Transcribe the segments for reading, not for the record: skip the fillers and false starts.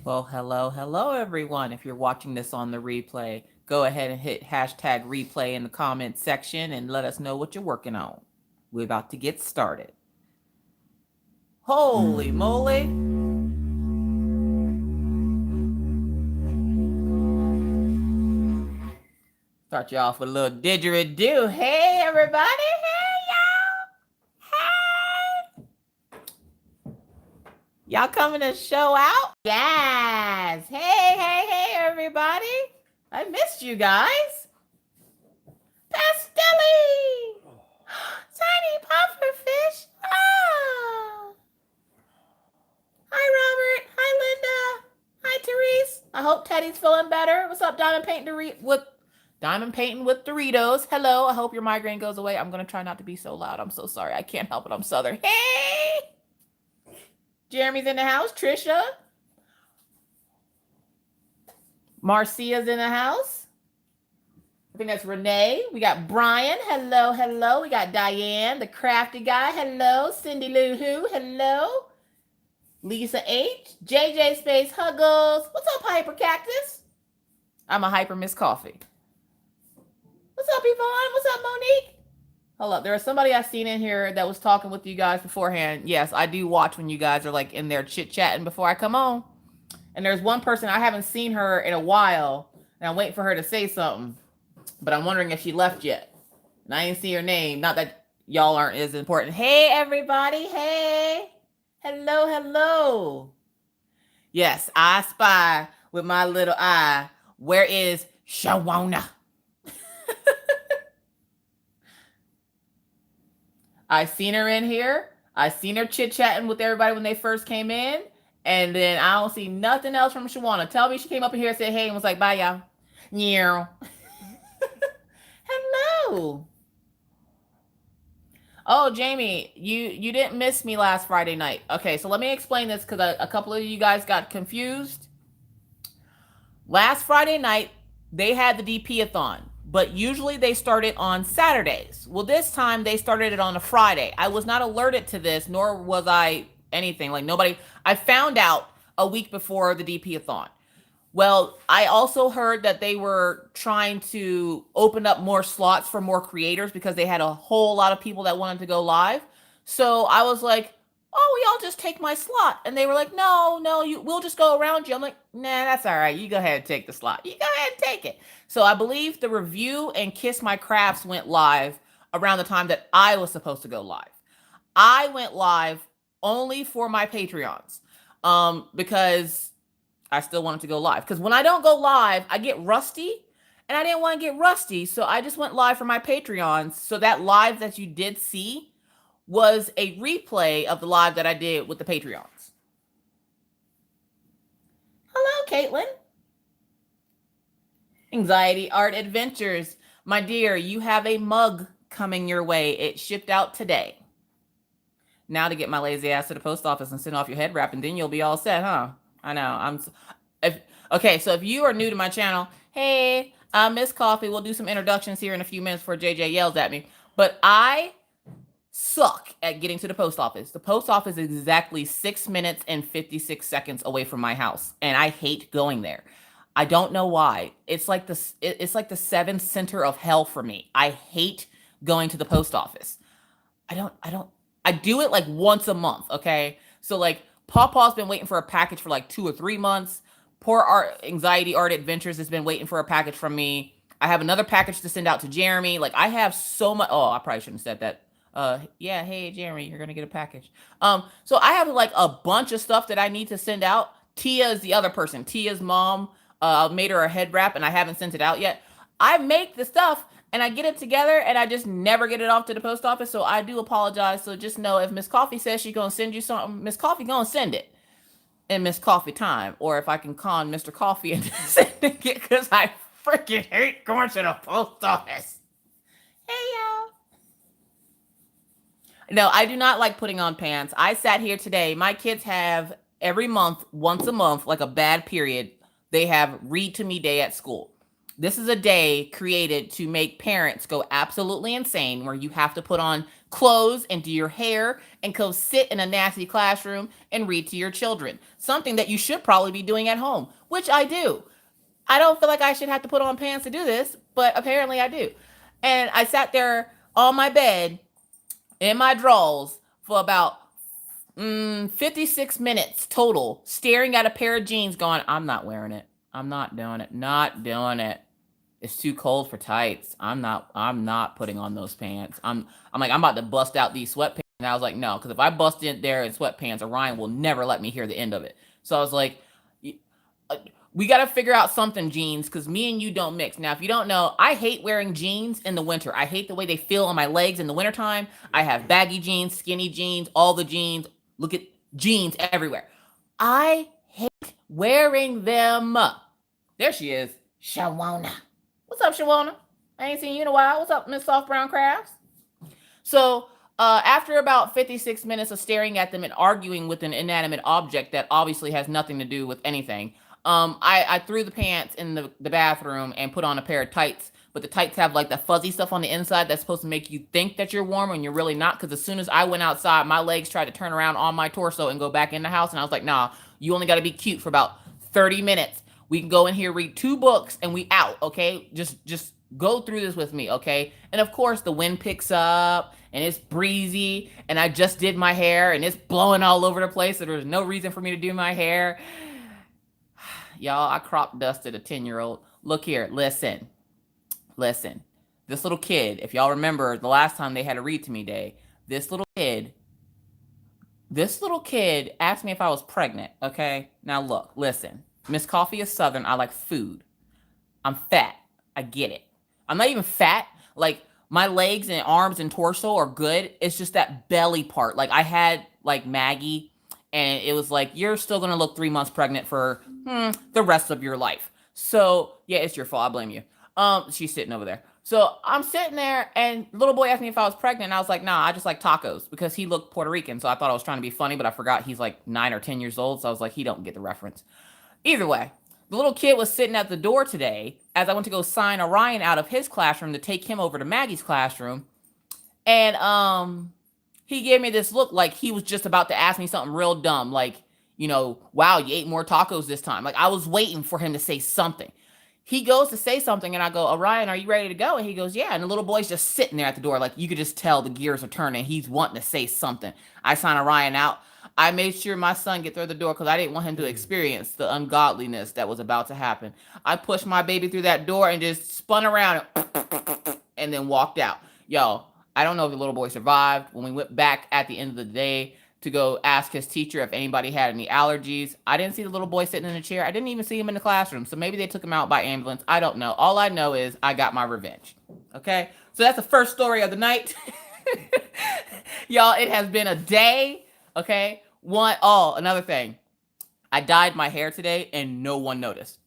Well, hello, everyone. If you're watching this on the replay, go ahead and hit hashtag replay in the comments section and let us know what you're working on. We're about to get started. Holy moly. Start you off with a little didgeridoo. Hey, everybody. Hey, y'all. Hey. Y'all coming to show out? Yes. Hey, everybody. I missed you guys. Pastelli. Tiny pufferfish. Ah. Hi, Robert. Hi, Linda. Hi, Therese. I hope Teddy's feeling better. What's up, Diamond Painting with Doritos? Hello. I hope your migraine goes away. I'm gonna try not to be so loud. I'm so sorry. I can't help it. I'm Southern. Hey. Jeremy's in the house. Trisha. Marcia's in the house. I think that's Renee. We got Brian. Hello. We got Diane, the crafty guy. Hello. Cindy Lou Who. Hello. Lisa H. JJ Space Huggles. What's up, Hyper Cactus? I'm a Hyper Miss Coffee. What's up, Yvonne? What's up, Monique? Hold up. There was somebody I seen in here that was talking with you guys beforehand. Yes, I do watch when you guys are like in there chit-chatting before I come on. And there's one person, I haven't seen her in a while, and I'm waiting for her to say something. But I'm wondering if she left yet. And I didn't see her name. Not that y'all aren't as important. Hey, everybody. Hey. Hello. Yes, I spy with my little eye. Where is Shawana? I seen her in here. I seen her chit-chatting with everybody when they first came in. And then I don't see nothing else from Shawana. Tell me she came up in here and said hey and was like, bye, y'all. Yeah. Hello. Oh, Jamie, you didn't miss me last Friday night. Okay, so let me explain this because a couple of you guys got confused. Last Friday night, they had the DP-a-thon, but usually they start it on Saturdays. Well, this time they started it on a Friday. I was not alerted to this, nor was I anything. Like nobody, I found out a week before the DP-a-thon. Well, I also heard that they were trying to open up more slots for more creators because they had a whole lot of people that wanted to go live. So I was like, oh, y'all just take my slot. And they were like, no, we'll just go around you. I'm like, nah, that's all right. You go ahead and take the slot. You go ahead and take it. So I believe the review and Kiss My Crafts went live around the time that I was supposed to go live. I went live only for my Patreons because I still wanted to go live. Because when I don't go live, I get rusty. And I didn't want to get rusty. So I just went live for my Patreons. So that live that you did see was a replay of the live that I did with the Patreons. Hello, Caitlin. Anxiety Art Adventures. My dear, you have a mug coming your way. It shipped out today. Now to get my lazy ass to the post office and send off your head wrap, and then you'll be all set, huh? I know. Okay, so if you are new to my channel, hey, I'm Miss Coffee. We'll do some introductions here in a few minutes before JJ yells at me. But I suck at getting to the post office. The post office is exactly 6 minutes and 56 seconds away from my house, and I hate going there. I don't know why. It's like the seventh center of hell for me. I hate going to the post office. I do it like once a month, okay? So like Pawpaw's been waiting for a package for like 2 or 3 months. Poor Anxiety Art Adventures has been waiting for a package from me. I have another package to send out to Jeremy. Like I have so much. Oh, I probably shouldn't have said that. Yeah, hey Jeremy, you're gonna get a package. So I have like a bunch of stuff that I need to send out. Tia is the other person. Tia's mom made her a head wrap, and I haven't sent it out yet. I make the stuff and I get it together and I just never get it off to the post office. So I do apologize. So just know if Miss Coffee says she's gonna send you something, Miss Coffee gonna send it in Miss Coffee time. Or if I can con Mr. Coffee into sending it, because I freaking hate going to the post office. Hey y'all. No, I do not like putting on pants. I sat here today. My kids have every month, once a month, like a bad period, they have read to me day at school. This is a day created to make parents go absolutely insane, where you have to put on clothes and do your hair and go sit in a nasty classroom and read to your children. Something that you should probably be doing at home, which I do. I don't feel like I should have to put on pants to do this, but apparently I do. And I sat there on my bed in my drawers for about 56 minutes total, staring at a pair of jeans going, I'm not wearing it. I'm not doing it. Not doing it. It's too cold for tights. I'm not putting on those pants. I'm like, I'm about to bust out these sweatpants. And I was like, no, because if I bust in there in sweatpants, Orion will never let me hear the end of it. So I was like, we got to figure out something, jeans, because me and you don't mix. Now, if you don't know, I hate wearing jeans in the winter. I hate the way they feel on my legs in the wintertime. I have baggy jeans, skinny jeans, all the jeans. Look at jeans everywhere. I hate wearing them. There she is, Shawana. What's up, Shawana? I ain't seen you in a while. What's up, Miss Soft Brown Crafts? So after about 56 minutes of staring at them and arguing with an inanimate object that obviously has nothing to do with anything, I threw the pants in the bathroom and put on a pair of tights. But the tights have like the fuzzy stuff on the inside that's supposed to make you think that you're warm when you're really not. Because as soon as I went outside, my legs tried to turn around on my torso and go back in the house. And I was like, nah, you only got to be cute for about 30 minutes. We can go in here, read 2 books, and we out, okay? Just go through this with me, okay? And of course, the wind picks up, and it's breezy, and I just did my hair, and it's blowing all over the place, so there's no reason for me to do my hair. Y'all, I crop dusted a 10-year-old. Look here, listen. This little kid, if y'all remember the last time they had a read to me day, this little kid asked me if I was pregnant, okay? Now look, listen. Miss Coffee is Southern. I like food. I'm fat. I get it. I'm not even fat. Like, my legs and arms and torso are good. It's just that belly part. Like, I had, like, Maggie, and it was like, you're still going to look 3 months pregnant for the rest of your life. So, yeah, it's your fault. I blame you. She's sitting over there. So, I'm sitting there, and the little boy asked me if I was pregnant, and I was like, nah, I just like tacos, because he looked Puerto Rican, so I thought I was trying to be funny, but I forgot he's, like, 9 or 10 years old, so I was like, he don't get the reference. Either way, the little kid was sitting at the door today as I went to go sign Orion out of his classroom to take him over to Maggie's classroom. And he gave me this look like he was just about to ask me something real dumb. Like, you know, wow, you ate more tacos this time. Like, I was waiting for him to say something. He goes to say something, and I go, Orion, are you ready to go? And he goes, yeah. And the little boy's just sitting there at the door. Like, you could just tell the gears are turning. He's wanting to say something. I sign Orion out. I made sure my son get through the door because I didn't want him to experience the ungodliness that was about to happen. I pushed my baby through that door and just spun around and then walked out. Yo, I don't know if the little boy survived. When we went back at the end of the day to go ask his teacher if anybody had any allergies, I didn't see the little boy sitting in a chair. I didn't even see him in the classroom. So maybe they took him out by ambulance. I don't know. All I know is I got my revenge. Okay? So that's the first story of the night. Y'all, it has been a day. Okay? Another thing. I dyed my hair today and no one noticed.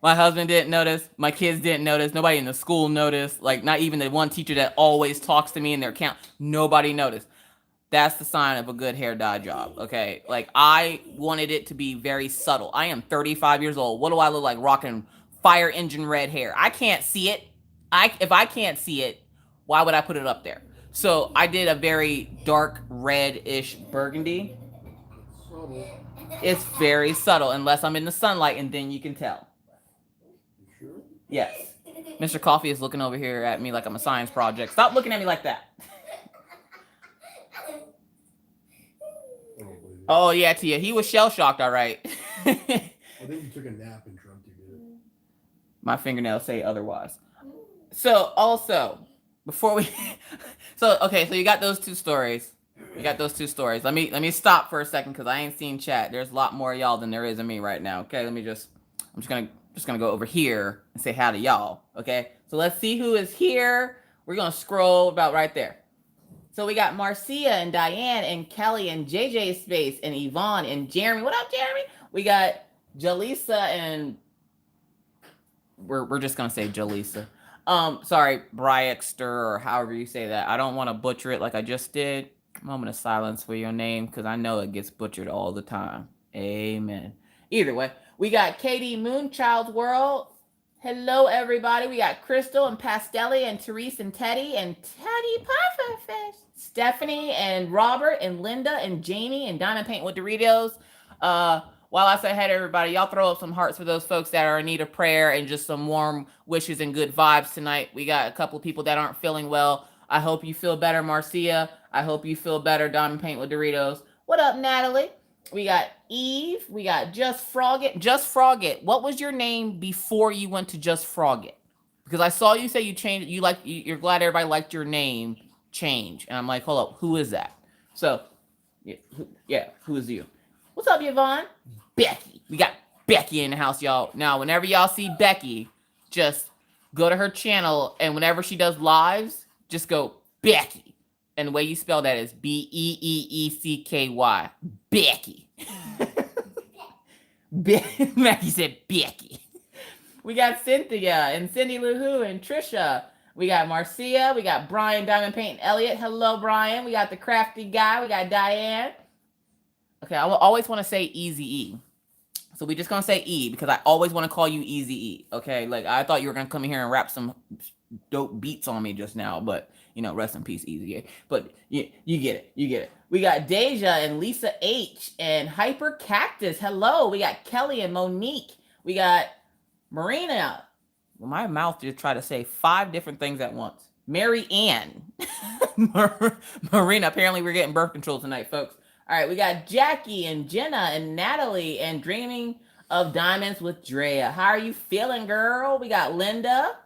My husband didn't notice. My kids didn't notice. Nobody in the school noticed. Like, not even the one teacher that always talks to me in their account. Nobody noticed. That's the sign of a good hair dye job, okay? Like, I wanted it to be very subtle. I am 35 years old. What do I look like rocking fire engine red hair? I can't see it. If I can't see it, why would I put it up there? So I did a very dark red-ish burgundy. Subtle. It's very subtle, unless I'm in the sunlight, and then you can tell. You sure? Yes. Mr. Coffee is looking over here at me like I'm a science project. Stop looking at me like that. Oh, yeah, Tia. He was shell-shocked, all right. I think you took a nap and dreamt you did it. My fingernails say otherwise. So, also, before we... So you got those two stories. Let me stop for a second because I ain't seen chat. There's a lot more of y'all than there is of me right now. Okay, I'm just gonna go over here and say hi to y'all. Okay, so let's see who is here. We're gonna scroll about right there. So we got Marcia and Diane and Kelly and JJ's space and Yvonne and Jeremy. What up, Jeremy? We got Jaleesa and we're just gonna say Jaleesa. Sorry, Bryexter, or however you say that. I don't want to butcher it like I just did. Moment of silence for your name, because I know it gets butchered all the time. Amen. Either way, we got Katie Moonchild's World. Hello, everybody. We got Crystal and Pastelli and Therese and Teddy Pufferfish. Stephanie and Robert and Linda and Jamie and Diamond Paint with Doritos. While I say hey to everybody, y'all throw up some hearts for those folks that are in need of prayer and just some warm wishes and good vibes tonight. We got a couple of people that aren't feeling well. I hope you feel better, Marcia. I hope you feel better, Diamond Paint with Doritos. What up, Natalie? We got Eve. We got Just Frog It. Just Frog It. What was your name before you went to Just Frog It? Because I saw you say you changed. You're glad everybody liked your name change, and I'm like, hold up, who is that? So, yeah, who is you? What's up, Yvonne? Becky. We got Becky in the house, y'all. Now, whenever y'all see Becky, just go to her channel, and whenever she does lives, just go Becky. And the way you spell that is Beeeecky. Becky. Maggie said Becky. We got Cynthia and Cindy Lou Who and Trisha. We got Marcia. We got Brian Diamond Paint and Elliot. Hello, Brian. We got the crafty guy. We got Diane. Okay, I will always want to say Easy E. So we just going to say E because I always want to call you Easy E. Okay, like I thought you were going to come in here and rap some dope beats on me just now, but rest in peace, Easy E. But you get it. You get it. We got Deja and Lisa H and Hyper Cactus. Hello. We got Kelly and Monique. We got Marina. Well, my mouth just tried to say 5 different things at once. Mary Ann. Marina, apparently we're getting birth control tonight, folks. All right, we got Jackie and Jenna and Natalie and Dreaming of Diamonds with Drea. How are you feeling, girl? We got Linda.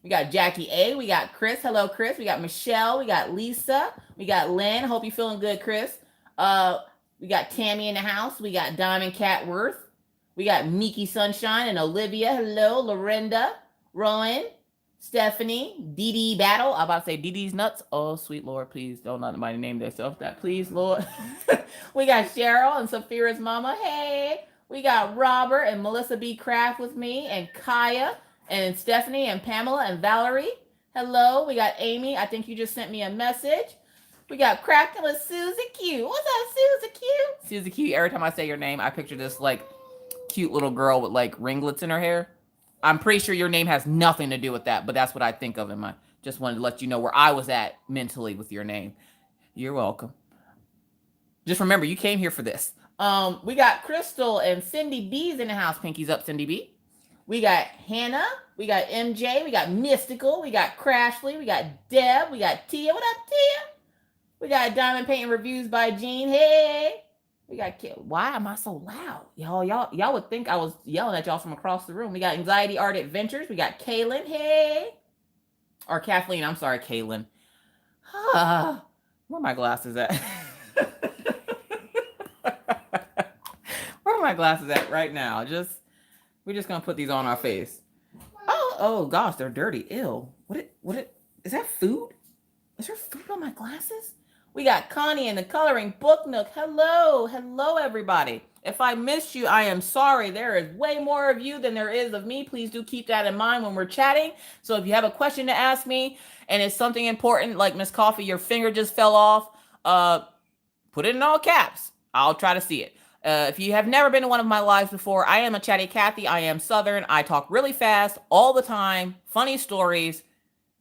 We got Jackie A. We got Chris. Hello, Chris. We got Michelle. We got Lisa. We got Lynn. Hope you're feeling good, Chris. We got Tammy in the house. We got Diamond Catworth. We got Miki Sunshine and Olivia. Hello, Lorinda, Rowan, Stephanie, Dee Dee Battle. I'm about to say Dee Dee's Nuts. Oh, sweet Lord, please don't let anybody name themselves that, please, Lord. We got Cheryl and Saphira's mama. Hey. We got Robert and Melissa B. Craft with me and Kaya and Stephanie and Pamela and Valerie. Hello. We got Amy. I think you just sent me a message. We got Crafting with Susie Q. What's up, Susie Q? Susie Q. Every time I say your name, I picture this cute little girl with ringlets in her hair. I'm pretty sure your name has nothing to do with that, but that's what I think of in my. Just wanted to let you know where I was at mentally with your name. You're welcome. Just remember, you came here for this. We got Crystal and Cindy B's in the house. Pinkies up, Cindy B. We got Hannah. We got MJ. We got Mystical. We got Crashly. We got Deb. We got Tia. What up, Tia? We got Diamond Painting Reviews by Jean. Hey. We got why am I so loud? Y'all would think I was yelling at y'all from across the room. We got Anxiety Art Adventures. We got Kaylin. Hey. Or Kathleen. I'm sorry, Kaylin. Where are my glasses at? Where are my glasses at right now? We're just gonna put these on our face. Oh gosh, they're dirty. Ew. What is that food? Is there food on my glasses? We got Connie in the Coloring Book Nook. Hello, everybody. If I missed you, I am sorry. There is way more of you than there is of me. Please do keep that in mind when we're chatting. So if you have a question to ask me and it's something important, like Miss Coffee, your finger just fell off, put it in all caps. I'll try to see it. If you have never been to one of my lives before, I am a chatty Cathy. I am Southern. I talk really fast all the time. Funny stories.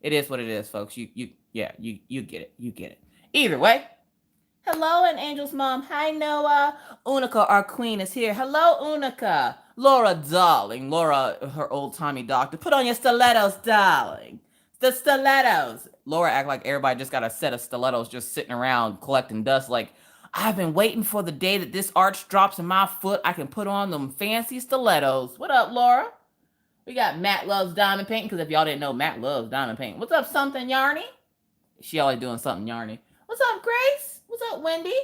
It is what it is, folks. You get it. You get it. Either way, hello, and Angel's mom. Hi, Noah. Unica, our queen, is here. Hello, Unica. Laura, darling. Laura, her old-timey doctor. Put on your stilettos, darling. The stilettos. Laura act like everybody just got a set of stilettos just sitting around collecting dust. Like, I've been waiting for the day that this arch drops in my foot. I can put on them fancy stilettos. What up, Laura? We got Matt Loves Diamond Painting, because if y'all didn't know, Matt loves diamond painting. What's up, something yarny? She always doing something yarny. What's up, Grace? What's up, Wendy?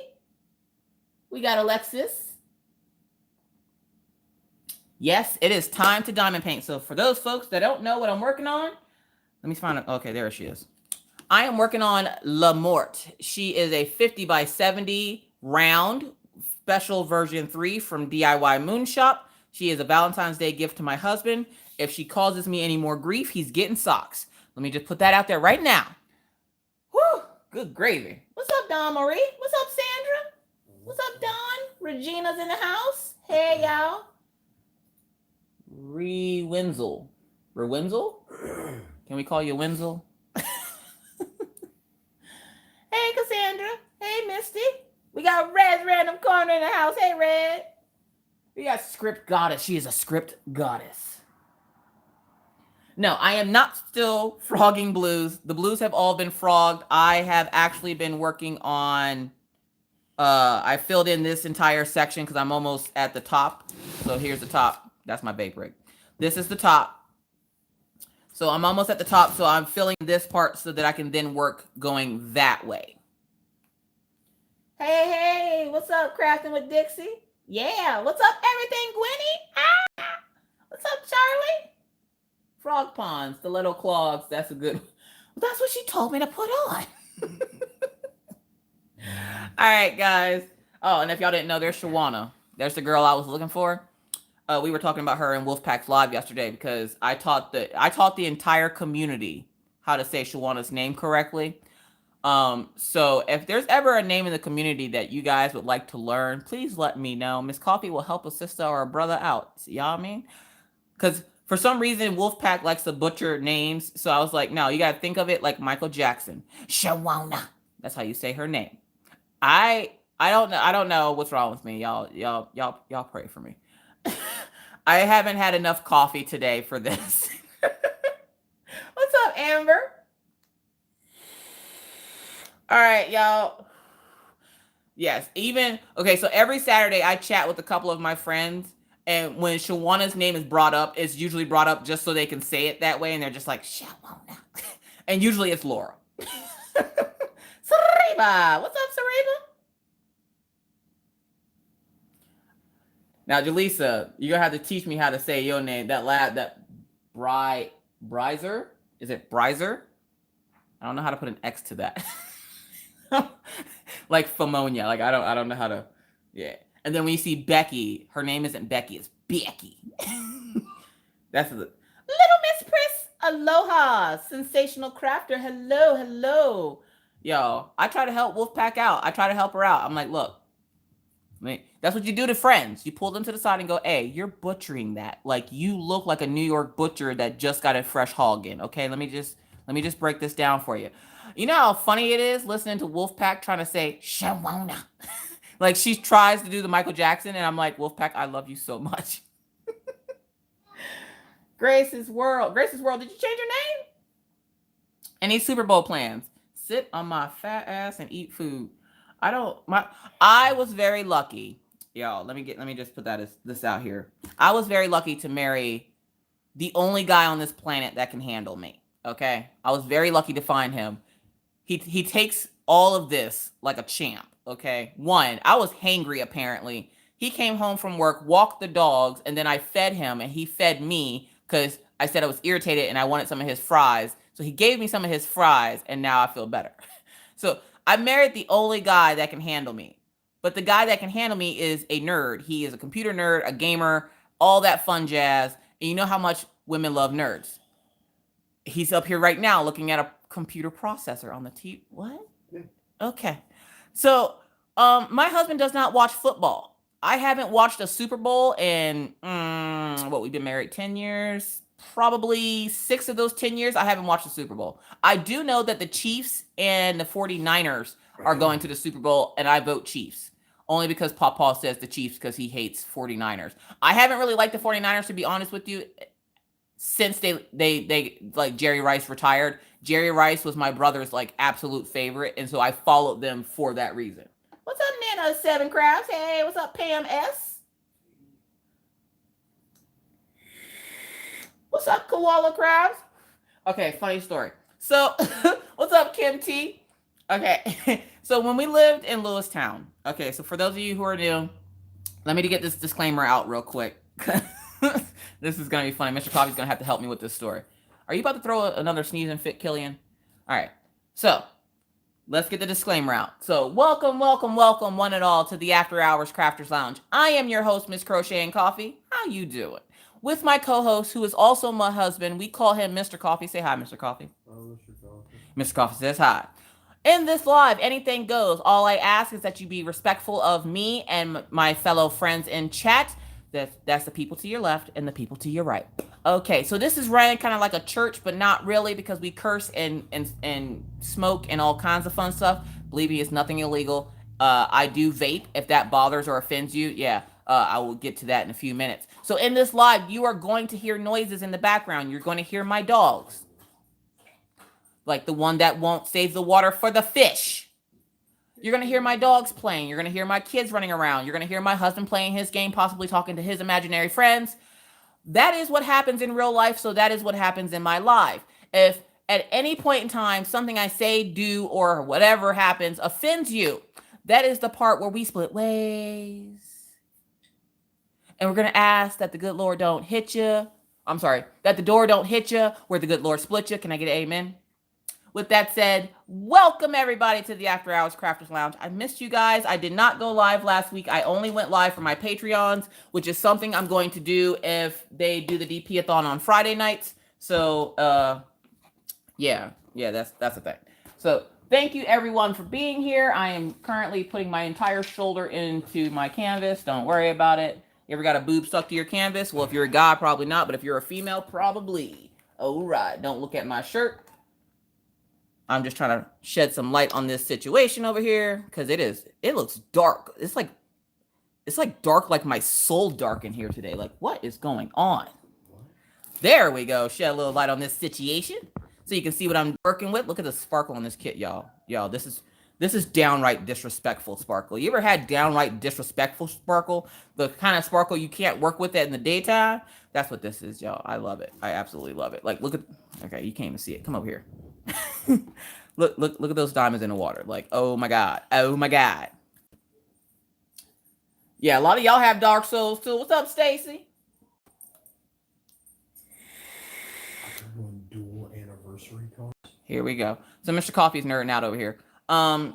We got Alexis. Yes, it is time to diamond paint. So for those folks that don't know what I'm working on, let me find it. Okay, there she is. I am working on Mort. She is a 50 by 70 round special version 3 from DIYMOON SHOP. She is a Valentine's Day gift to my husband. If she causes me any more grief, he's getting socks. Let me just put that out there right now. Whew, good gravy. What's up, Dawn Marie? What's up, Sandra? What's up, Dawn? Regina's in the house. Hey, y'all. Rewinzel. Can we call you Wenzel? Hey, Cassandra. Hey, Misty. We got Red's Random Corner in the house. Hey, Red. We got Script Goddess. She is a script goddess. No, I am not still frogging blues. The blues have all been frogged. I have actually been working on... I filled in this entire section because I'm almost at the top. So here's the top. That's my bake rig. This is the top. So I'm almost at the top. So I'm filling this part so that I can then work going that way. Hey, what's up, Crafting with Dixie? Yeah, what's up, everything, Gwenny? Ah, what's up, Charlie? Frog ponds, the little clogs. That's a good... That's what she told me to put on. All right, guys. Oh, and if y'all didn't know, there's Shawana. There's the girl I was looking for. We were talking about her in Wolfpack's Live yesterday because I taught the entire community how to say Shawana's name correctly. So if there's ever a name in the community that you guys would like to learn, please let me know. Miss Coffee will help a sister or a brother out. See, y'all mean? Because for some reason, Wolfpack likes to butcher names. So I was like, no, you got to think of it like Michael Jackson. Shawana. That's how you say her name. I don't know what's wrong with me. Y'all pray for me. I haven't had enough coffee today for this. What's up, Amber? All right, y'all. Yes, okay, so every Saturday I chat with a couple of my friends, and when Shawana's name is brought up, it's usually brought up just so they can say it that way, and they're just like, Shawana. And usually it's Laura. Sariba. What's up, Sariba? Now, Jaleesa, you're going to have to teach me how to say your name. That Brizer? Is it Brizer? I don't know how to put an X to that. Like Phomonia. Like, I don't know how to... Yeah. And then when you see Becky, her name isn't Becky, it's Becky. That's the... Little Miss Priss, aloha. Sensational crafter, hello. Yo, I try to help Wolfpack out. I try to help her out. I'm like, look. That's what you do to friends. You pull them to the side and go, hey, you're butchering that. Like, you look like a New York butcher that just got a fresh hog in. Okay, let me just break this down for you. You know how funny it is listening to Wolfpack trying to say Shawana. Like, she tries to do the Michael Jackson, and I'm like, Wolfpack, I love you so much. Grace's World, did you change your name? Any Super Bowl plans? Sit on my fat ass and eat food. I was very lucky. Y'all, let me just put this out here. I was very lucky to marry the only guy on this planet that can handle me. Okay? I was very lucky to find him. He takes all of this like a champ. Okay? One, I was hangry apparently. He came home from work, walked the dogs, and then I fed him and he fed me because I said I was irritated and I wanted some of his fries. So he gave me some of his fries and now I feel better. So I married the only guy that can handle me. But the guy that can handle me is a nerd. He is a computer nerd, a gamer, all that fun jazz. And you know how much women love nerds. He's up here right now looking at a computer processor on the TV. What? Yeah. Okay. So my husband does not watch football. I haven't watched a Super Bowl in, we've been married 10 years? Probably 6 of those 10 years, I haven't watched the Super Bowl. I do know that the Chiefs and the 49ers are going to the Super Bowl, and I vote Chiefs. Only because Papa says the Chiefs because he hates 49ers. I haven't really liked the 49ers, to be honest with you, since they like Jerry Rice retired. Jerry Rice was my brother's like absolute favorite, and so I followed them for that reason. What's up, Nana 7 Crafts? Hey, what's up, Pam S? What's up, Koala Crabs? Okay, funny story. So, what's up, Kim T? Okay, so when we lived in Lewistown, okay, so for those of you who are new, let me get this disclaimer out real quick. This is going to be funny. Mr. Coffee's going to have to help me with this story. Are you about to throw another sneeze and fit, Killian? All right, so let's get the disclaimer out. So, welcome, one and all, to the After Hours Crafters Lounge. I am your host, Miss Crocheting Coffee. How you doing? With my co-host, who is also my husband. We call him Mr. Coffee. Say hi, Mr. Coffee. Oh, Mr. Coffee. Mr. Coffee says hi. In this live, anything goes. All I ask is that you be respectful of me and my fellow friends in chat. That's the people to your left and the people to your right. Okay, so this is ran kind of like a church, but not really, because we curse and smoke and all kinds of fun stuff. Believe me, it's nothing illegal. I do vape. If that bothers or offends you, yeah, I will get to that in a few minutes. So in this live, you are going to hear noises in the background. You're going to hear my dogs, like the one that won't save the water for the fish. You're going to hear my dogs playing. You're going to hear my kids running around. You're going to hear my husband playing his game, possibly talking to his imaginary friends. That is what happens in real life, so that is what happens in my live. If at any point in time something I say, do, or whatever happens offends you, that is the part where we split ways. And we're going to ask that the good Lord don't hit you. I'm sorry, that the door don't hit you, where the good Lord split you. Can I get an amen? With that said, welcome everybody to the After Hours Crafters Lounge. I missed you guys. I did not go live last week. I only went live for my Patreons, which is something I'm going to do if they do the DP-a-thon on Friday nights. So, yeah, that's a thing. So, thank you everyone for being here. I am currently putting my entire shoulder into my canvas. Don't worry about it. You ever got a boob stuck to your canvas? Well, if you're a guy, probably not. But if you're a female, probably. All right. Don't look at my shirt. I'm just trying to shed some light on this situation over here, because it looks dark. It's like dark, like my soul dark in here today. Like, what is going on? There we go. Shed a little light on this situation so you can see what I'm working with. Look at the sparkle on this kit, y'all. Y'all, this is downright disrespectful sparkle. You ever had downright disrespectful sparkle? The kind of sparkle you can't work with it in the daytime? That's what this is, y'all. I love it. I absolutely love it. Like, look at, okay, you can't even see it. Come over here. look at those diamonds in the water. Like, oh my god, yeah, a lot of y'all have dark souls too. What's up, Stacy? Dual anniversary cards. Here we go. So Mr. Coffee's nerding out over here. Can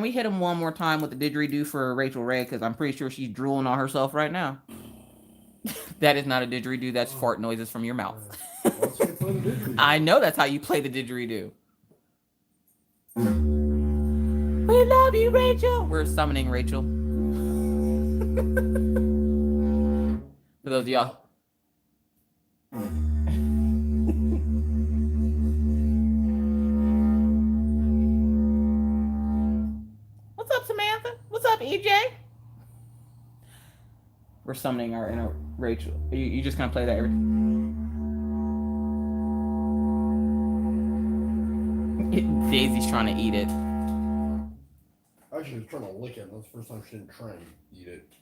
we hit him one more time with the didgeridoo for Rachel Ray, because I'm pretty sure she's drooling on herself right now. That is not a didgeridoo, that's fart noises from your mouth. I know that's how you play the didgeridoo. We love you, Rachel. We're summoning Rachel. For those of y'all. What's up, Samantha? What's up, EJ? We're summoning our inner Rachel. You just gonna play that every... Daisy's trying to eat it. Actually, she was trying to lick it. That's the first time she didn't try and eat it.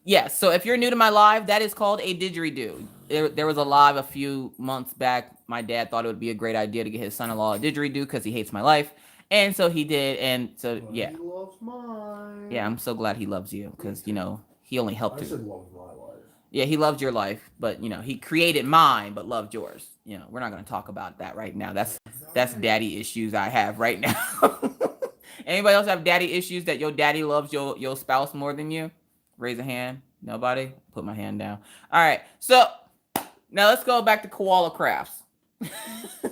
Yes, so if you're new to my live, that is called a didgeridoo. There was a live a few months back. My dad thought it would be a great idea to get his son-in-law a didgeridoo because he hates my life. And so he did, and so, But yeah. he loves mine. Yeah, I'm so glad he loves you, because, you know, he only helped I you. said loves my life. Yeah, he loved your life, but, you know, he created mine, but loved yours. You know, we're not going to talk about that right now. That's daddy issues I have right now. Anybody else have daddy issues that your daddy loves your spouse more than you? Raise a hand. Nobody? Put my hand down. All right. So now let's go back to koala crafts. All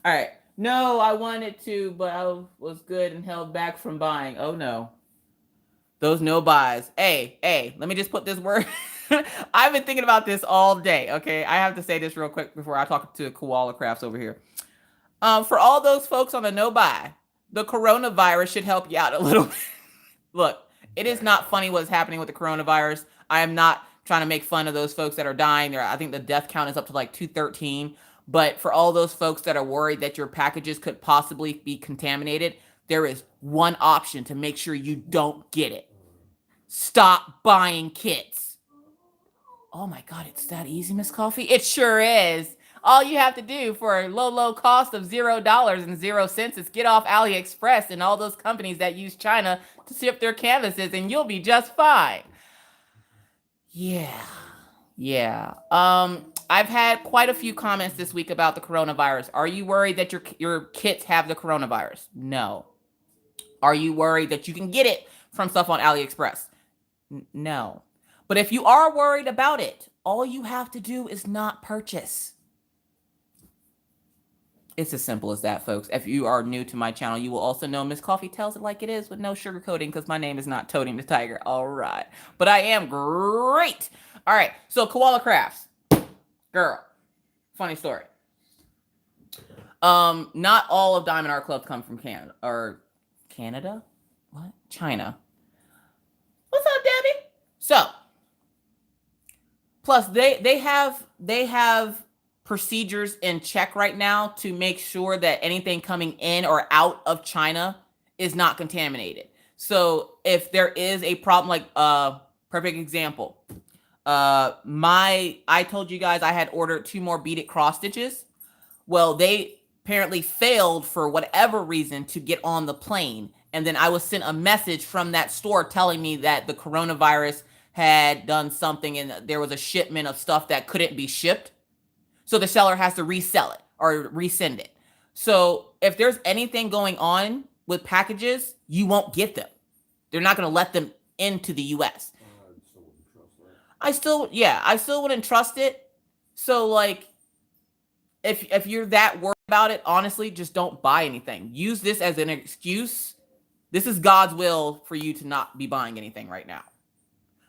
right. No, I wanted to, but I was good and held back from buying. Oh, no. Those no buys. Hey, let me just put this word. I've been thinking about this all day, okay? I have to say this real quick before I talk to koala crafts over here. For all those folks on the no buy, the coronavirus should help you out a little bit. Look, it is not funny what's happening with the coronavirus. I am not trying to make fun of those folks that are dying. I think the death count is up to like 213. But for all those folks that are worried that your packages could possibly be contaminated, there is one option to make sure you don't get it. Stop buying kits. Oh my God, it's that easy, Miss Coffee? It sure is. All you have to do for a low cost of $0.00 is get off AliExpress and all those companies that use China to ship their canvases, and you'll be just fine. Yeah. I've had quite a few comments this week about the coronavirus. Are you worried that your kits have the coronavirus? No. Are you worried that you can get it from stuff on AliExpress? No. But if you are worried about it, all you have to do is not purchase. It's as simple as that, folks. If you are new to my channel, you will also know Miss Coffee tells it like it is with no sugarcoating because my name is not Toting the Tiger. All right. But I am great. All right. So Koala Crafts. Girl. Funny story. Not all of Diamond Art Clubs come from Canada. Or Canada? What? China. What's up, Debbie? So, plus they have procedures in check right now to make sure that anything coming in or out of China is not contaminated. So if there is a problem, like perfect example, I told you guys I had ordered 2 more beaded cross stitches. Well, they apparently failed for whatever reason to get on the plane, and then I was sent a message from that store telling me that the coronavirus had done something and there was a shipment of stuff that couldn't be shipped. So the seller has to resell it or resend it. So if there's anything going on with packages, you won't get them. They're not going to let them into the US. I still wouldn't trust it. So like, if you're that worried about it, honestly, just don't buy anything. Use this as an excuse. This is God's will for you to not be buying anything right now.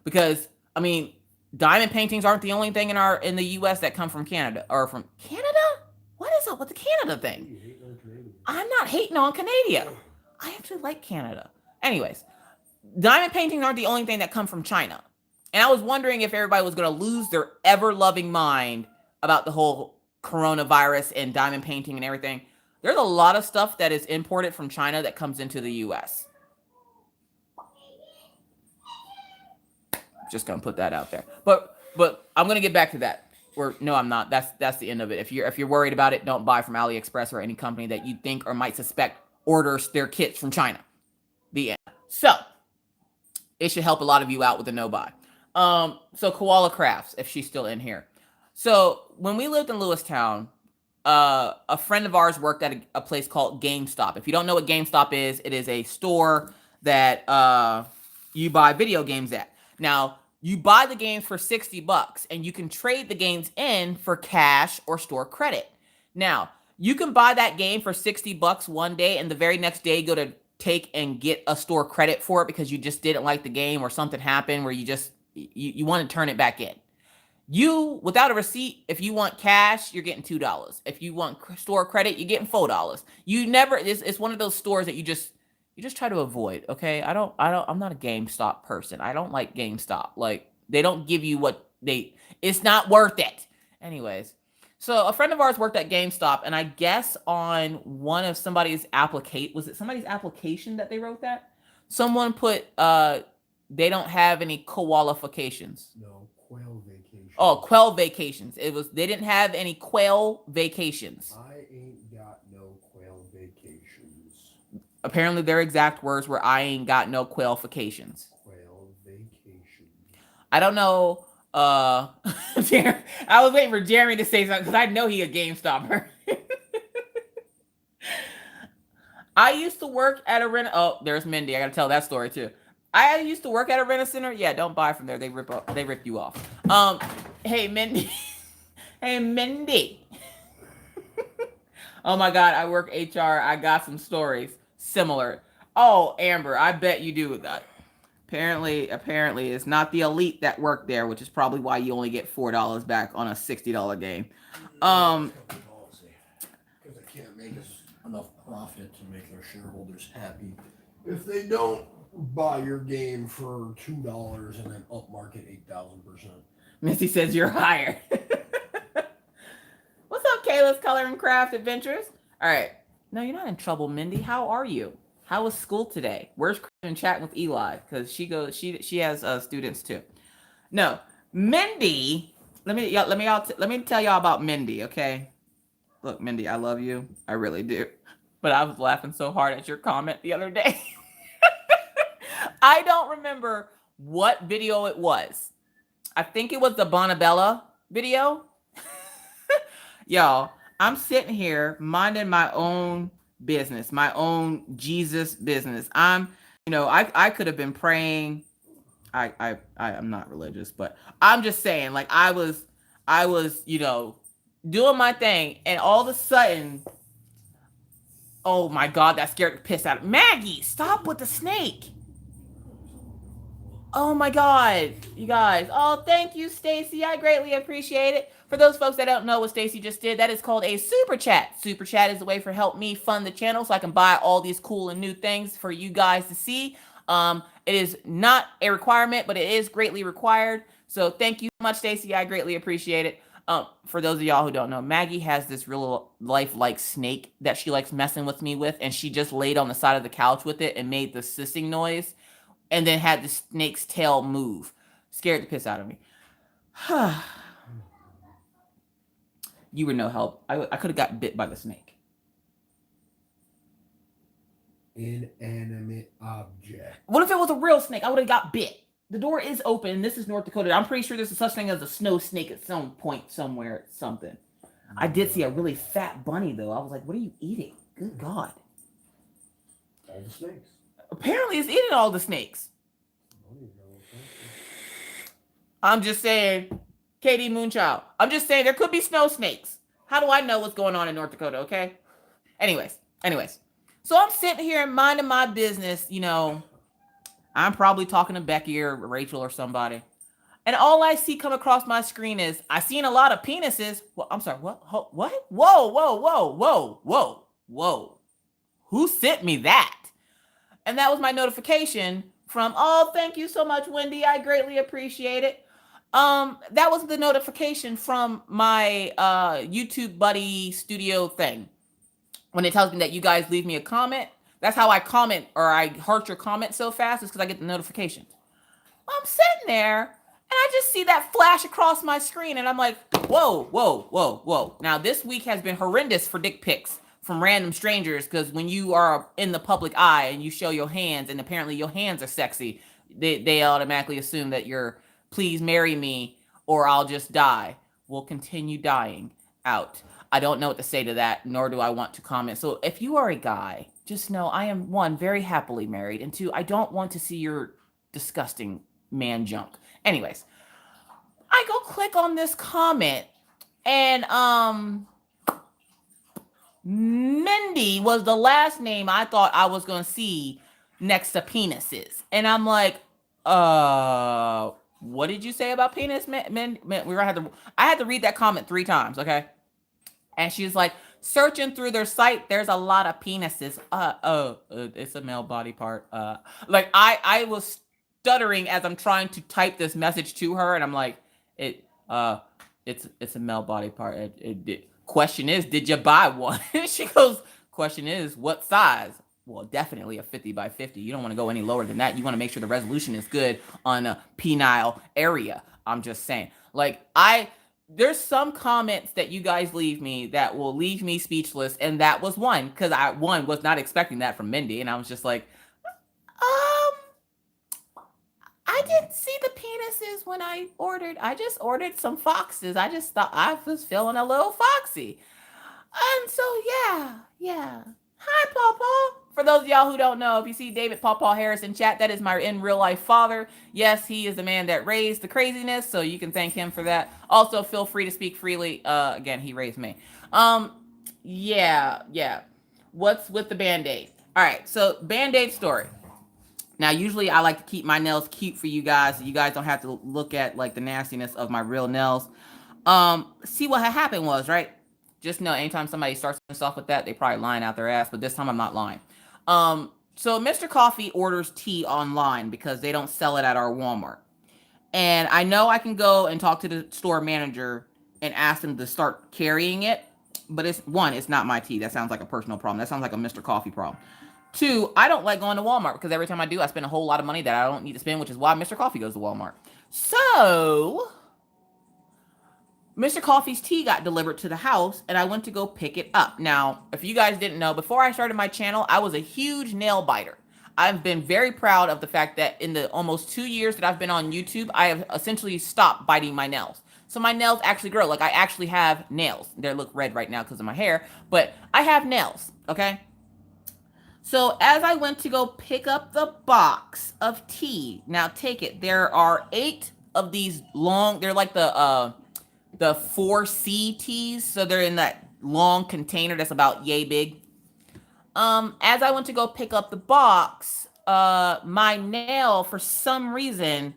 Because, I mean, diamond paintings aren't the only thing in the US that come from Canada. Or from Canada? What is up with the Canada thing? I'm not hating on Canada. I actually like Canada. Anyways, diamond paintings aren't the only thing that come from China. And I was wondering if everybody was going to lose their ever-loving mind about the whole coronavirus and diamond painting and everything. There's a lot of stuff that is imported from China that comes into the US. Just gonna put that out there. But I'm gonna get back to that. Or no, I'm not. That's the end of it. If you're worried about it, don't buy from AliExpress or any company that you think or might suspect orders their kits from China. The end. So it should help a lot of you out with the no buy. So Koala Crafts, if she's still in here. So when we lived in Lewistown, a friend of ours worked at a place called GameStop. If you don't know what GameStop is, it is a store that you buy video games at. Now, you buy the games for $60 and you can trade the games in for cash or store credit. Now, you can buy that game for $60 one day and the very next day go to take and get a store credit for it because you just didn't like the game or something happened where you want to turn it back in. You, without a receipt, if you want cash, you're getting $2. If you want store credit, you're getting $4. You never, it's one of those stores that you just try to avoid, okay? I'm not a GameStop person. I don't like GameStop. Like, they don't give you it's not worth it. Anyways, so a friend of ours worked at GameStop, and I guess on one of somebody's was it somebody's application that they wrote that? Someone put, they don't have any qualifications. No, quail vacations. Oh, quail vacations. They didn't have any quail vacations. I ain't got no quail vacations. Apparently their exact words were, I ain't got no qualifications. Quail vacations. I don't know. I was waiting for Jeremy to say something because I know he a GameStopper. I used to work at a oh, there's Mindy. I got to tell that story too. I used to work at a rent-a-center. Yeah, don't buy from there. They rip you off. Hey, Mindy. Hey, Mindy. Oh, my God. I work HR. I got some stories similar. Oh, Amber, I bet you do that. Apparently, it's not the elite that work there, which is probably why you only get $4 back on a $60 game. Because they can't make enough profit to make their shareholders happy. If they don't buy your game for $2 and then upmarket 8,000%. Missy says you're hired. What's up, Kayla's Color and Craft Adventures? All right. No, you're not in trouble, Mindy. How are you? How was school today? Where's Kristen chatting with Eli? Because she has students too. No, Mindy. Let me tell y'all about Mindy. Okay. Look, Mindy, I love you. I really do. But I was laughing so hard at your comment the other day. I don't remember what video it was. I think it was the Bonabella video. Y'all, I'm sitting here minding my own business, my own Jesus business. I could have been praying. I'm not religious, but I'm just saying, like, I was, doing my thing, and all of a sudden Oh my God, that scared the piss out of Maggie. Stop with the snake. Oh my God, you guys. Oh, thank you, Stacy. I greatly appreciate it. For those folks that don't know what Stacy just did, that is called a super chat. Super chat is a way for help me fund the channel so I can buy all these cool and new things for you guys to see. It is not a requirement, but it is greatly required. So thank you so much, Stacy. I greatly appreciate it. For those of y'all who don't know, Maggie has this real lifelike snake that she likes messing with me with, and she just laid on the side of the couch with it and made the sissing noise and then had the snake's tail move. Scared the piss out of me. You were no help. I could have got bit by the snake. Inanimate object. What if it was a real snake? I would have got bit. The door is open. This is North Dakota. I'm pretty sure there's such thing as a snow snake at some point somewhere. Something. I did see a really fat bunny though. I was like, what are you eating? Good God. All the snakes. Apparently it's eating all the snakes. I'm just saying, KD Moonchild. I'm just saying there could be snow snakes. How do I know what's going on in North Dakota, okay? Anyways. So I'm sitting here minding my business, you know. I'm probably talking to Becky or Rachel or somebody. And all I see come across my screen is, I seen a lot of penises. Well, I'm sorry, what? What? Whoa. Who sent me that? And that was my notification from, oh, thank you so much, Wendy. I greatly appreciate it. That was the notification from my YouTube Buddy Studio thing. When it tells me that you guys leave me a comment, that's how I comment or I heart your comment so fast, is because I get the notifications. I'm sitting there and I just see that flash across my screen and I'm like, whoa. Now this week has been horrendous for dick pics from random strangers, because when you are in the public eye and you show your hands and apparently your hands are sexy, they automatically assume that you're please marry me or I'll just die. We'll continue dying out. I don't know what to say to that, nor do I want to comment. So if you are a guy, just know I am, one, very happily married, and two, I don't want to see your disgusting man junk. Anyways, I go click on this comment and Mindy was the last name I thought I was going to see next to penises. And I'm like, what did you say about penis? I had to read that comment 3 times, okay? And she's like, searching through their site, there's a lot of penises. It's a male body part. Like I was stuttering as I'm trying to type this message to her, and I'm like, it's a male body part. Question is, did you buy one? She goes, question is, what size? Well, definitely a 50 by 50. You don't want to go any lower than that. You want to make sure the resolution is good on a penile area. I'm just saying. Like, there's some comments that you guys leave me that will leave me speechless, and that was one, because I was not expecting that from Mindy, and I was just like, I didn't see the penises when I ordered. I just ordered some foxes. I just thought I was feeling a little foxy. And so, yeah. Hi, Pawpaw. For those of y'all who don't know, if you see David Pawpaw Harris in chat, that is my in real life father. Yes, he is the man that raised the craziness, so you can thank him for that. Also, feel free to speak freely. Again, he raised me. Yeah. What's with the Band-Aid? All right, so Band-Aid story. Now, usually I like to keep my nails cute for you guys, so you guys don't have to look at like the nastiness of my real nails. See what had happened was, right? Just know anytime somebody starts off with that, they probably lying out their ass, but this time I'm not lying. So Mr. Coffee orders tea online because they don't sell it at our Walmart. And I know I can go and talk to the store manager and ask them to start carrying it, but it's not my tea. That sounds like a personal problem. That sounds like a Mr. Coffee problem. 2, I don't like going to Walmart because every time I do, I spend a whole lot of money that I don't need to spend, which is why Mr. Coffee goes to Walmart. So Mr. Coffee's tea got delivered to the house, and I went to go pick it up. Now, if you guys didn't know, before I started my channel, I was a huge nail biter. I've been very proud of the fact that in the almost 2 years that I've been on YouTube, I have essentially stopped biting my nails. So my nails actually grow. Like, I actually have nails. They look red right now because of my hair, but I have nails, okay? So as I went to go pick up the box of tea, now take it, there are 8 of these long, they're like the 4C teas, so they're in that long container that's about yay big. As I went to go pick up the box, my nail for some reason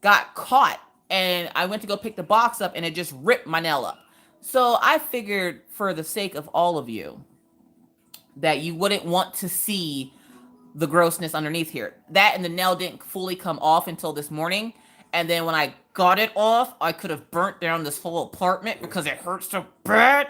got caught, and I went to go pick the box up and it just ripped my nail up. So I figured, for the sake of all of you, that you wouldn't want to see the grossness underneath here. That and the nail didn't fully come off until this morning. And then when I got it off, I could have burnt down this whole apartment because it hurts so bad.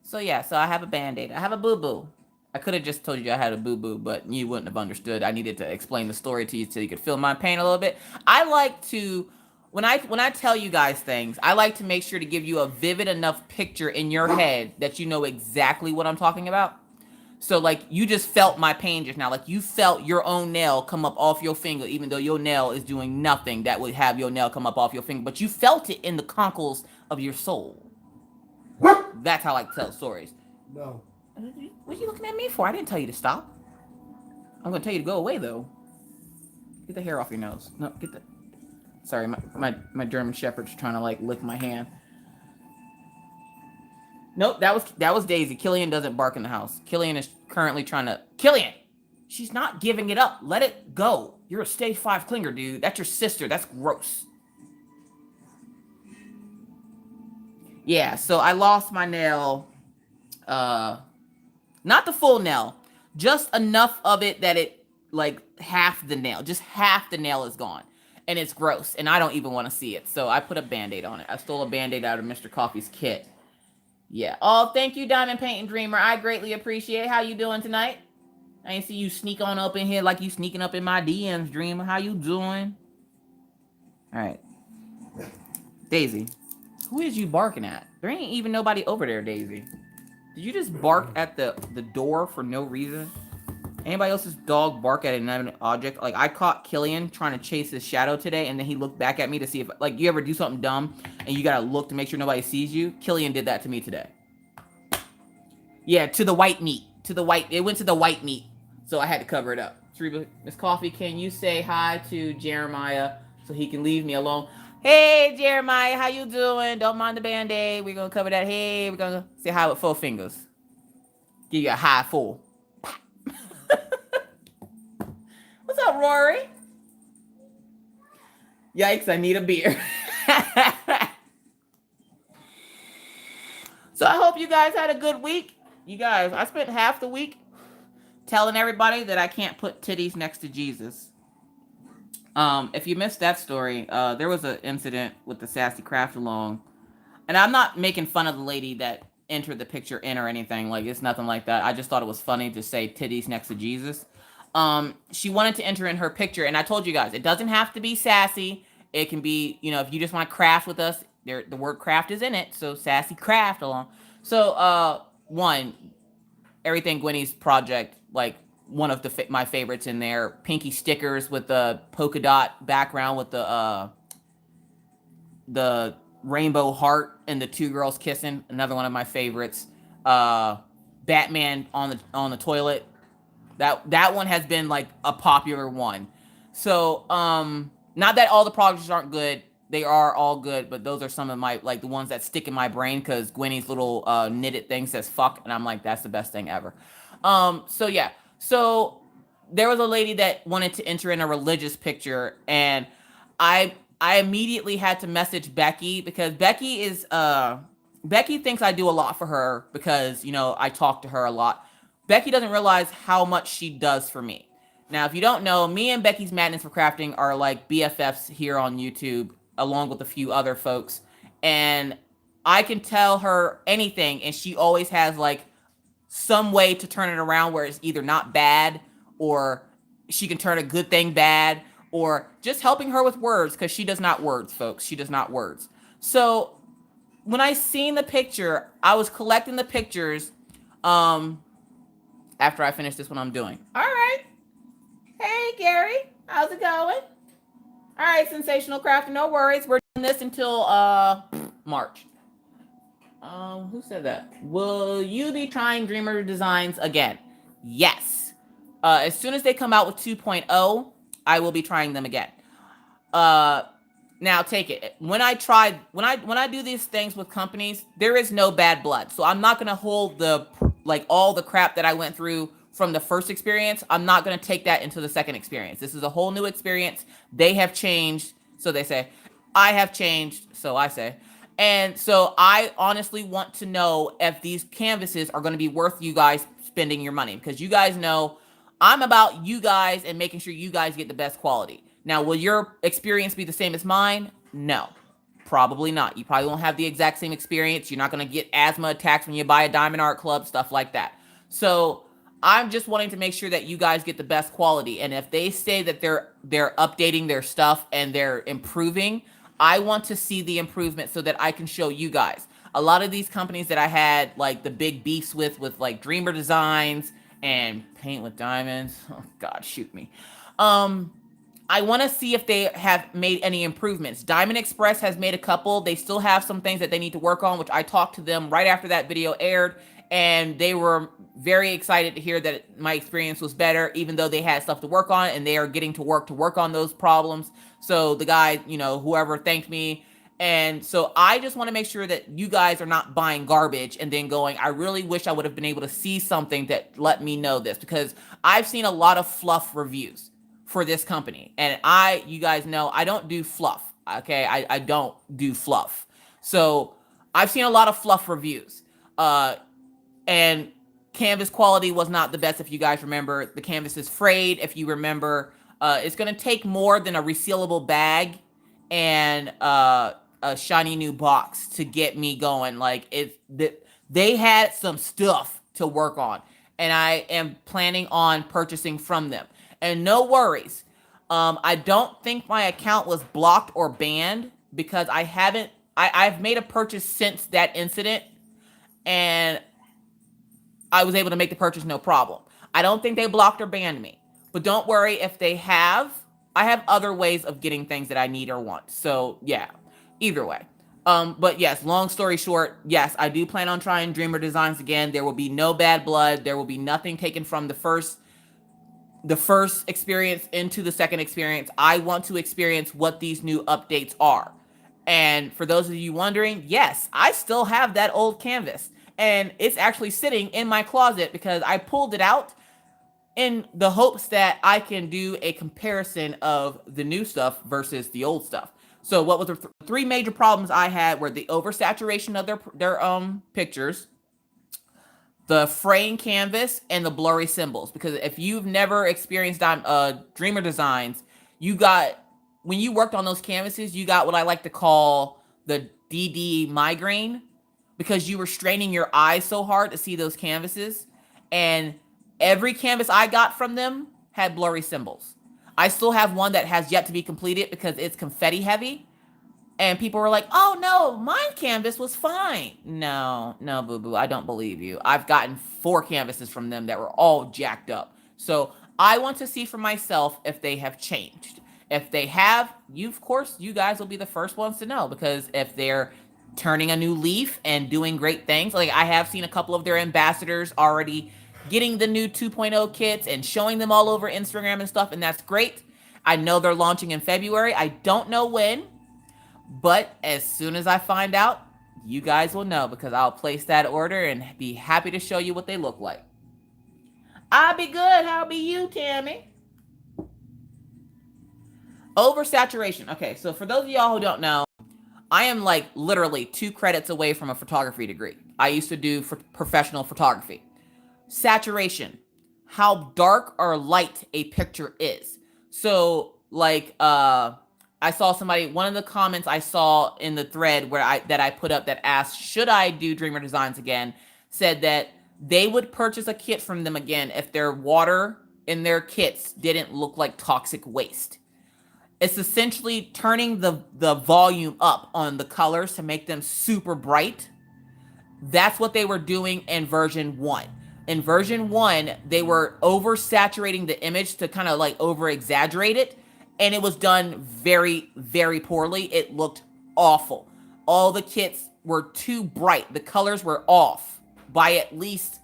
So yeah, so I have a Band-Aid. I have a boo-boo. I could have just told you I had a boo-boo, but you wouldn't have understood. I needed to explain the story to you so you could feel my pain a little bit. I like to, when I tell you guys things, I like to make sure to give you a vivid enough picture in your head that you know exactly what I'm talking about. So like you just felt my pain just now. Like you felt your own nail come up off your finger, even though your nail is doing nothing that would have your nail come up off your finger. But you felt it in the conkles of your soul. That's how I tell stories. No. What are you looking at me for? I didn't tell you to stop. I'm going to tell you to go away, though. Get the hair off your nose. No, get the... Sorry, my German Shepherd's trying to, like, lick my hand. Nope, that was Daisy. Killian doesn't bark in the house. Killian is currently trying to... Killian! She's not giving it up. Let it go. You're a stage 5 clinger, dude. That's your sister. That's gross. Yeah, so I lost my nail. Not the full nail. Just enough of it that it, like, half the nail. Just half the nail is gone. And it's gross. And I don't even want to see it. So I put a Band-Aid on it. I stole a Band-Aid out of Mr. Coffee's kit. Yeah. Oh, thank you, Diamond Painting Dreamer. I greatly appreciate. How you doing tonight? I ain't see you sneak on up in here like you sneaking up in my DMs, Dreamer. How you doing? All right. Daisy. Who is you barking at? There ain't even nobody over there, Daisy. Did you just bark at the door for no reason? Anybody else's dog bark at an object? Like, I caught Killian trying to chase his shadow today, and then he looked back at me to see if, like, you ever do something dumb, and you gotta look to make sure nobody sees you? Killian did that to me today. Yeah, to the white meat. It went to the white meat, so I had to cover it up. Miss Coffee, can you say hi to Jeremiah so he can leave me alone? Hey, Jeremiah, how you doing? Don't mind the Band-Aid. We're going to cover that. Hey, we're going to say hi with 4 fingers. Give you a high 4. What's up, Rory? Yikes, I need a beer. So I hope you guys had a good week. You guys, I spent half the week telling everybody that I can't put titties next to Jesus. If you missed that story, there was an incident with the Sassy Craft Along, and I'm not making fun of the lady that entered the picture in or anything. Like, it's nothing like that. I just thought it was funny to say titties next to Jesus. She wanted to enter in her picture, and I told you guys, it doesn't have to be sassy. It can be, you know, if you just want to craft with us, the word craft is in it, so Sassy Craft Along. So, one, everything Gwynny's project, like, one of my favorites in there. Pinky stickers with the polka dot background with the rainbow heart and the 2 girls kissing. Another one of my favorites. Batman on the toilet. That one has been like a popular one. So not that all the projects aren't good. They are all good, but those are some of my, like, the ones that stick in my brain because Gwynny's little knitted thing says fuck, and I'm like, that's the best thing ever. So yeah. So there was a lady that wanted to enter in a religious picture, and I immediately had to message Becky because Becky thinks I do a lot for her because, you know, I talk to her a lot. Becky doesn't realize how much she does for me. Now, if you don't know, me and Becky's Madness for Crafting are like BFFs here on YouTube, along with a few other folks. And I can tell her anything, and she always has like some way to turn it around where it's either not bad, or she can turn a good thing bad, or just helping her with words, because she does not words, folks. She does not words. So when I seen the picture, I was collecting the pictures after I finished this one I'm doing. All right. Hey, Gary. How's it going? All right, Sensational Crafting. No worries. We're doing this until March. Who said that? Will you be trying Dreamer designs again? Yes. As soon as they come out with 2.0, I will be trying them again. Now take it. When I do these things with companies, there is no bad blood. So I'm not going to hold the like all the crap that I went through from the first experience, I'm not going to take that into the second experience. This is a whole new experience. They have changed. So they say, I have changed. So I say, and so I honestly want to know if these canvases are going to be worth you guys spending your money, because you guys know I'm about you guys and making sure you guys get the best quality. Now, will your experience be the same as mine? No, probably not. You probably won't have the exact same experience. You're not going to get asthma attacks when you buy a Diamond Art Club, stuff like that. So I'm just wanting to make sure that you guys get the best quality. And if they say that they're updating their stuff and they're improving, I want to see the improvement so that I can show you guys. A lot of these companies that I had like the big beefs with like Dreamer Designs and Paint with Diamonds. Oh God, shoot me. I want to see if they have made any improvements. Diamond Express has made a couple. They still have some things that they need to work on, which I talked to them right after that video aired, and they were very excited to hear that my experience was better, even though they had stuff to work on, and they are getting to work on those problems. So the guy, you know, whoever thanked me. And so I just want to make sure that you guys are not buying garbage and then going, I really wish I would have been able to see something that let me know this, because I've seen a lot of fluff reviews for this company. And you guys know, I don't do fluff. Okay. I don't do fluff. So I've seen a lot of fluff reviews. And canvas quality was not the best. If you guys remember, the canvas is frayed. If you remember, it's going to take more than a resealable bag and a shiny new box to get me going. Like they had some stuff to work on, and I am planning on purchasing from them. And no worries. I don't think my account was blocked or banned, because I've made a purchase since that incident, and I was able to make the purchase no problem. I don't think they blocked or banned me, but don't worry if they have. I have other ways of getting things that I need or want. So yeah, either way. But yes, long story short, yes, I do plan on trying Dreamer Designs again. There will be no bad blood. There will be nothing taken from the first experience into the second experience. I want to experience what these new updates are. And for those of you wondering, yes, I still have that old canvas, and it's actually sitting in my closet because I pulled it out in the hopes that I can do a comparison of the new stuff versus the old stuff. So what was the three major problems I had were the oversaturation of their pictures, the fraying canvas, and the blurry symbols. Because if you've never experienced Dreamer Designs, when you worked on those canvases, you got what I like to call the DD migraine, because you were straining your eyes so hard to see those canvases. And every canvas I got from them had blurry symbols. I still have one that has yet to be completed because it's confetti heavy. And people were like, oh no, my canvas was fine. No, boo-boo, I don't believe you. I've gotten 4 canvases from them that were all jacked up. So I want to see for myself if they have changed. If they have, of course, you guys will be the first ones to know, because if they're turning a new leaf and doing great things, like I have seen a couple of their ambassadors already getting the new 2.0 kits and showing them all over Instagram and stuff, and that's great. I know they're launching in February. I don't know when, but as soon as I find out, you guys will know, because I'll place that order and be happy to show you what they look like. I'll be good. How be you, Tammy? Oversaturation. Okay, so for those of y'all who don't know, I am like literally 2 credits away from a photography degree. I used to do professional photography. Saturation, how dark or light a picture is. So like I saw one of the comments I saw in the thread that I put up that asked, should I do Dreamer Designs again, said that they would purchase a kit from them again if their water in their kits didn't look like toxic waste. It's essentially turning the volume up on the colors to make them super bright. That's what they were doing in version 1. In version 1, they were oversaturating the image to kind of like over exaggerate it. And it was done very, very poorly. It looked awful. All the kits were too bright. The colors were off by at least,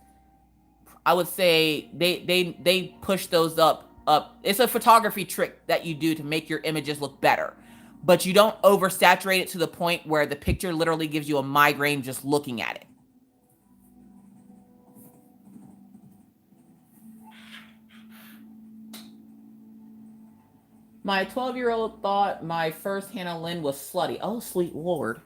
I would say they pushed those up. It's a photography trick that you do to make your images look better, but you don't oversaturate it to the point where the picture literally gives you a migraine just looking at it. My 12-year-old thought my first Hannah Lynn was slutty. Oh, sweet Lord.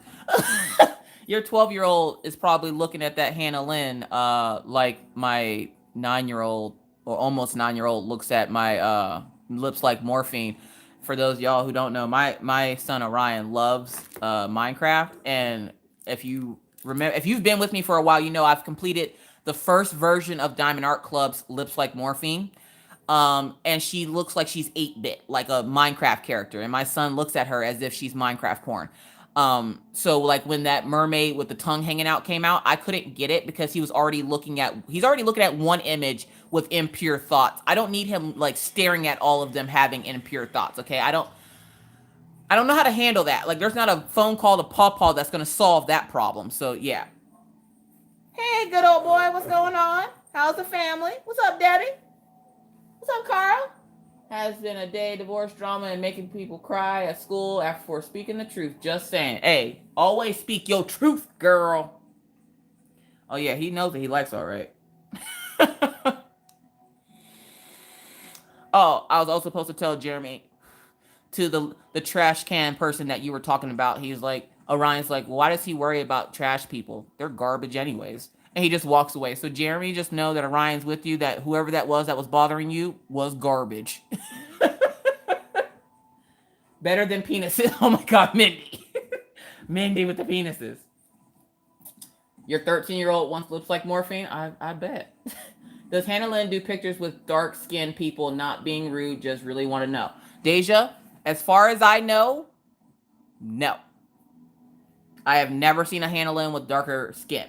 Your 12-year-old is probably looking at that Hannah Lynn like my 9-year-old or almost 9-year-old looks at my lips like morphine. For those of y'all who don't know, my son Orion loves Minecraft, and if you remember, if you've been with me for a while, you know I've completed the first version of Diamond Art Club's Lips Like Morphine. And she looks like she's 8-bit, like a Minecraft character, and my son looks at her as if she's Minecraft porn. So like when that mermaid with the tongue hanging out came out, I couldn't get it because he's already looking at one image with impure thoughts. I don't need him like staring at all of them having impure thoughts. Okay, I don't know how to handle that. Like there's not a phone call to Paw that's gonna solve that problem. So yeah. Hey, good old boy, what's going on? How's the family? What's up, Daddy? What's up, Carl? Has been a day divorce drama and making people cry at school for speaking the truth. Just saying. Hey, always speak your truth, girl. Oh yeah, he knows that he likes all right. Oh, I was also supposed to tell Jeremy, to the trash can person that you were talking about. He's like, Orion's like, why does he worry about trash people? They're garbage anyways. And he just walks away. So Jeremy, just know that Orion's with you, that whoever that was bothering you was garbage. Better than penises. Oh my God, Mindy. Mindy with the penises. Your 13-year-old wants lips like morphine? I bet. Does Hannah Lynn do pictures with dark-skinned people? Not being rude, just really want to know. Deja, as far as I know, no. I have never seen a Hannah Lynn with darker skin.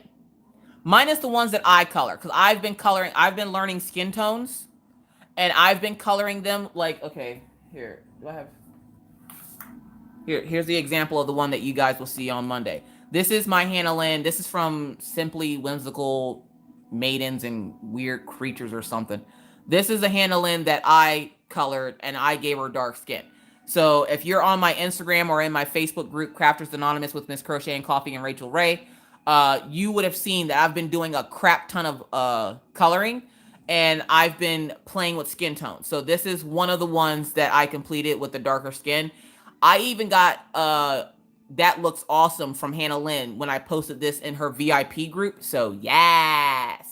Minus the ones that I color, because I've been learning skin tones, and I've been coloring them like, okay, here, do I have, here's the example of the one that you guys will see on Monday. This is my Hannah Lynn. This is from Simply Whimsical Maidens and Weird Creatures or something. This is a Hannah Lynn that I colored, and I gave her dark skin. So if you're on my Instagram or in my Facebook group, Crafters Anonymous with Miss Crochet and Coffee and Rachel Ray, you would have seen that I've been doing a crap ton of coloring, and I've been playing with skin tones. So this is one of the ones that I completed with the darker skin. I even got That Looks Awesome from Hannah Lynn when I posted this in her VIP group. So yes.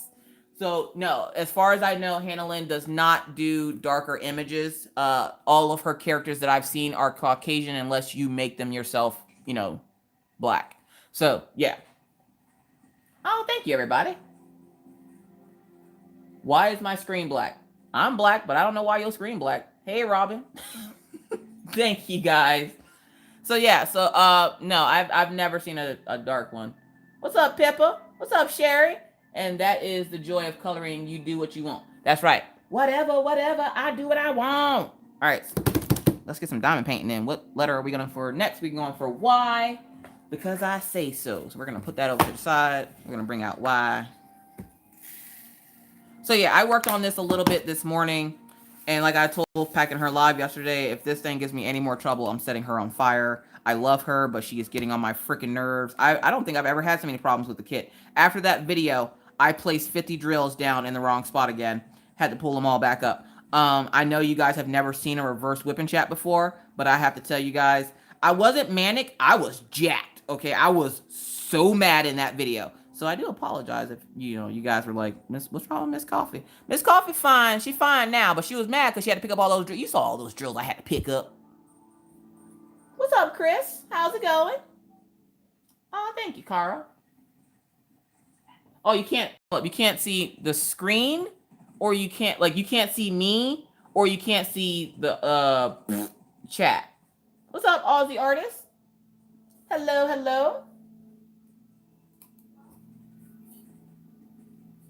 So no, as far as I know, Hannah Lynn does not do darker images. All of her characters that I've seen are Caucasian unless you make them yourself, black. So yeah. Oh, thank you, everybody. Why is my screen black? I'm black, but I don't know why your screen black. Hey, Robin. Thank you, guys. So yeah, no, I've never seen a dark one. What's up, Pippa? What's up, Sherry? And that is the joy of coloring. You do what you want. That's right. Whatever, I do what I want. All right, let's get some diamond painting in. What letter are we going for next? We're going for Y, because I say so. So we're going to put that over to the side. We're going to bring out Y. So yeah, I worked on this a little bit this morning. And like I told Pack in her live yesterday, if this thing gives me any more trouble, I'm setting her on fire. I love her, but she is getting on my freaking nerves. I don't think I've ever had so many problems with the kit. After that video, I placed 50 drills down in the wrong spot again. Had to pull them all back up. I know you guys have never seen a reverse whipping chat before, but I have to tell you guys, I wasn't manic. I was jacked. Okay, I was so mad in that video. So I do apologize if, you guys were like, what's wrong with Miss Coffee? Miss Coffee fine. She fine now, but she was mad because she had to pick up all those drills. You saw all those drills I had to pick up. What's up, Chris? How's it going? Oh, thank you, Cara. Oh, you can't see the screen, or you can't see me, or you can't see the chat. What's up, Aussie artist? Hello.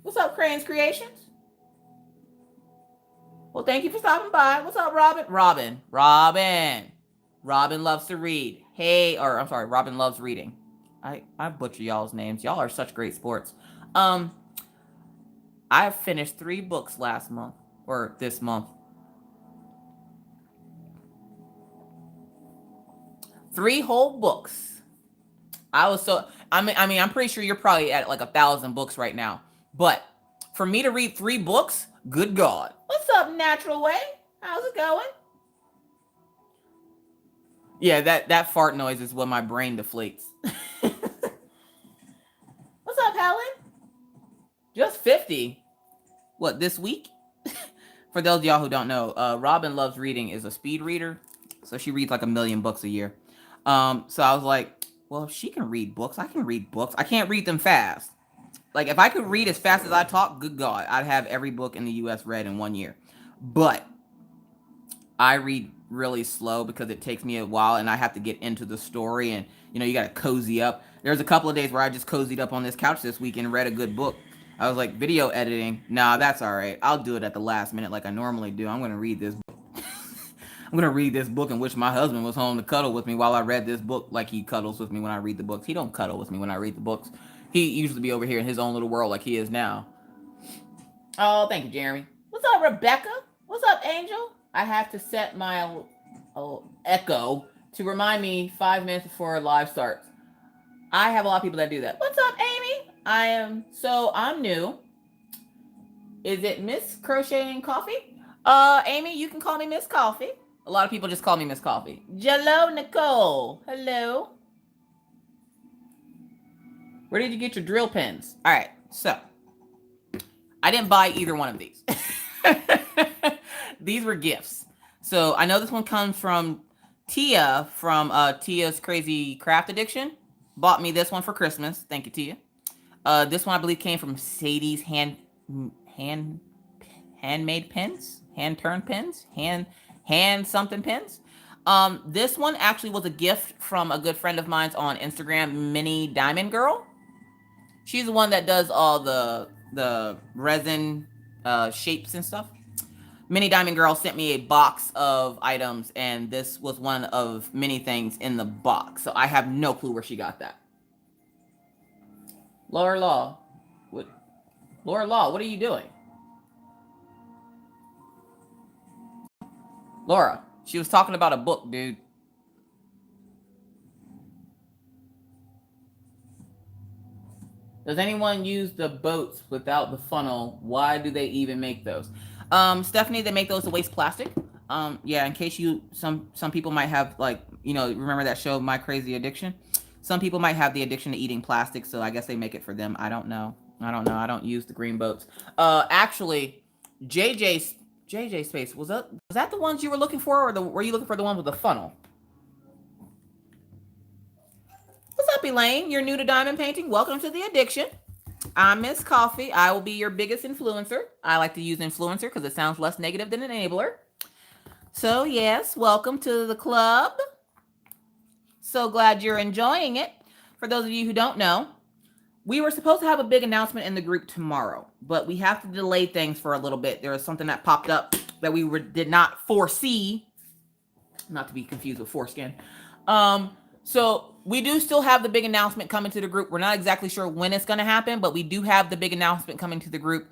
What's up, Crane's Creations? Well, thank you for stopping by. What's up, Robin? Robin loves to read. Robin loves reading. I butcher y'all's names. Y'all are such great sports. I finished 3 books last month, or this month. 3 whole books. I'm pretty sure you're probably at like 1,000 books right now. But for me to read 3 books, good God. What's up, Natural Way? How's it going? Yeah, that fart noise is when my brain deflates. What's up, Helen? Just 50. What, this week? For those of y'all who don't know, Robin Loves Reading is a speed reader. So she reads like 1 million books a year. So I was like, well, if she can read books, I can read books. I can't read them fast. Like, if I could read as fast as I talk, good God, I'd have every book in the U.S. read in 1 year. But I read really slow because it takes me a while and I have to get into the story and, you know, you got to cozy up. There's a couple of days where I just cozied up on this couch this week and read a good book. I was like, video editing, nah, that's all right. I'll do it at the last minute like I normally do. I'm going to read this book. I'm going to read this book and wish my husband was home to cuddle with me while I read this book like he cuddles with me when I read the books. He don't cuddle with me when I read the books. He usually be over here in his own little world like he is now. Oh, thank you, Jeremy. What's up, Rebecca? What's up, Angel? I have to set my echo to remind me 5 minutes before live starts. I have a lot of people that do that. What's up, Amy? I'm new. Is it Miss Crocheting Coffee? Amy, you can call me Miss Coffee. A lot of people just call me Miss Coffee. Jello Nicole. Hello. Where did you get your drill pins? All right, so I didn't buy either one of these. These were gifts. So I know this one comes from Tia from Tia's Crazy Craft Addiction. Bought me this one for Christmas. Thank you, Tia. This one I believe came from Sadie's handmade pins, hand-turned pins, hand something pins. This one actually was a gift from a good friend of mine's on Instagram, Mini Diamond Girl. She's the one that does all the resin shapes and stuff. Mini Diamond Girl sent me a box of items, and this was one of many things in the box. So I have no clue where she got that. Laura Law, what are you doing? Laura, she was talking about a book, dude. Does anyone use the boats without the funnel? Why do they even make those? Stephanie, they make those to waste plastic. Yeah, in case some people might have, like, you know, remember that show, My Crazy Addiction? Some people might have the addiction to eating plastic, so I guess they make it for them. I don't know. I don't use the green boats. Actually, JJ Space, was that the ones you were looking for, or were you looking for the one with the funnel? What's up, Elaine? You're new to diamond painting. Welcome to the addiction. I'm Miss Coffee. I will be your biggest influencer. I like to use influencer because it sounds less negative than enabler. So yes, welcome to the club. So glad you're enjoying it. For those of you who don't know, we were supposed to have a big announcement in the group tomorrow, but we have to delay things for a little bit. There was something that popped up that we did not foresee, not to be confused with foreskin. So we do still have the big announcement coming to the group. We're not exactly sure when it's going to happen, but we do have the big announcement coming to the group.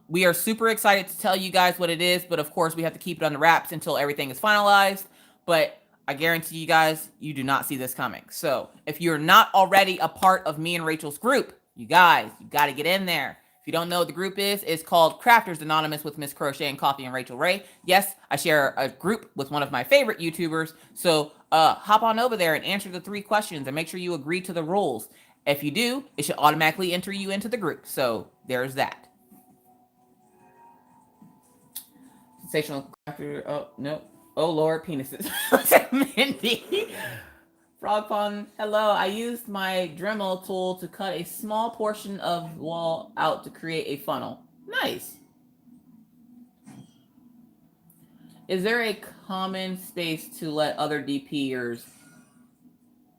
We are super excited to tell you guys what it is, but of course we have to keep it under wraps until everything is finalized. But I guarantee you guys, you do not see this coming. So if you're not already a part of me and Rachel's group, you got to get in there. If you don't know what the group is, it's called Crafters Anonymous with Miss Crochet and Coffee and Rachel Ray. Yes, I share a group with one of my favorite YouTubers. So hop on over there and answer the 3 questions and make sure you agree to the rules. If you do, it should automatically enter you into the group. So there's that. Sensational crafter. Oh, no. Oh, Lord, penises. Mindy. Frog Pond, hello. I used my Dremel tool to cut a small portion of wall out to create a funnel. Nice. Is there a common space to let other DPers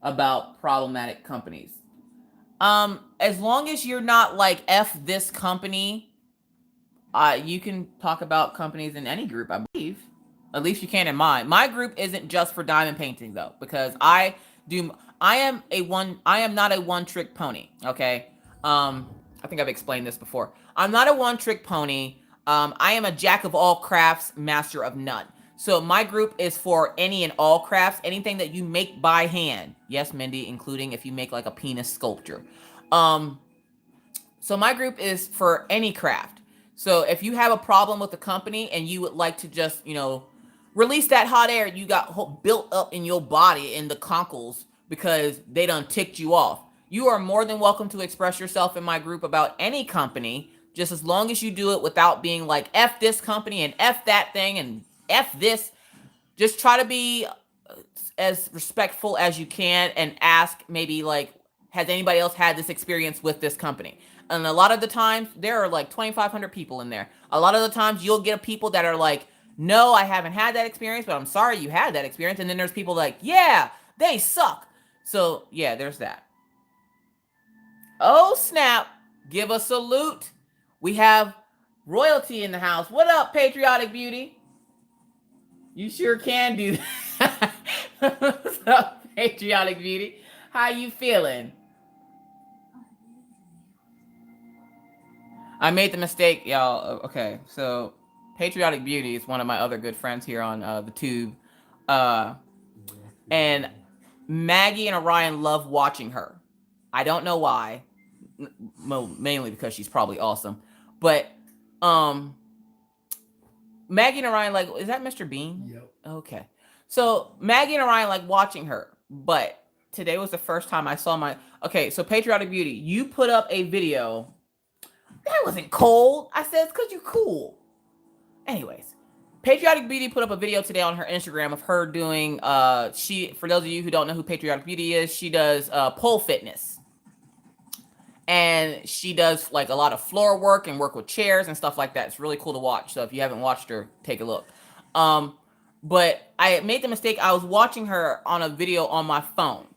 about problematic companies? As long as you're not like F this company, you can talk about companies in any group, I believe. At least you can in mine. My group isn't just for diamond painting though, because I am not a one-trick pony. Okay. I think I've explained this before. I'm not a one-trick pony. I am a jack of all crafts, master of none. So my group is for any and all crafts, anything that you make by hand. Yes, Mindy, including if you make like a penis sculpture. So my group is for any craft. So if you have a problem with the company and you would like to just, release that hot air you got built up in your body in the conkles because they done ticked you off. You are more than welcome to express yourself in my group about any company, just as long as you do it without being like, F this company and F that thing and F this. Just try to be as respectful as you can and ask maybe like, has anybody else had this experience with this company? And a lot of the times there are like 2,500 people in there. A lot of the times you'll get people that are like, no, I haven't had that experience, but I'm sorry you had that experience. And then there's people like, yeah, they suck. So yeah, there's that. Oh, snap. Give a salute. We have royalty in the house. What up, Patriotic Beauty? You sure can do that. What's up, Patriotic Beauty? How you feeling? I made the mistake, y'all. Okay, so Patriotic Beauty is one of my other good friends here on the tube. And Maggie and Orion love watching her. I don't know why. Mainly because she's probably awesome. But Maggie and Orion like, is that Mr. Bean? Yep. Okay. So Maggie and Orion like watching her. But today was the first time I saw my... Okay, so Patriotic Beauty, you put up a video. That wasn't cold. I said it's because you're cool. Anyways, Patriotic Beauty put up a video today on her Instagram of her doing... for those of you who don't know who Patriotic Beauty is, she does pole fitness. And she does like a lot of floor work and work with chairs and stuff like that. It's really cool to watch. So if you haven't watched her, take a look. But I made the mistake. I was watching her on a video on my phone.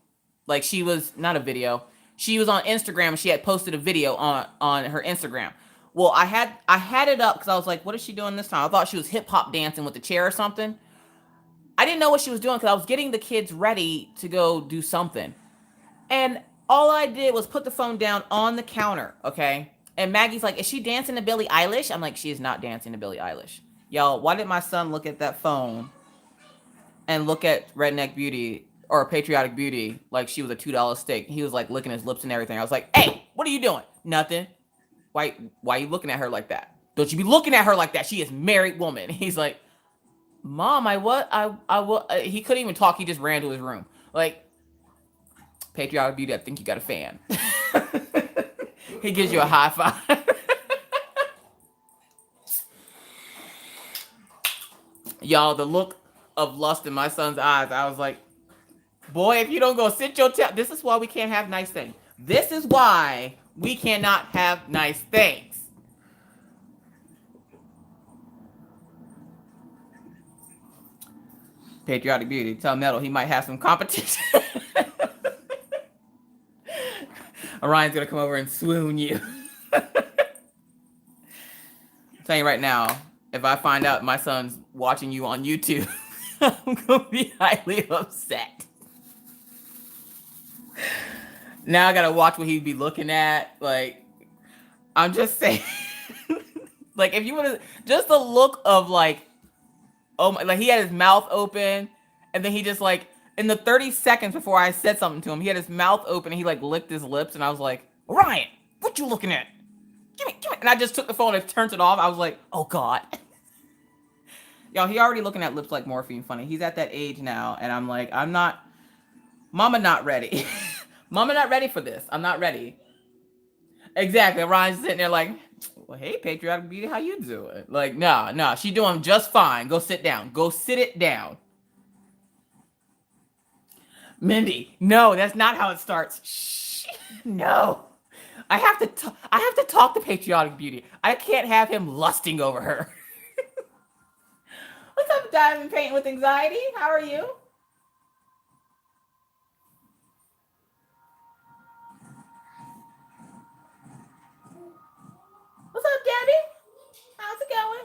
Like she was not a video. She was on Instagram. She had posted a video on her Instagram. Well, I had it up because I was like, what is she doing this time? I thought she was hip hop dancing with the chair or something. I didn't know what she was doing because I was getting the kids ready to go do something. And all I did was put the phone down on the counter, okay? And Maggie's like, is she dancing to Billie Eilish? I'm like, she is not dancing to Billie Eilish. Y'all, why did my son look at that phone and look at Redneck Beauty or Patriotic Beauty like she was a $2 steak? He was like licking his lips and everything. I was like, hey, what are you doing? Nothing. Why are you looking at her like that? Don't you be looking at her like that. She is a married woman. He's like, Mom, he couldn't even talk. He just ran to his room. Like, Patriotic Beauty, I think you got a fan. He gives you a high five. Y'all, the look of lust in my son's eyes, I was like, boy, if you don't go sit your tail. This is why we can't have nice things. This is why we cannot have nice things. Patriotic Beauty, tell Metal he might have some competition. Orion's gonna come over and swoon you. I'm telling you right now, if I find out my son's watching you on YouTube, I'm gonna be highly upset. Now I gotta watch what he'd be looking at. Like, I'm just saying, like, if you want to, just the look of like, oh my, like he had his mouth open, and then he just like, in the 30 seconds before I said something to him, he had his mouth open and he like licked his lips, and I was like, Orion, what you looking at? Give me. And I just took the phone and turned it off. I was like, oh God. Y'all, he already looking at lips like morphine funny. He's at that age now, and I'm like, Mama not ready. Mama not ready for this. I'm not ready. Exactly. Orion's sitting there like, well, hey, Patriotic Beauty, how you doing? Like, nah, she doing just fine. Go sit down. Go sit it down. Mindy, no, that's not how it starts. Shh, no. I have to talk to Patriotic Beauty. I can't have him lusting over her. What's up, Diamond Paint with Anxiety? How are you? What's up, Debbie? How's it going?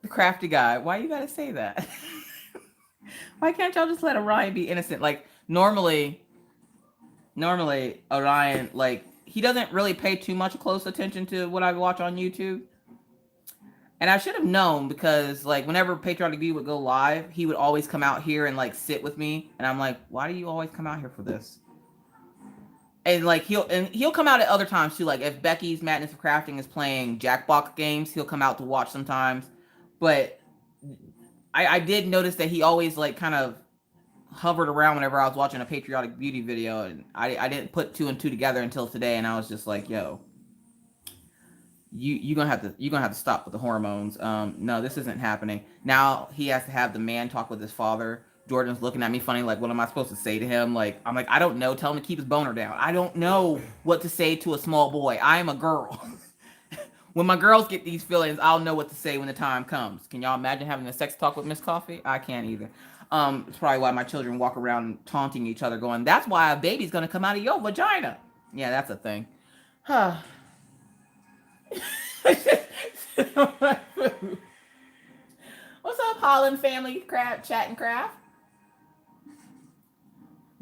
The crafty guy. Why you gotta say that? Why can't y'all just let Orion be innocent? Like, normally Orion, like, he doesn't really pay too much close attention to what I watch on YouTube. And I should have known because, like, whenever Patriotic Beauty would go live, he would always come out here and, like, sit with me. And I'm like, why do you always come out here for this? And, like, he'll come out at other times, too. Like, if Becky's Madness of Crafting is playing Jackbox games, he'll come out to watch sometimes. But I did notice that he always like kind of hovered around whenever I was watching a patriotic beauty video, and I didn't put 2 and 2 together until today, and I was just like, yo, you're gonna have to stop with the hormones. No, this isn't happening. Now he has to have the man talk with his father. Jordan's looking at me funny, like, what am I supposed to say to him? Like, I'm like, I don't know. Tell him to keep his boner down. I don't know what to say to a small boy. I am a girl. When my girls get these feelings, I'll know what to say when the time comes. Can y'all imagine having a sex talk with Miss Coffee? I can't either. It's probably why my children walk around taunting each other, going, that's why a baby's gonna come out of your vagina. Yeah, that's a thing. Huh. What's up, Holland family? Chat and craft.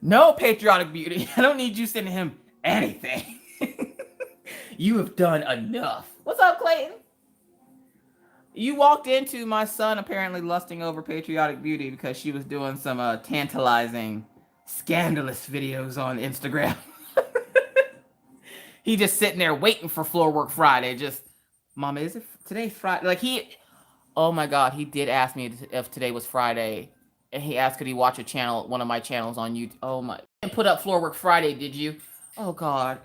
No, patriotic beauty. I don't need you sending him anything. You have done enough. What's up, Clayton? You walked into my son apparently lusting over patriotic beauty because she was doing some tantalizing, scandalous videos on Instagram. He just sitting there waiting for Floor Work Friday. Just, Mama, is it today's Friday? Like oh my God, he did ask me if today was Friday. And he asked, could he watch one of my channels on YouTube? Oh my, and put up Floor Work Friday, did you? Oh God.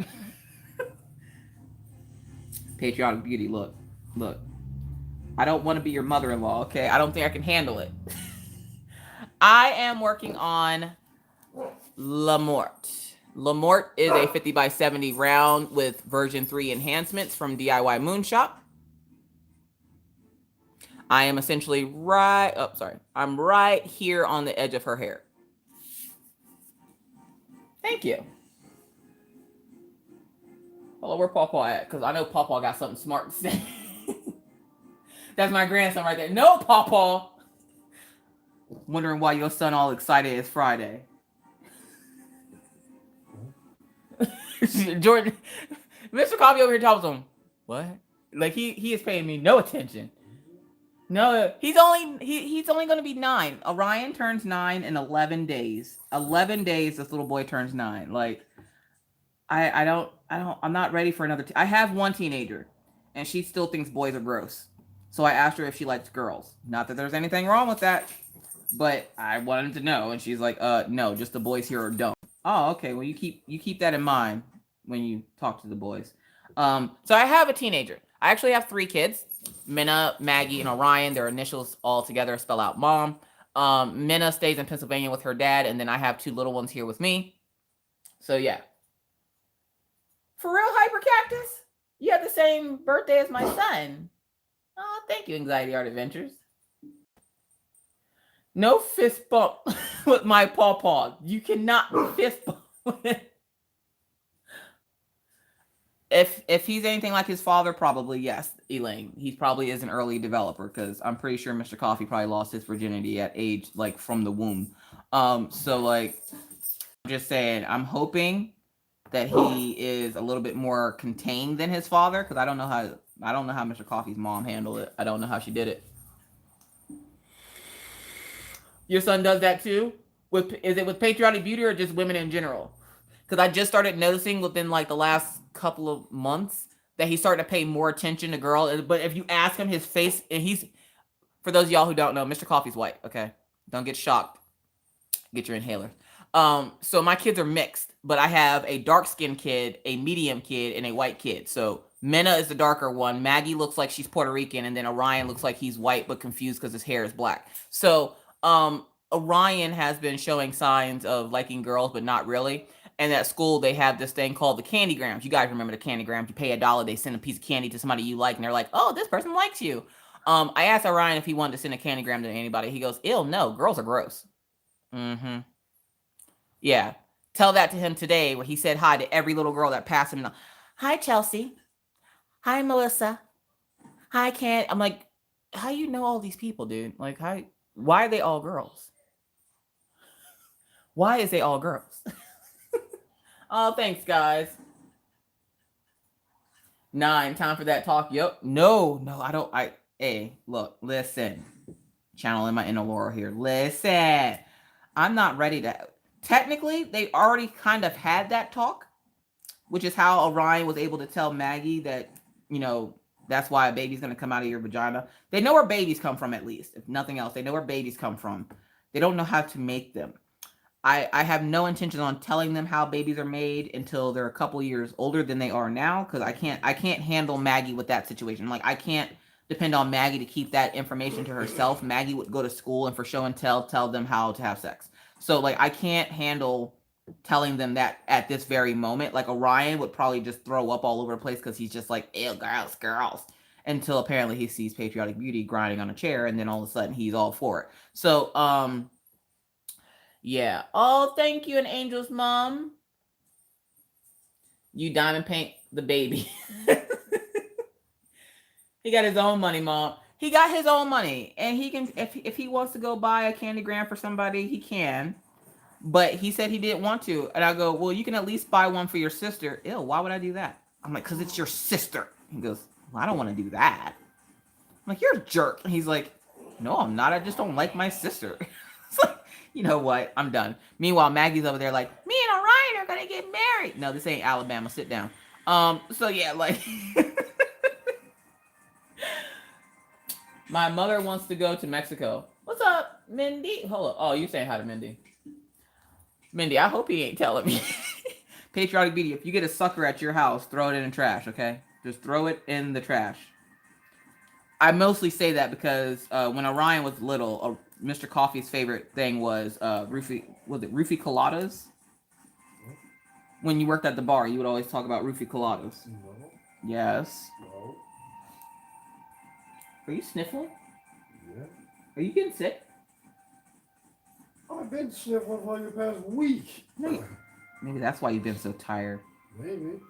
Patriotic beauty, look. I don't want to be your mother-in-law, okay? I don't think I can handle it. I am working on Mort. Mort is a 50 by 70 round with version 3 enhancements from DIYMOON Shop. I am essentially I'm right here on the edge of her hair. Thank you. Hello, where Pawpaw at? Because I know Pawpaw got something smart to say. That's my grandson right there. No, Pawpaw. Wondering why your son all excited it's Friday. Jordan, Mr. Coffee over here tells him, what? Like he is paying me no attention. No, he's only going to be 9. Orion turns 9 in 11 days. 11 days this little boy turns 9. Like I'm not ready for another. I have one teenager and she still thinks boys are gross. So I asked her if she likes girls. Not that there's anything wrong with that, but I wanted to know. And she's like, no, just the boys here are dumb. Oh, okay. Well, you keep that in mind when you talk to the boys. So I have a teenager. I actually have 3 kids. Minna, Maggie, and Orion. Their initials all together spell out mom. Minna stays in Pennsylvania with her dad, and then I have 2 little ones here with me. So yeah. For real, Hyper Cactus? You have the same birthday as my son. Oh, thank you, Anxiety Art Adventures. No fist bump with my pawpaw. You cannot fist bump with it. If he's anything like his father, probably yes, Elaine. He probably is an early developer because I'm pretty sure Mr. Coffee probably lost his virginity at age like from the womb. So like, I'm just saying, I'm hoping that he is a little bit more contained than his father because I don't know how Mr. Coffee's mom handled it. I don't know how she did it. Your son does that too? Is it with patriotic beauty or just women in general? Because I just started noticing within like the last couple of months that he's starting to pay more attention to girls. But if you ask him, his face, and for those of y'all who don't know, Mr. Coffee's white, okay? Don't get shocked. Get your inhaler. So my kids are mixed, but I have a dark-skinned kid, a medium kid, and a white kid. So Minna is the darker one. Maggie looks like she's Puerto Rican, and then Orion looks like he's white but confused because his hair is black. So Orion has been showing signs of liking girls, but not really. And at school, they have this thing called the candygrams. You guys remember the candygrams. You pay $1, they send a piece of candy to somebody you like, and they're like, oh, this person likes you. I asked Orion if he wanted to send a candygram to anybody. He goes, ew, no, girls are gross. Mm-hmm. Yeah. Tell that to him today where he said hi to every little girl that passed him. Hi, Chelsea. Hi, Melissa. Hi, Ken. I'm like, how you know all these people, dude? Like, why are they all girls? Why is they all girls? Oh, thanks, guys. 9, time for that talk. Yep. No, I don't. Hey, look, listen. Channeling my inner Laura here. Listen. I'm not ready to. Technically, they already kind of had that talk, which is how Orion was able to tell Maggie that, That's why a baby's going to come out of your vagina. They know where babies come from, at least. If nothing else, they know where babies come from. They don't know how to make them. I have no intention on telling them how babies are made until they're a couple years older than they are now, because I can't handle Maggie with that situation. Like, I can't depend on Maggie to keep that information to herself. Maggie would go to school and for show and tell them how to have sex. So like, I can't handle telling them that at this very moment. Like, Orion would probably just throw up all over the place because he's just like, ew, girls, until apparently he sees Patriotic Beauty grinding on a chair, and then all of a sudden he's all for it. So yeah. Oh, thank you, an Angel's mom. You diamond paint the baby. He got his own money, Mom. He got his own money, and he can, if he wants to go buy a candy gram for somebody, he can. But he said he didn't want to, and I go, well, you can at least buy one for your sister. Ew, why would I do that? I'm like, because it's your sister. He goes, well, I don't want to do that. I'm like, you're a jerk. And he's like, no, I'm not. I just don't like my sister. It's like, you know what? I'm done. Meanwhile, Maggie's over there like, me and Orion are gonna get married. No, this ain't Alabama. Sit down. So yeah, like my mother wants to go to Mexico. What's up, Mindy? Hold up. Oh, you saying hi to Mindy. Mindy, I hope he ain't telling me. Patriotic Beauty, if you get a sucker at your house, throw it in the trash, okay? Just throw it in the trash. I mostly say that because when Orion was little, Mr. Coffee's favorite thing was roofie coladas? When you worked at the bar, you would always talk about roofie coladas. No. Yes. No. Are you sniffling? Yeah. Are you getting sick? I've been sniffling for the past week. Maybe that's why you've been so tired. Maybe.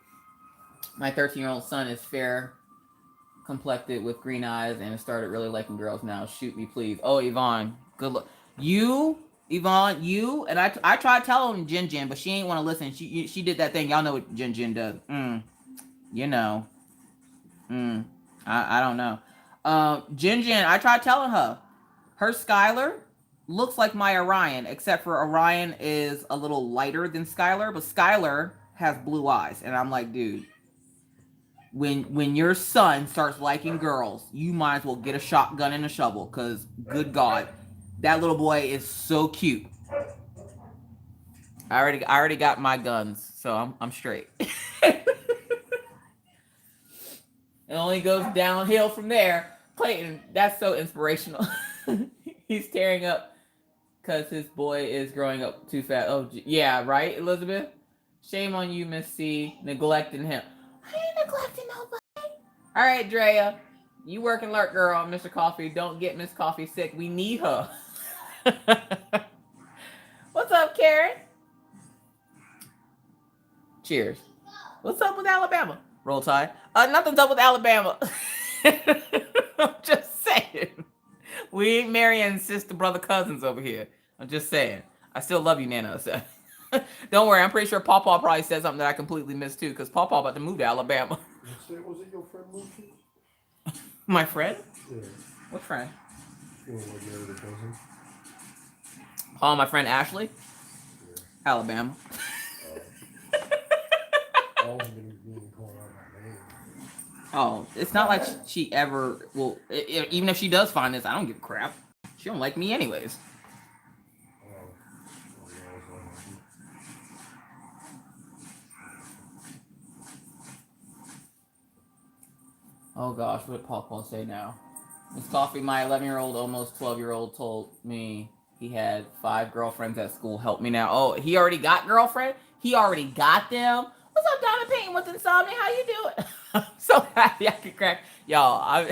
My 13-year-old son is fair complected with green eyes and has started really liking girls now. Shoot me, please. Oh, Yvonne, good luck. Yvonne, and I tried telling Jin, but she ain't want to listen. She did that thing. Y'all know what Jin does. You know. I don't know. Jin, I tried telling her. Her Skylar looks like my Orion, except for Orion is a little lighter than Skylar, but Skylar has blue eyes. And I'm like, dude, when your son starts liking girls, you might as well get a shotgun and a shovel, because good God, that little boy is so cute. I already got my guns, so I'm straight. It only goes downhill from there. Clayton, that's so inspirational. He's tearing up because his boy is growing up too fast. Oh, yeah, right, Elizabeth? Shame on you, Miss C, neglecting him. I ain't neglecting nobody. All right, Drea, you work and lurk, girl. Mr. Coffee, don't get Miss Coffee sick. We need her. What's up, Karen? Cheers. What's up with Alabama? Roll Tide. Nothing's up with Alabama. I'm just saying. We ain't marrying sister, brother, cousins over here. I'm just saying. I still love you, Nana. So. Don't worry. I'm pretty sure Pawpaw probably said something that I completely missed too, because Pawpaw about to move to Alabama. Was it your friend Lucy? My friend? Yeah. What friend? You know, like the cousin. Oh, my friend Ashley? Yeah. Alabama. Oh, it's not like she ever will. Even if she does find this, I don't give a crap. She don't like me anyways. Oh gosh, what did Paul say now? Miss Coffee, my 11-year-old, almost 12-year-old told me he had 5 girlfriends at school. Help me now. Oh, he already got girlfriend? He already got them? What's up, Diamond Painting with Insomnia? How you doing? I'm so happy I could crack. Y'all,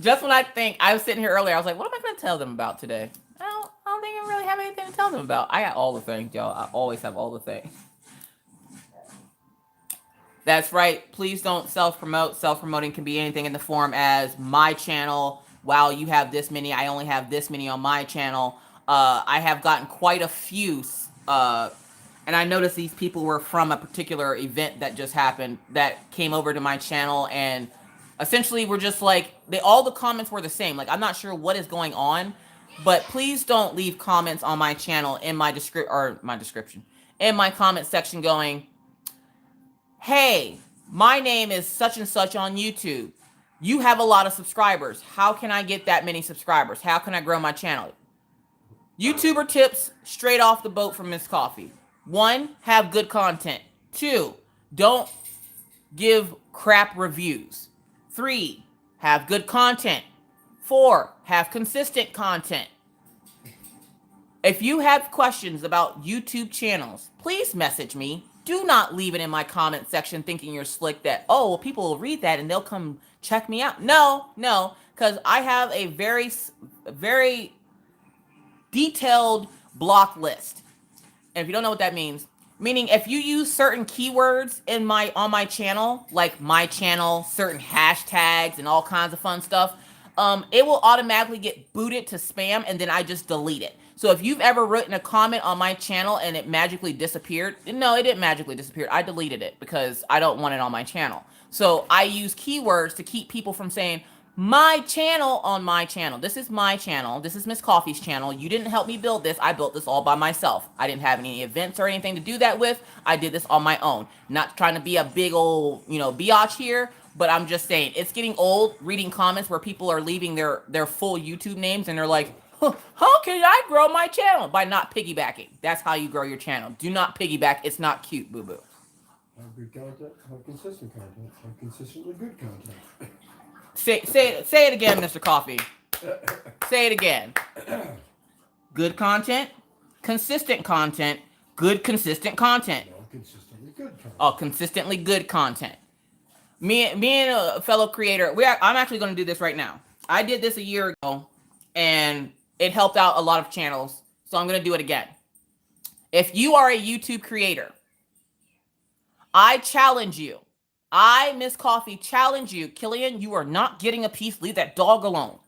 just when I think, I was sitting here earlier, I was like, what am I going to tell them about today? I don't think I really have anything to tell them about. I got all the things, y'all. I always have all the things. That's right. Please don't self-promote. Self-promoting can be anything in the form as my channel. Wow, you have this many. I only have this many on my channel. I have gotten quite a few. And I noticed these people were from a particular event that just happened that came over to my channel. And essentially were just like, all the comments were the same. Like, I'm not sure what is going on. But please don't leave comments on my channel in my description, in my comment section going, hey, my name is such and such on YouTube. You have a lot of subscribers. How can I get that many subscribers? How can I grow my channel? YouTuber tips straight off the boat from Miss Coffee. 1, have good content. 2, don't give crap reviews. 3, have good content. 4, have consistent content. If you have questions about YouTube channels, please message me. Do not leave it in my comment section thinking you're slick that, oh, well, people will read that and they'll come check me out. No, because I have a very, very detailed block list. And if you don't know what that means, meaning if you use certain keywords on my channel, like my channel, certain hashtags and all kinds of fun stuff, it will automatically get booted to spam and then I just delete it. So if you've ever written a comment on my channel and it magically disappeared, no, it didn't magically disappear. I deleted it because I don't want it on my channel. So I use keywords to keep people from saying, my channel on my channel. This is my channel. This is Miss Coffee's channel. You didn't help me build this. I built this all by myself. I didn't have any events or anything to do that with. I did this on my own. Not trying to be a big old, biatch here, but I'm just saying it's getting old reading comments where people are leaving their full YouTube names and they're like, how can I grow my channel? By not piggybacking. That's how you grow your channel. Do not piggyback. It's not cute, boo-boo. Have good content, have consistent content, have consistently good content. Say it again, Mr. Coffee. Say it again. Good content, consistent content, good consistent content. No, consistently good content. Oh, consistently good content. Me and a fellow creator, I'm actually going to do this right now. I did this a year ago, and it helped out a lot of channels, so I'm going to do it again. If you are a YouTube creator, I challenge you. I, Miss Coffee, challenge you. Killian, you are not getting a piece. Leave that dog alone.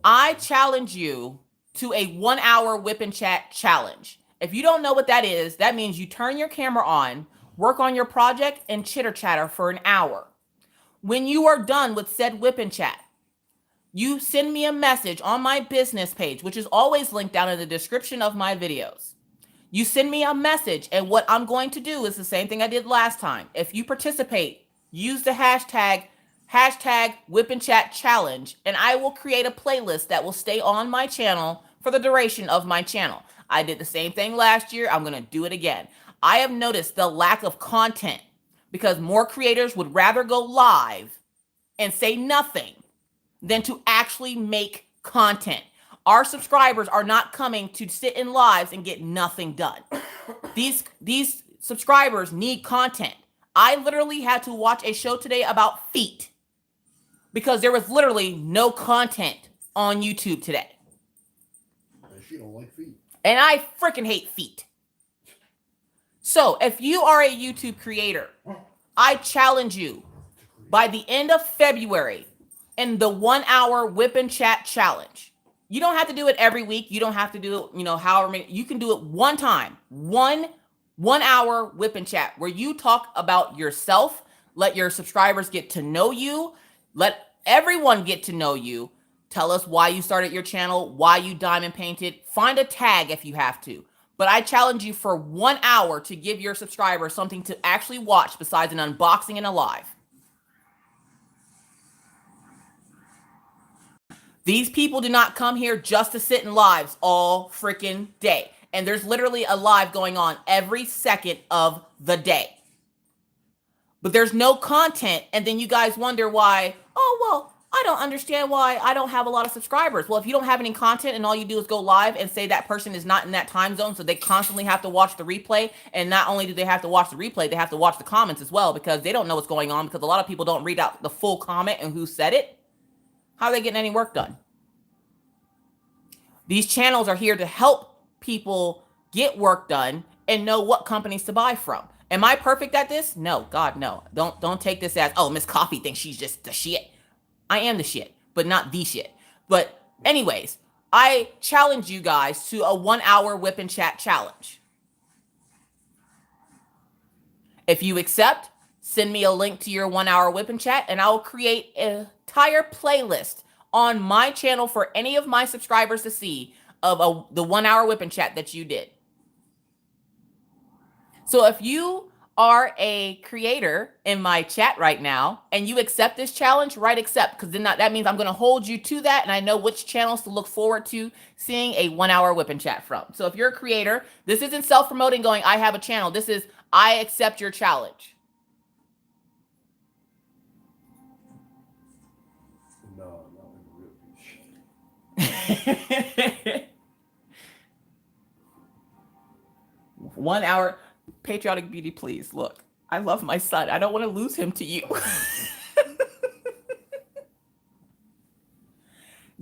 I challenge you to a 1-hour whip and chat challenge. If you don't know what that is, that means you turn your camera on, work on your project, and chitter chatter for an hour. When you are done with said whip and chat, you send me a message on my business page, which is always linked down in the description of my videos. You send me a message, and what I'm going to do is the same thing I did last time. If you participate, use the hashtag whip and chat challenge, and I will create a playlist that will stay on my channel for the duration of my channel. I did the same thing last year. I'm going to do it again. I have noticed the lack of content because more creators would rather go live and say nothing than to actually make content. Our subscribers are not coming to sit in lives and get nothing done. These subscribers need content. I literally had to watch a show today about feet because there was literally no content on YouTube today. She don't like feet. And I freaking hate feet. So if you are a YouTube creator, I challenge you by the end of February in the 1-hour whip and chat challenge. You don't have to do it every week. You don't have to do it, however many. You can do it one time, one hour whip and chat where you talk about yourself, let your subscribers get to know you, let everyone get to know you. Tell us why you started your channel, why you diamond painted. Find a tag if you have to. But I challenge you for 1 hour to give your subscribers something to actually watch besides an unboxing and a live. These people do not come here just to sit in lives all freaking day. And there's literally a live going on every second of the day. But there's no content. And then you guys wonder why, oh, well, I don't understand why I don't have a lot of subscribers. Well, if you don't have any content and all you do is go live and say that person is not in that time zone, so they constantly have to watch the replay. And not only do they have to watch the replay, they have to watch the comments as well because they don't know what's going on because a lot of people don't read out the full comment and who said it. How are they getting any work done? These channels are here to help people get work done and know what companies to buy from. Am I perfect at this? No, God, no. Don't take this as, oh, Miss Coffee thinks she's just the shit. I am the shit, but not the shit. But anyways, I challenge you guys to a 1-hour whip and chat challenge. If you accept, send me a link to your 1-hour whip and chat and I will create an entire playlist on my channel for any of my subscribers to see of the 1-hour whip and chat that you did. So if you are a creator in my chat right now and you accept this challenge, write accept, because then that means I'm going to hold you to that and I know which channels to look forward to seeing a 1 hour whip and chat from. So if you're a creator, this isn't self-promoting going, I have a channel. This is, I accept your challenge. No, not in the real 1 hour. Patriotic Beauty, please look. I love my son. I don't want to lose him to you.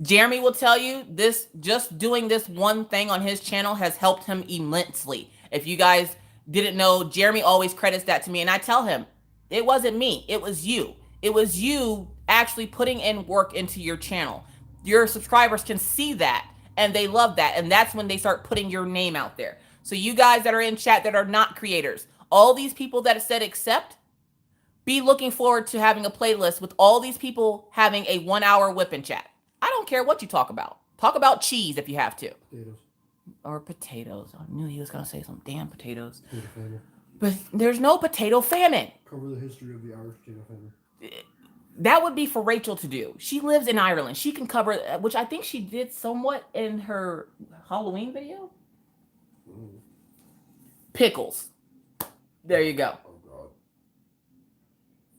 Jeremy will tell you this, just doing this one thing on his channel has helped him immensely. If you guys didn't know, Jeremy always credits that to me. And I tell him, it wasn't me. It was you. It was you actually putting in work into your channel. Your subscribers can see that and they love that. And that's when they start putting your name out there. So you guys that are in chat that are not creators, all these people that said accept, be looking forward to having a playlist with all these people having a 1 hour whip and chat. I don't care what you talk about. Talk about cheese if you have to. potatoes. Or potatoes. I knew he was going to say some damn potatoes. Potato famine. But there's no potato famine. Cover the history of the Irish potato famine. That would be for Rachel to do. She lives in Ireland. She can cover, which I think she did somewhat in her Halloween video. Pickles. There you go. Oh, God.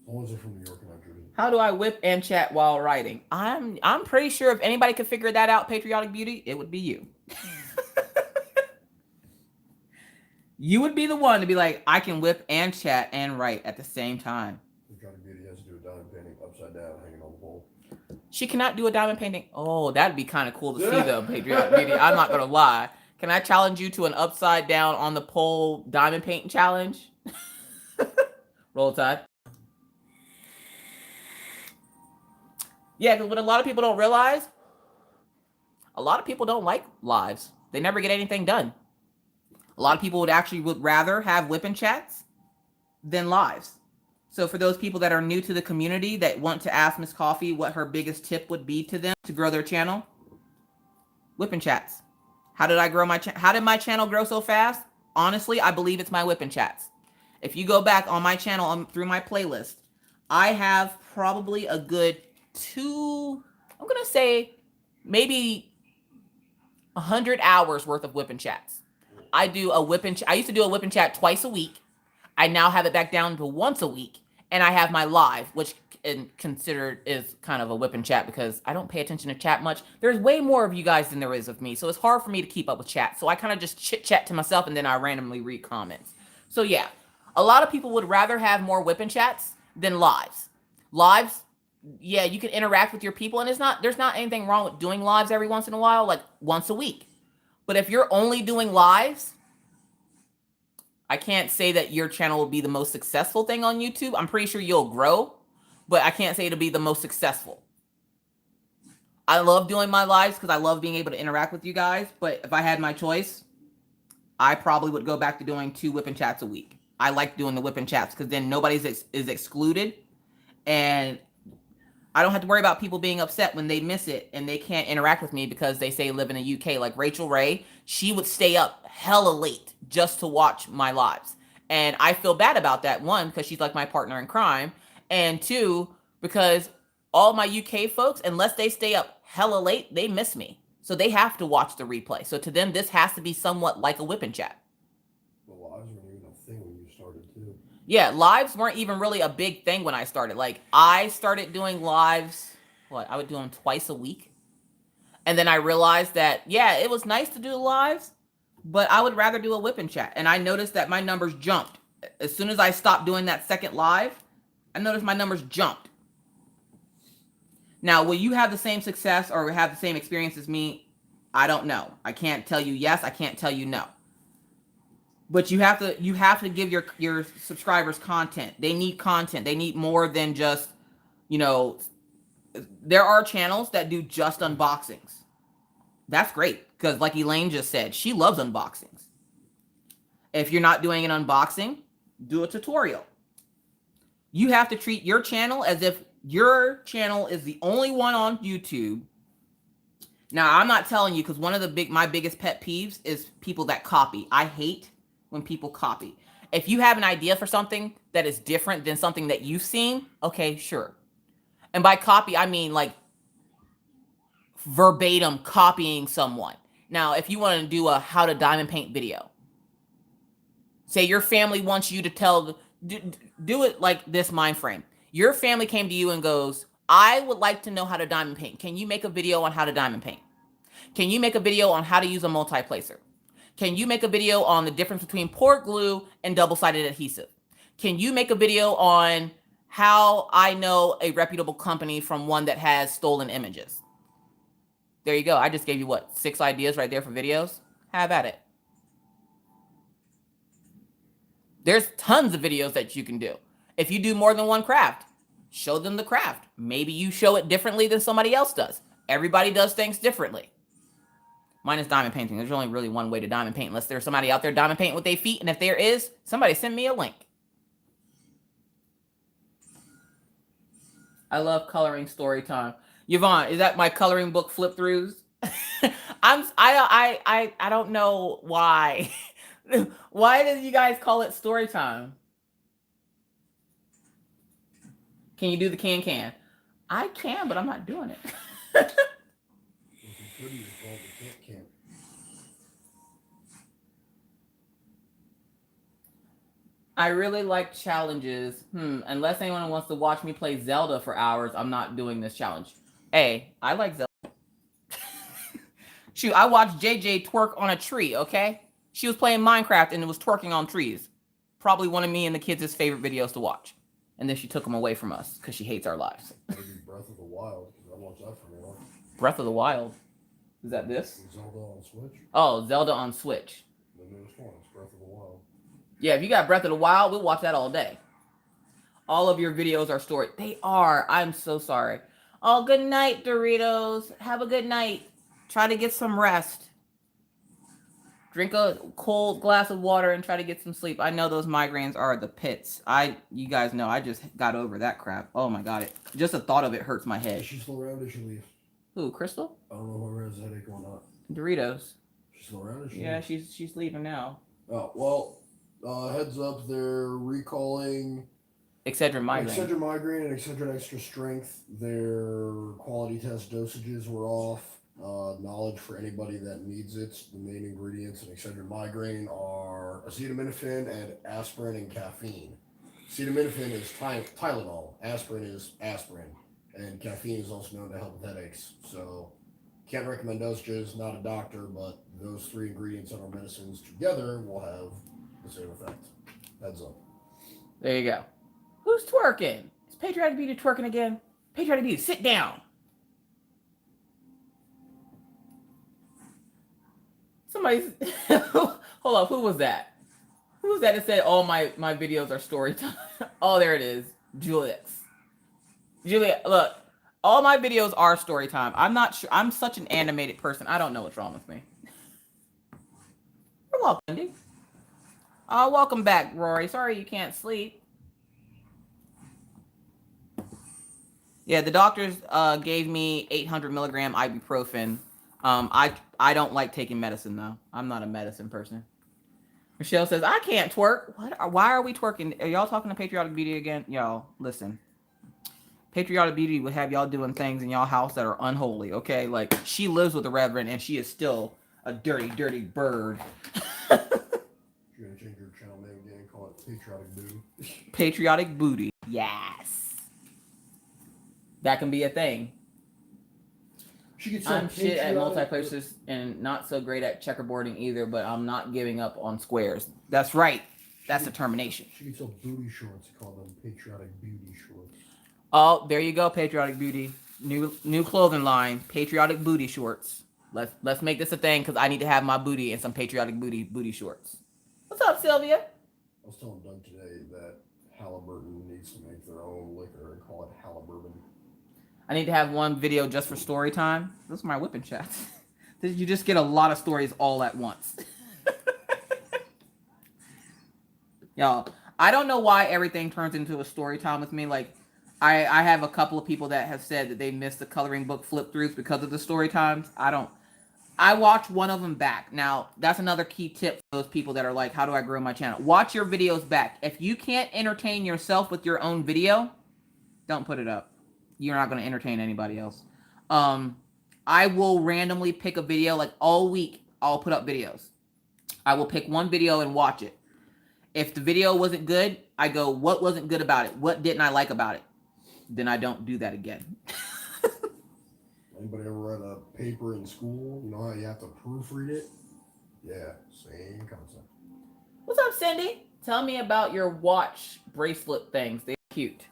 As long as they're from New York and not Jersey. How do I whip and chat while writing? I'm pretty sure if anybody could figure that out, Patriotic Beauty, it would be you. You would be the one to be like, I can whip and chat and write at the same time. Patriotic Beauty has to do a diamond painting upside down hanging on the pole. She cannot do a diamond painting. Oh, that'd be kind of cool to see though, Patriotic Beauty. I'm not going to lie. Can I challenge you to an upside down on the pole diamond painting challenge? Roll Tide. Yeah, because what a lot of people don't realize, a lot of people don't like lives. They never get anything done. A lot of people would rather have whip and chats than lives. So for those people that are new to the community that want to ask Miss Coffee what her biggest tip would be to them to grow their channel, whip and chats. How did I grow my channel? How did my channel grow so fast? Honestly, I believe it's my whip and chats. If you go back on my channel through my playlist, I have probably a good I'm going to say maybe 100 hours worth of whip and chats. I used to do a whip and chat twice a week. I now have it back down to once a week. And I have my live, which considered is kind of a whip and chat because I don't pay attention to chat much. There's way more of you guys than there is of me. So it's hard for me to keep up with chat. So I kind of just chit chat to myself and then I randomly read comments. So yeah, a lot of people would rather have more whip and chats than lives. Lives, yeah, you can interact with your people and there's not anything wrong with doing lives every once in a while, like once a week. But if you're only doing lives, I can't say that your channel will be the most successful thing on YouTube. I'm pretty sure you'll grow, but I can't say it'll be the most successful. I love doing my lives because I love being able to interact with you guys. But if I had my choice, I probably would go back to doing 2 whip and chats a week. I like doing the whip and chats because then nobody is excluded. And I don't have to worry about people being upset when they miss it and they can't interact with me because they say live in the UK. Like Rachel Ray, she would stay up hella late just to watch my lives. And I feel bad about that. 1, because she's like my partner in crime. And 2, because all my UK folks, unless they stay up hella late, they miss me. So they have to watch the replay. So to them, this has to be somewhat like a whip and chat. The lives weren't even a thing when you started too. Yeah, lives weren't even really a big thing when I started. Like I started doing lives, I would do them twice a week. And then I realized that, yeah, it was nice to do lives, but I would rather do a whip and chat. And I noticed that my numbers jumped. As soon as I stopped doing that second live, I noticed my numbers jumped. Now, will you have the same success or have the same experience as me? I don't know. I can't tell you yes. I can't tell you no. But you have to give your subscribers content. They need content. They need more than just, there are channels that do just unboxings. That's great because like Elaine just said, she loves unboxings. If you're not doing an unboxing, do a tutorial. You have to treat your channel as if your channel is the only one on YouTube. Now, I'm not telling you because one of my biggest pet peeves is people that copy. I hate when people copy. If you have an idea for something that is different than something that you've seen, okay, sure. And by copy, I mean like verbatim copying someone. Now, if you want to do a how to diamond paint video, say your family wants you to do it like this mind frame. Your family came to you and goes, I would like to know how to diamond paint. Can you make a video on how to diamond paint? Can you make a video on how to use a multi-placer? Can you make a video on the difference between port glue and double-sided adhesive? Can you make a video on how I know a reputable company from one that has stolen images? There you go. I just gave you, what, 6 ideas right there for videos? Have at it. There's tons of videos that you can do. If you do more than one craft, show them the craft. Maybe you show it differently than somebody else does. Everybody does things differently. Mine is diamond painting. There's only really one way to diamond paint, unless there's somebody out there diamond painting with their feet. And if there is, somebody send me a link. I love coloring story time. Yvonne, is that my coloring book flip throughs? I don't know why. Why did you guys call it story time? Can you do the can? I can, but I'm not doing it. I really like challenges. Unless anyone wants to watch me play Zelda for hours, I'm not doing this challenge. Hey, I like Zelda. Shoot, I watched JJ twerk on a tree, okay? She was playing Minecraft and it was twerking on trees. Probably one of me and the kids' favorite videos to watch. And then she took them away from us because she hates our lives. Maybe Breath of the Wild, because I watched that for me. Breath of the Wild? Is that this? Zelda on Switch. Oh, Zelda on Switch. The newest one is Breath of the Wild. Yeah, if you got Breath of the Wild, we'll watch that all day. All of your videos are story. They are. I'm so sorry. Oh, good night, Doritos. Have a good night. Try to get some rest. Drink a cold glass of water and try to get some sleep. I know those migraines are the pits. You guys know, I just got over that crap. Oh my God. Just the thought of it hurts my head. Is she still around or she leave? Who, Crystal? I don't know whoever has a headache or not. Doritos. She's still around or she Yeah, leave? she's leaving now. Oh, well, heads up, they're recalling Excedrin migraine. Excedrin migraine and Excedrin extra strength. Their quality test dosages were off. Knowledge for anybody that needs it. The main ingredients in Excedrin migraine are acetaminophen and aspirin and caffeine. Acetaminophen is Tylenol. Aspirin is aspirin. And caffeine is also known to help with headaches. So, can't recommend dosages, not a doctor, but those 3 ingredients in our medicines together will have the same effect. Heads up. There you go. Who's twerking? Is Patriotic Beauty twerking again? Patriotic Beauty, sit down. Somebody's hold up, who was that? Who was that that said all my videos are story time? Oh, there it is. Juliet, look, all my videos are story time. I'm not sure. I'm such an animated person. I don't know what's wrong with me. You're welcome, Andy. Welcome back, Rory. Sorry you can't sleep. Yeah, the doctors gave me 800 milligram ibuprofen. I don't like taking medicine, though. I'm not a medicine person. Michelle says, I can't twerk. Why are we twerking? Are y'all talking to Patriotic Beauty again? Y'all, listen. Patriotic Beauty would have y'all doing things in y'all house that are unholy, okay? Like, she lives with the Reverend, and she is still a dirty, dirty bird. You're going to change your channel name again and call it Patriotic Booty. Patriotic Booty. Yes. That can be a thing. I'm shit at multi-placers and not so great at checkerboarding either, but I'm not giving up on squares. That's right. That's determination. She can sell booty shorts. Call them Patriotic Beauty shorts. Oh, there you go, Patriotic Beauty. New clothing line, Patriotic Booty shorts. Let's make this a thing because I need to have my booty in some Patriotic Booty shorts. What's up, Sylvia? I was telling Doug today that Halliburton needs to make their own liquor and call it Halliburton. I need to have one video just for story time. Those are my whipping chats. You just get a lot of stories all at once. Y'all, I don't know why everything turns into a story time with me. Like, I have a couple of people that have said that they missed the coloring book flip throughs because of the story times. I watch one of them back. Now, that's another key tip for those people that are like, how do I grow my channel? Watch your videos back. If you can't entertain yourself with your own video, don't put it up. You're not going to entertain anybody else. I will randomly pick a video, like all week, I'll put up videos. I will pick one video and watch it. If the video wasn't good, I go, what wasn't good about it? What didn't I like about it? Then I don't do that again. Anybody ever read a paper in school? You know how you have to proofread it? Yeah, same concept. What's up, Cindy? Tell me about your watch bracelet things. They're cute.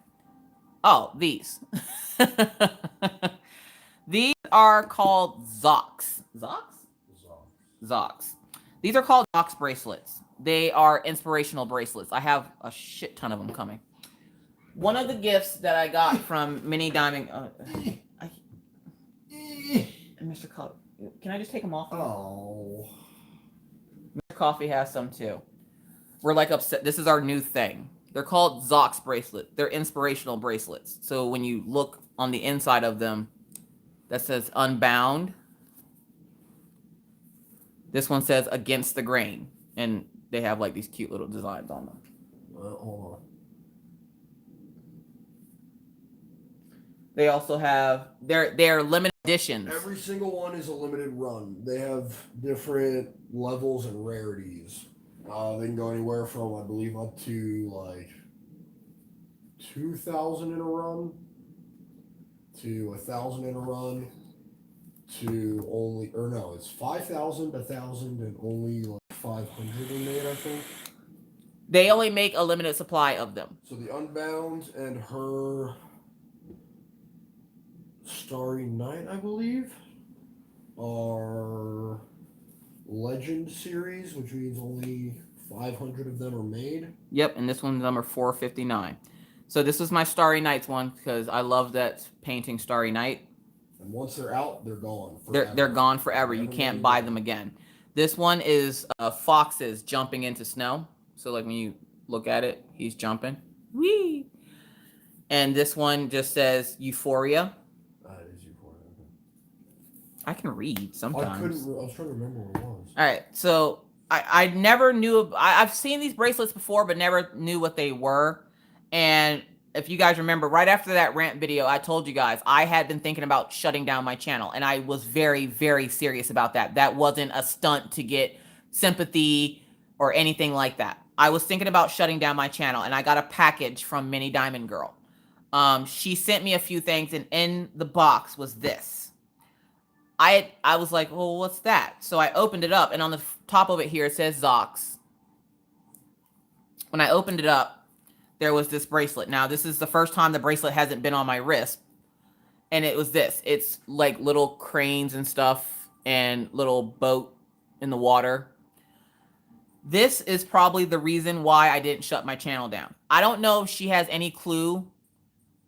Oh, these. These are called Zox. Zox? Zox. These are called Zox bracelets. They are inspirational bracelets. I have a shit ton of them coming. One of the gifts that I got from Mini Diamond... Mr. Coffee, can I just take them off? Oh. Mr. Coffee has some too. We're like upset. This is our new thing. They're called Zox bracelets. They're inspirational bracelets. So when you look on the inside of them, that says Unbound. This one says Against the Grain. And they have like these cute little designs on them. Hold on. They also have, they're limited editions. Every single one is a limited run. They have different levels and rarities. They can go anywhere from, I believe, up to like 2,000 in a run, to 1,000 in a run, to only, or no, it's 5,000, 1,000, and only like 500 in made, I think. They only make a limited supply of them. So the Unbound and her Starry Night, I believe, are Legend series, which means only 500 of them are made. Yep, and this one's number 459. So this is my Starry Nights one because I love that painting Starry Night. And once they're out, they're gone forever. They're gone forever. You can't buy them again. This one is foxes jumping into snow. So like when you look at it, he's jumping. Whee! And this one just says Euphoria. It is Euphoria. Okay. I can read sometimes. I was trying to remember what it was. All right, so I never knew. I've seen these bracelets before, but never knew what they were. And if you guys remember, right after that rant video, I told you guys I had been thinking about shutting down my channel. And I was very, very serious about that. That wasn't a stunt to get sympathy or anything like that. I was thinking about shutting down my channel. And I got a package from Mini Diamond Girl. She sent me a few things. And in the box was this. I was like, well, what's that? So I opened it up. And on the top of it here, it says Zox. When I opened it up, there was this bracelet. Now, this is the first time the bracelet hasn't been on my wrist. And it was this. It's like little cranes and stuff and little boat in the water. This is probably the reason why I didn't shut my channel down. I don't know if she has any clue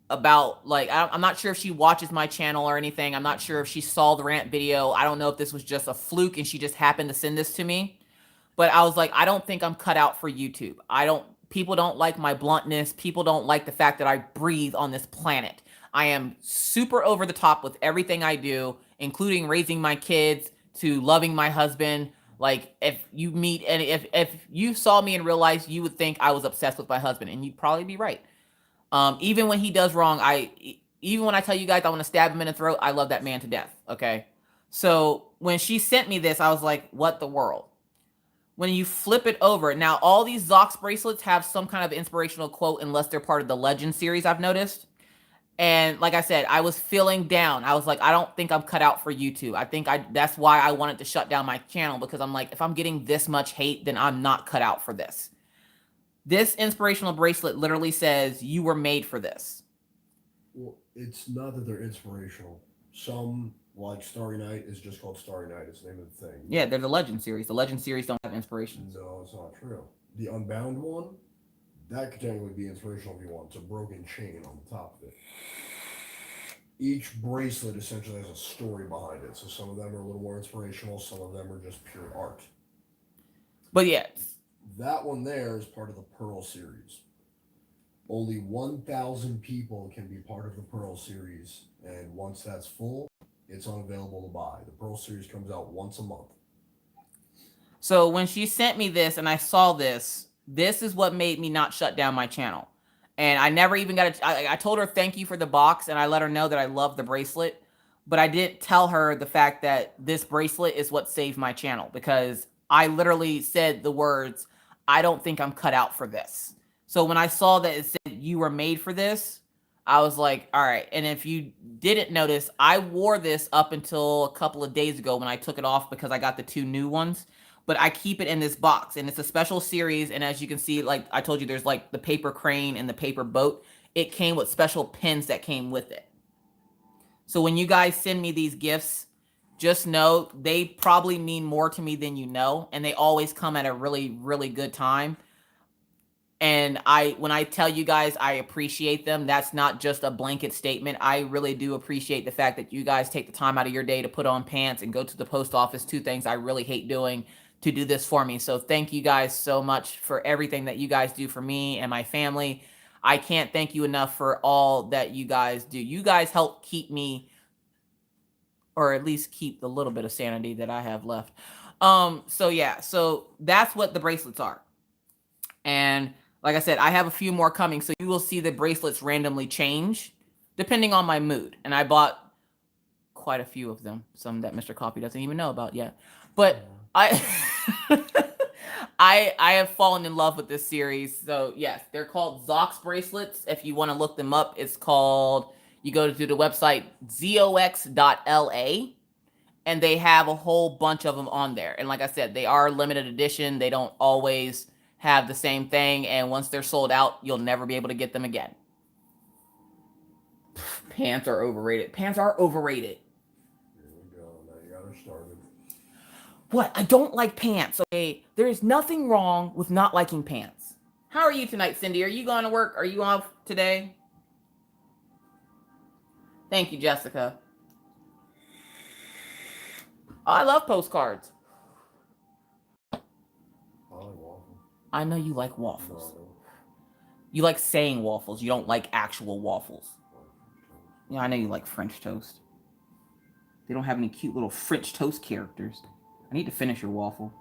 about, like, I'm not sure if she watches my channel or anything. I'm not sure if she saw the rant video. I don't know if this was just a fluke and she just happened to send this to me. But I was like, I don't think I'm cut out for YouTube. People don't like my bluntness. People don't like the fact that I breathe on this planet. I am super over the top with everything I do, including raising my kids to loving my husband. Like, if you meet, and if you saw me in real life, you would think I was obsessed with my husband, and you'd probably be right. Even when he does wrong, even when I tell you guys I want to stab him in the throat, I love that man to death, okay? So when she sent me this, I was like, what the world? When you flip it over, now all these Zox bracelets have some kind of inspirational quote unless they're part of the Legend series, I've noticed. And like I said, I was feeling down. I was like, I don't think I'm cut out for YouTube. That's why I wanted to shut down my channel, because I'm like, if I'm getting this much hate, then I'm not cut out for this. This inspirational bracelet literally says, you were made for this. Well, it's not that they're inspirational. Some, like Starry Night, is just called Starry Night. It's the name of the thing. Yeah, they're the Legend series. The Legend series don't have inspirations. No, it's not true. The Unbound one, that could technically be inspirational if you want. It's a broken chain on the top of it. Each bracelet essentially has a story behind it. So some of them are a little more inspirational. Some of them are just pure art. But yeah. That one there is part of the Pearl series. Only 1,000 people can be part of the Pearl series. And once that's full, it's unavailable to buy. The Pearl Series comes out once a month. So when she sent me this and I saw this, this is what made me not shut down my channel. And I never even got I told her thank you for the box, and I let her know that I love the bracelet. But I didn't tell her the fact that this bracelet is what saved my channel, because I literally said the words, I don't think I'm cut out for this. So when I saw that it said you were made for this, I was like, all right. And if you didn't notice, I wore this up until a couple of days ago when I took it off because I got the 2 new ones. But I keep it in this box, and it's a special series. And as you can see, like I told you, there's like the paper crane and the paper boat. It came with special pins that came with it. So when you guys send me these gifts, just know they probably mean more to me than you know. And they always come at a really, really good time. And when I tell you guys I appreciate them, that's not just a blanket statement. I really do appreciate the fact that you guys take the time out of your day to put on pants and go to the post office, 2 things I really hate doing, to do this for me. So thank you guys so much for everything that you guys do for me and my family. I can't thank you enough for all that you guys do. You guys help keep me, or at least keep the little bit of sanity that I have left. So yeah, so that's what the bracelets are. And like I said, I have a few more coming, so you will see the bracelets randomly change depending on my mood. And I bought quite a few of them, some that Mr. Coffee doesn't even know about yet. But I I have fallen in love with this series. So yes, they're called Zox bracelets. If you want to look them up, it's called, you go to the website zox.la, and they have a whole bunch of them on there. And like I said, they are limited edition. They don't always have the same thing, and once they're sold out, you'll never be able to get them again. Pants are overrated. Pants are overrated. Here we go. Now you got her started. What? I don't like pants. Okay, there is nothing wrong with not liking pants. How are you tonight, Cindy? Are you going to work? Are you off today? Thank you, Jessica. Oh, I love postcards. I know you like waffles. You like saying waffles. You don't like actual waffles. Yeah, I know you like French toast. They don't have any cute little French toast characters. I need to finish your waffle.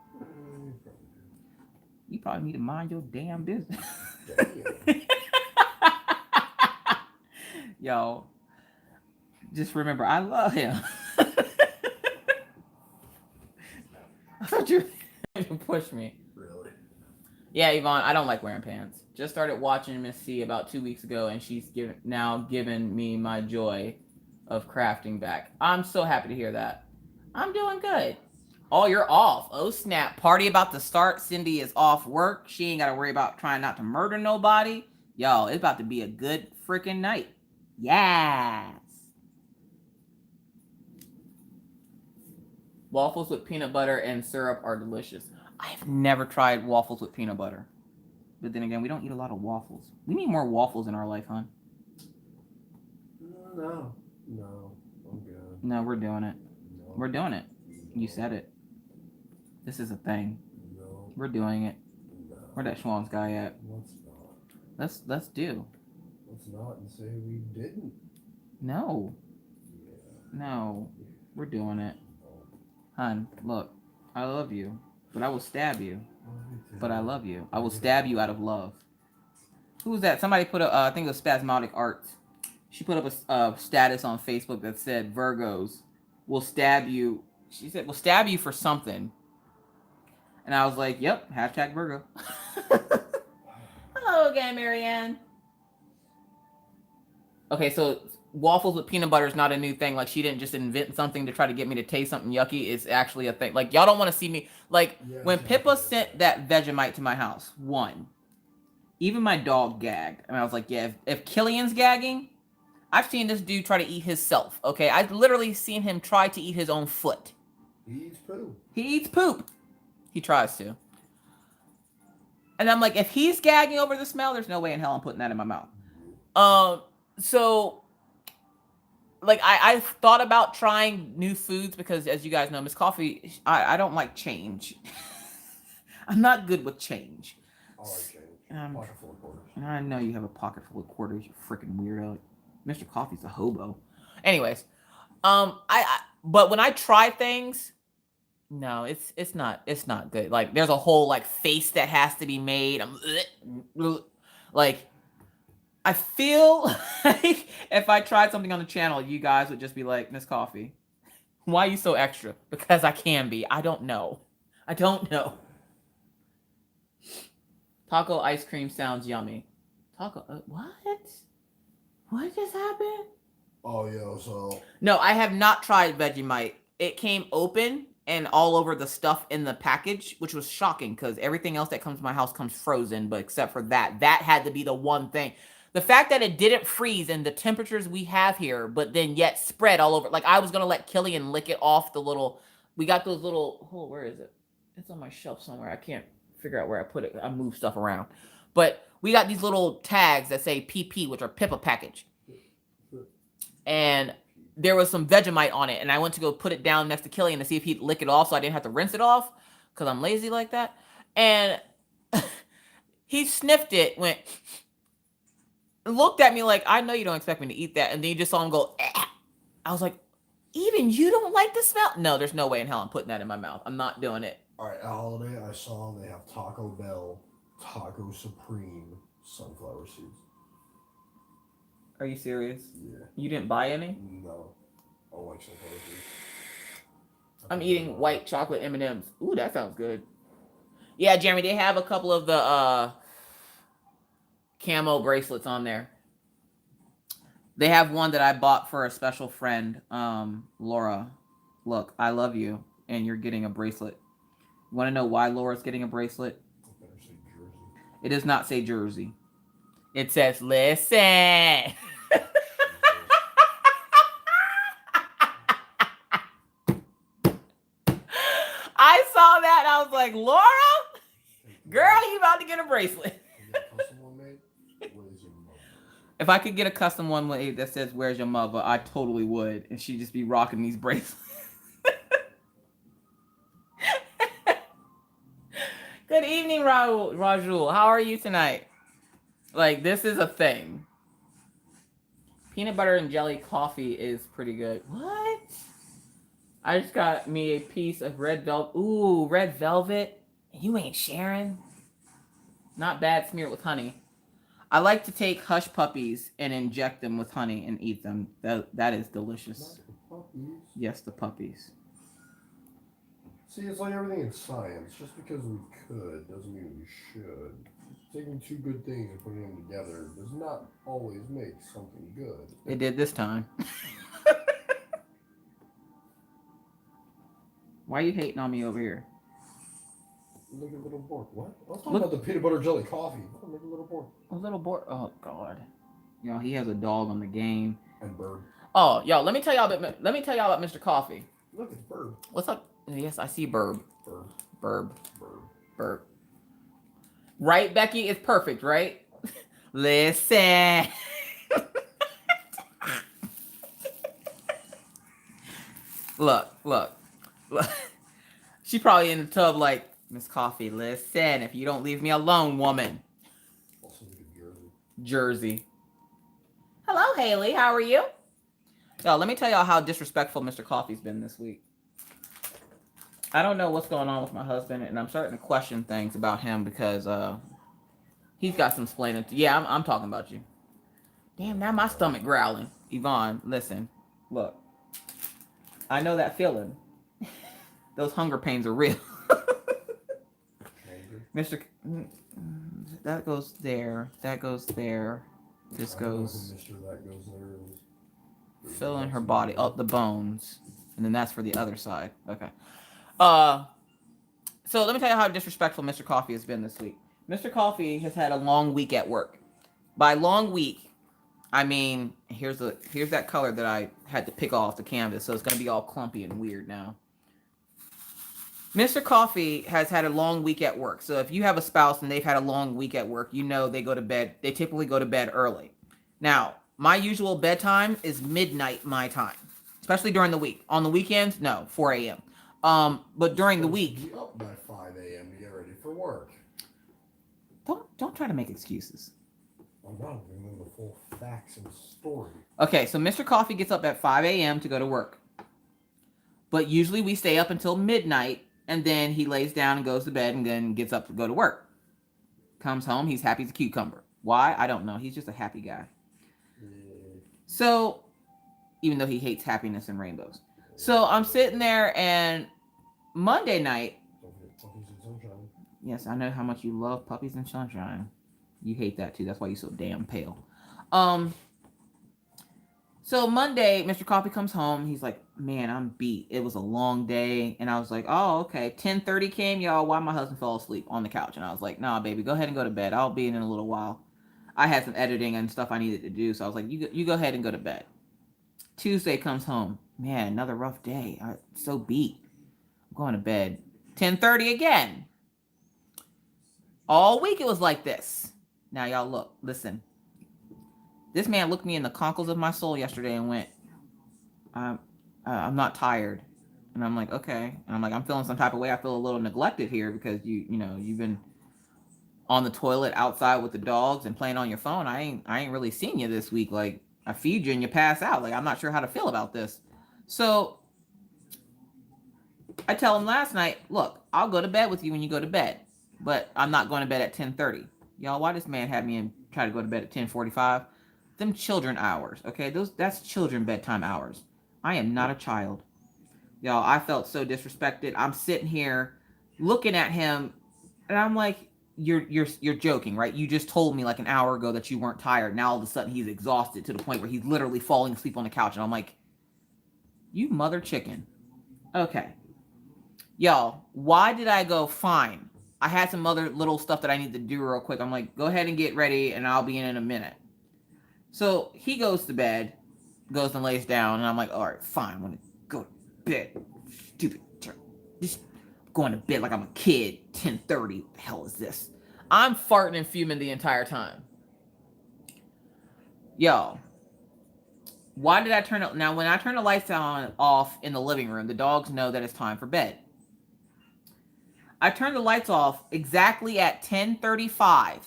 You probably need to mind your damn business. Yo, just remember, I love him. I thought you were going to push me. Really? Yeah, Yvonne, I don't like wearing pants. Just started watching Miss C about 2 weeks ago, and she's now given me my joy of crafting back. I'm so happy to hear that. I'm doing good. Oh, you're off. Oh, snap. Party about to start. Cindy is off work. She ain't got to worry about trying not to murder nobody. Yo, it's about to be a good freaking night. Yes. Waffles with peanut butter and syrup are delicious. I've never tried waffles with peanut butter. But then again, we don't eat a lot of waffles. We need more waffles in our life, hon. No, I'm good. No, we're doing it. No. We're doing it. You said it. This is a thing. No. We're doing it. No. Where that Schwann's guy at? Let's not. Let's do. Let's not and say we didn't. No. Yeah. No. We're doing it. No. Hun, look. I love you. But I will stab you. But I love you. I will stab you out of love. Who's that? Somebody put a, I think it was Spasmodic Arts. She put up a status on Facebook that said, Virgos will stab you. She said, will stab you for something. And I was like, yep, hashtag Virgo. Hello again, Marianne. Okay, so waffles with peanut butter is not a new thing. Like, she didn't just invent something to try to get me to taste something yucky. It's actually a thing. Like, y'all don't want to see me. Like, when Pippa sent that Vegemite to my house, even my dog gagged. And I was like, yeah, if Killian's gagging, I've seen this dude try to eat himself, okay? I've literally seen him try to eat his own foot. He eats poop. He eats poop. He tries to. And I'm like, if he's gagging over the smell, there's no way in hell I'm putting that in my mouth. So, like, I've thought about trying new foods because, as you guys know, Miss Coffee, I don't like change. I'm not good with change. I like change. Pocket full of quarters. I know you have a pocket full of quarters, you freaking weirdo. Mr. Coffee's a hobo. Anyways, But when I try things, no, it's not good. Like there's a whole like face that has to be made. Like I feel like if I tried something on the channel, you guys would just be like, Miss Coffee, why are you so extra? Because I can be. I don't know. I don't know. Taco ice cream sounds yummy. Taco, what? What just happened? Oh, yeah, so... No, I have not tried Vegemite. It came open and all over the stuff in the package, which was shocking because everything else that comes to my house comes frozen, but except for that, that had to be the one thing. The fact that it didn't freeze in the temperatures we have here, but then yet spread all over. Like I was going to let Killian lick it off the little, we got those little, oh, where is it? It's on my shelf somewhere. I can't figure out where I put it. I move stuff around. But we got these little tags that say PP, which are Pippa package. And there was some Vegemite on it. And I went to go put it down next to Killian to see if he'd lick it off so I didn't have to rinse it off because I'm lazy like that. And he sniffed it, went, looked at me like, I know you don't expect me to eat that. And then you just saw him go, eh. I was like, even you don't like the smell? No, there's no way in hell I'm putting that in my mouth. I'm not doing it. All right, at Holiday, I saw they have Taco Bell, Taco Supreme, sunflower seeds. Are you serious? Yeah. You didn't buy any? No. I like sunflower seeds. I'm eating white chocolate M&Ms. Ooh, that sounds good. Yeah, Jeremy, they have a couple of the camo bracelets on there. They have one that I bought for a special friend, Laura. Look, I love you, and you're getting a bracelet. You want to know why Laura's getting a bracelet? It better say Jersey. It does not say Jersey. It says, listen. I saw that, and I was like, Laura? Girl, you about to get a bracelet. If I could get a custom one made that says, where's your mother, I totally would. And she'd just be rocking these bracelets. Good evening, Rajul. How are you tonight? Like, this is a thing. Peanut butter and jelly coffee is pretty good. What? I just got me a piece of red velvet. Ooh, red velvet. You ain't sharing. Not bad, smeared with honey. I like to take hush puppies and inject them with honey and eat them. That is delicious. Not the puppies. Yes, the puppies. See, it's like everything in science. Just because we could doesn't mean we should. Taking two good things and putting them together does not always make something good. It did this time. Why are you hating on me over here? Look at little Bork. What? I was talking about the peanut butter jelly coffee. Oh, look at little Bork. A little Bork. Oh God. You know, he has a dog on the game. And Bird. Oh, yo, let me tell y'all about Mr. Coffee. Look, it's Bird. What's up? Yes, I see Burb. Bird. Burb. Right, Becky? It's perfect, right? Listen. Look. She probably in the tub like, Miss Coffee, listen, if you don't leave me alone, woman. Also look at Jersey. Hello, Haley. How are you? Yo, let me tell y'all how disrespectful Mr. Coffee's been this week. I don't know what's going on with my husband, and I'm starting to question things about him because he's got some splaining. Yeah, I'm talking about you. Damn, now my stomach growling. Yvonne, listen. Look. I know that feeling. Those hunger pains are real. Mr. That goes there. That goes there. This goes. Mr. That goes there. Fill in her body. Oh, the bones. And then that's for the other side. Okay. So let me tell you how disrespectful Mr. Coffee has been this week. Mr. Coffee has had a long week at work. By long week, I mean, here's that color that I had to pick off the canvas, so it's going to be all clumpy and weird now. Mr. Coffee has had a long week at work. So if you have a spouse and they've had a long week at work, you know they typically go to bed early. Now, my usual bedtime is midnight my time, especially during the week. On the weekends, no, 4 a.m. But during the week, Be up by 5 a.m. to get ready for work. Don't try to make excuses. I'm not giving them the full facts and story. Okay, so Mr. Coffee gets up at 5 a.m. to go to work. But usually we stay up until midnight, and then he lays down and goes to bed and then gets up to go to work. Comes home, he's happy as a cucumber. Why? I don't know. He's just a happy guy. So, even though he hates happiness and rainbows. So, I'm sitting there, and Monday night... Puppies and sunshine. Yes, I know how much you love puppies and sunshine. You hate that, too. That's why you're so damn pale. So Monday, Mr. Coffee comes home. He's like, man, I'm beat. It was a long day. And I was like, oh, okay. 10:30 came, y'all, while my husband fell asleep on the couch. And I was like, nah, baby, go ahead and go to bed. I'll be in a little while. I had some editing and stuff I needed to do. So I was like, you go ahead and go to bed. Tuesday comes home. Man, another rough day. I'm so beat. I'm going to bed. 10:30 again. All week it was like this. Now, y'all look, listen. This man looked me in the conkles of my soul yesterday and went, I'm not tired. And I'm like, okay. And I'm like, I'm feeling some type of way. I feel a little neglected here because you've been on the toilet outside with the dogs and playing on your phone. I ain't really seen you this week. Like, I feed you and you pass out. Like, I'm not sure how to feel about this. So I tell him last night, look, I'll go to bed with you when you go to bed, but I'm not going to bed at 10:30. Y'all, why this man had me and try to go to bed at 10:45? Them children hours, okay? That's children bedtime hours. I am not a child. Y'all, I felt so disrespected. I'm sitting here looking at him, and I'm like, you're joking, right? You just told me like an hour ago that you weren't tired. Now all of a sudden he's exhausted to the point where he's literally falling asleep on the couch. And I'm like, you mother chicken. Okay. Y'all, why did I go? Fine. I had some other little stuff that I need to do real quick. I'm like, go ahead and get ready, and I'll be in a minute. So he goes to bed, goes and lays down, and I'm like, all right, fine. I'm going to go to bed. Stupid. Just going to bed like I'm a kid. 10:30. What the hell is this? I'm farting and fuming the entire time. Y'all, why did I turn it? Now, when I turn the lights off in the living room, the dogs know that it's time for bed. I turned the lights off exactly at 10:35.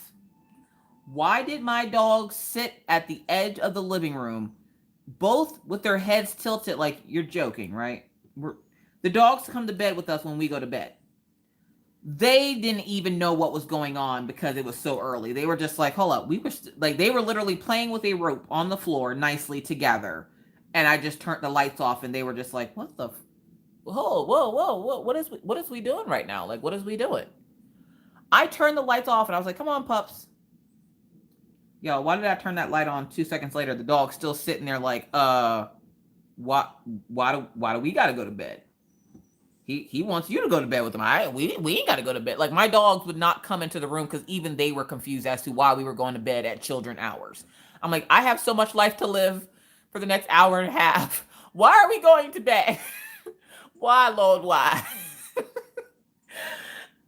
Why did my dogs sit at the edge of the living room, both with their heads tilted like, you're joking, right? The dogs come to bed with us when we go to bed. They didn't even know what was going on because it was so early. They were just like, hold up. They were literally playing with a rope on the floor nicely together. And I just turned the lights off and they were just like, what the... Whoa. What is we doing right now? Like, what is we doing? I turned the lights off and I was like, come on, pups. Yo, why did I turn that light on 2 seconds later? The dog's still sitting there like, why do we gotta go to bed? He wants you to go to bed with him. We ain't gotta go to bed. Like, my dogs would not come into the room because even they were confused as to why we were going to bed at children hours. I'm like, I have so much life to live for the next hour and a half. Why are we going to bed? Why, Lord, why?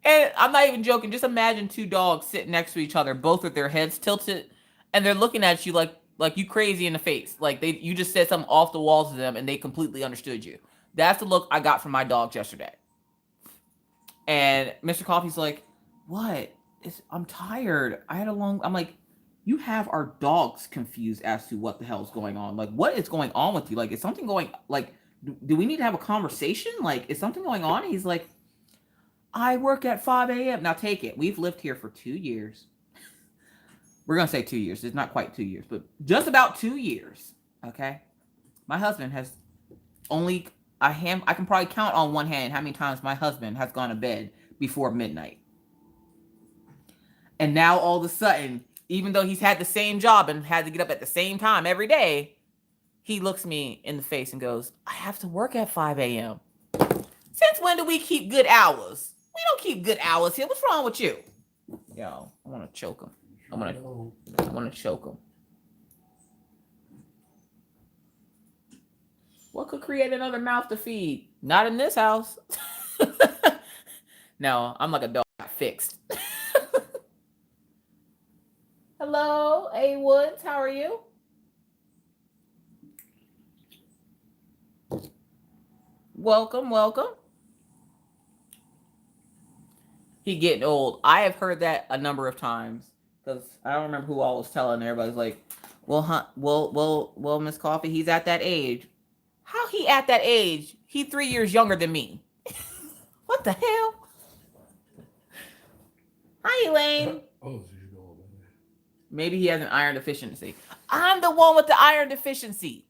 And I'm not even joking. Just imagine two dogs sitting next to each other, both with their heads tilted, and they're looking at you like you crazy in the face. Like you just said something off the walls to them, and they completely understood you. That's the look I got from my dogs yesterday. And Mr. Coffee's like, what? I'm tired. I'm like, you have our dogs confused as to what the hell's going on. Like, what is going on with you? Like, is something going, like, do we need to have a conversation? Like, is something going on? And he's like, I work at 5 a.m. Now take it. We've lived here for 2 years. We're going to say 2 years. It's not quite 2 years, but just about 2 years. Okay. My husband has only, I can probably count on one hand how many times my husband has gone to bed before midnight. And now all of a sudden, even though he's had the same job and had to get up at the same time every day, he looks me in the face and goes, I have to work at 5 a.m. Since when do we keep good hours? We don't keep good hours here. What's wrong with you? Yo, I want to choke him. I want to choke him. What could create another mouth to feed? Not in this house. No, I'm like a dog fixed. Hello, A. Woods. How are you? Welcome. He getting old. I have heard that a number of times Because I don't remember who all was telling. Everybody's like, well, Miss Coffee, he's at that age. How he at that age? He 3 years younger than me. What the hell? Hi, Elaine. Oh, so you know about it. Maybe he has an iron deficiency. I'm the one with the iron deficiency.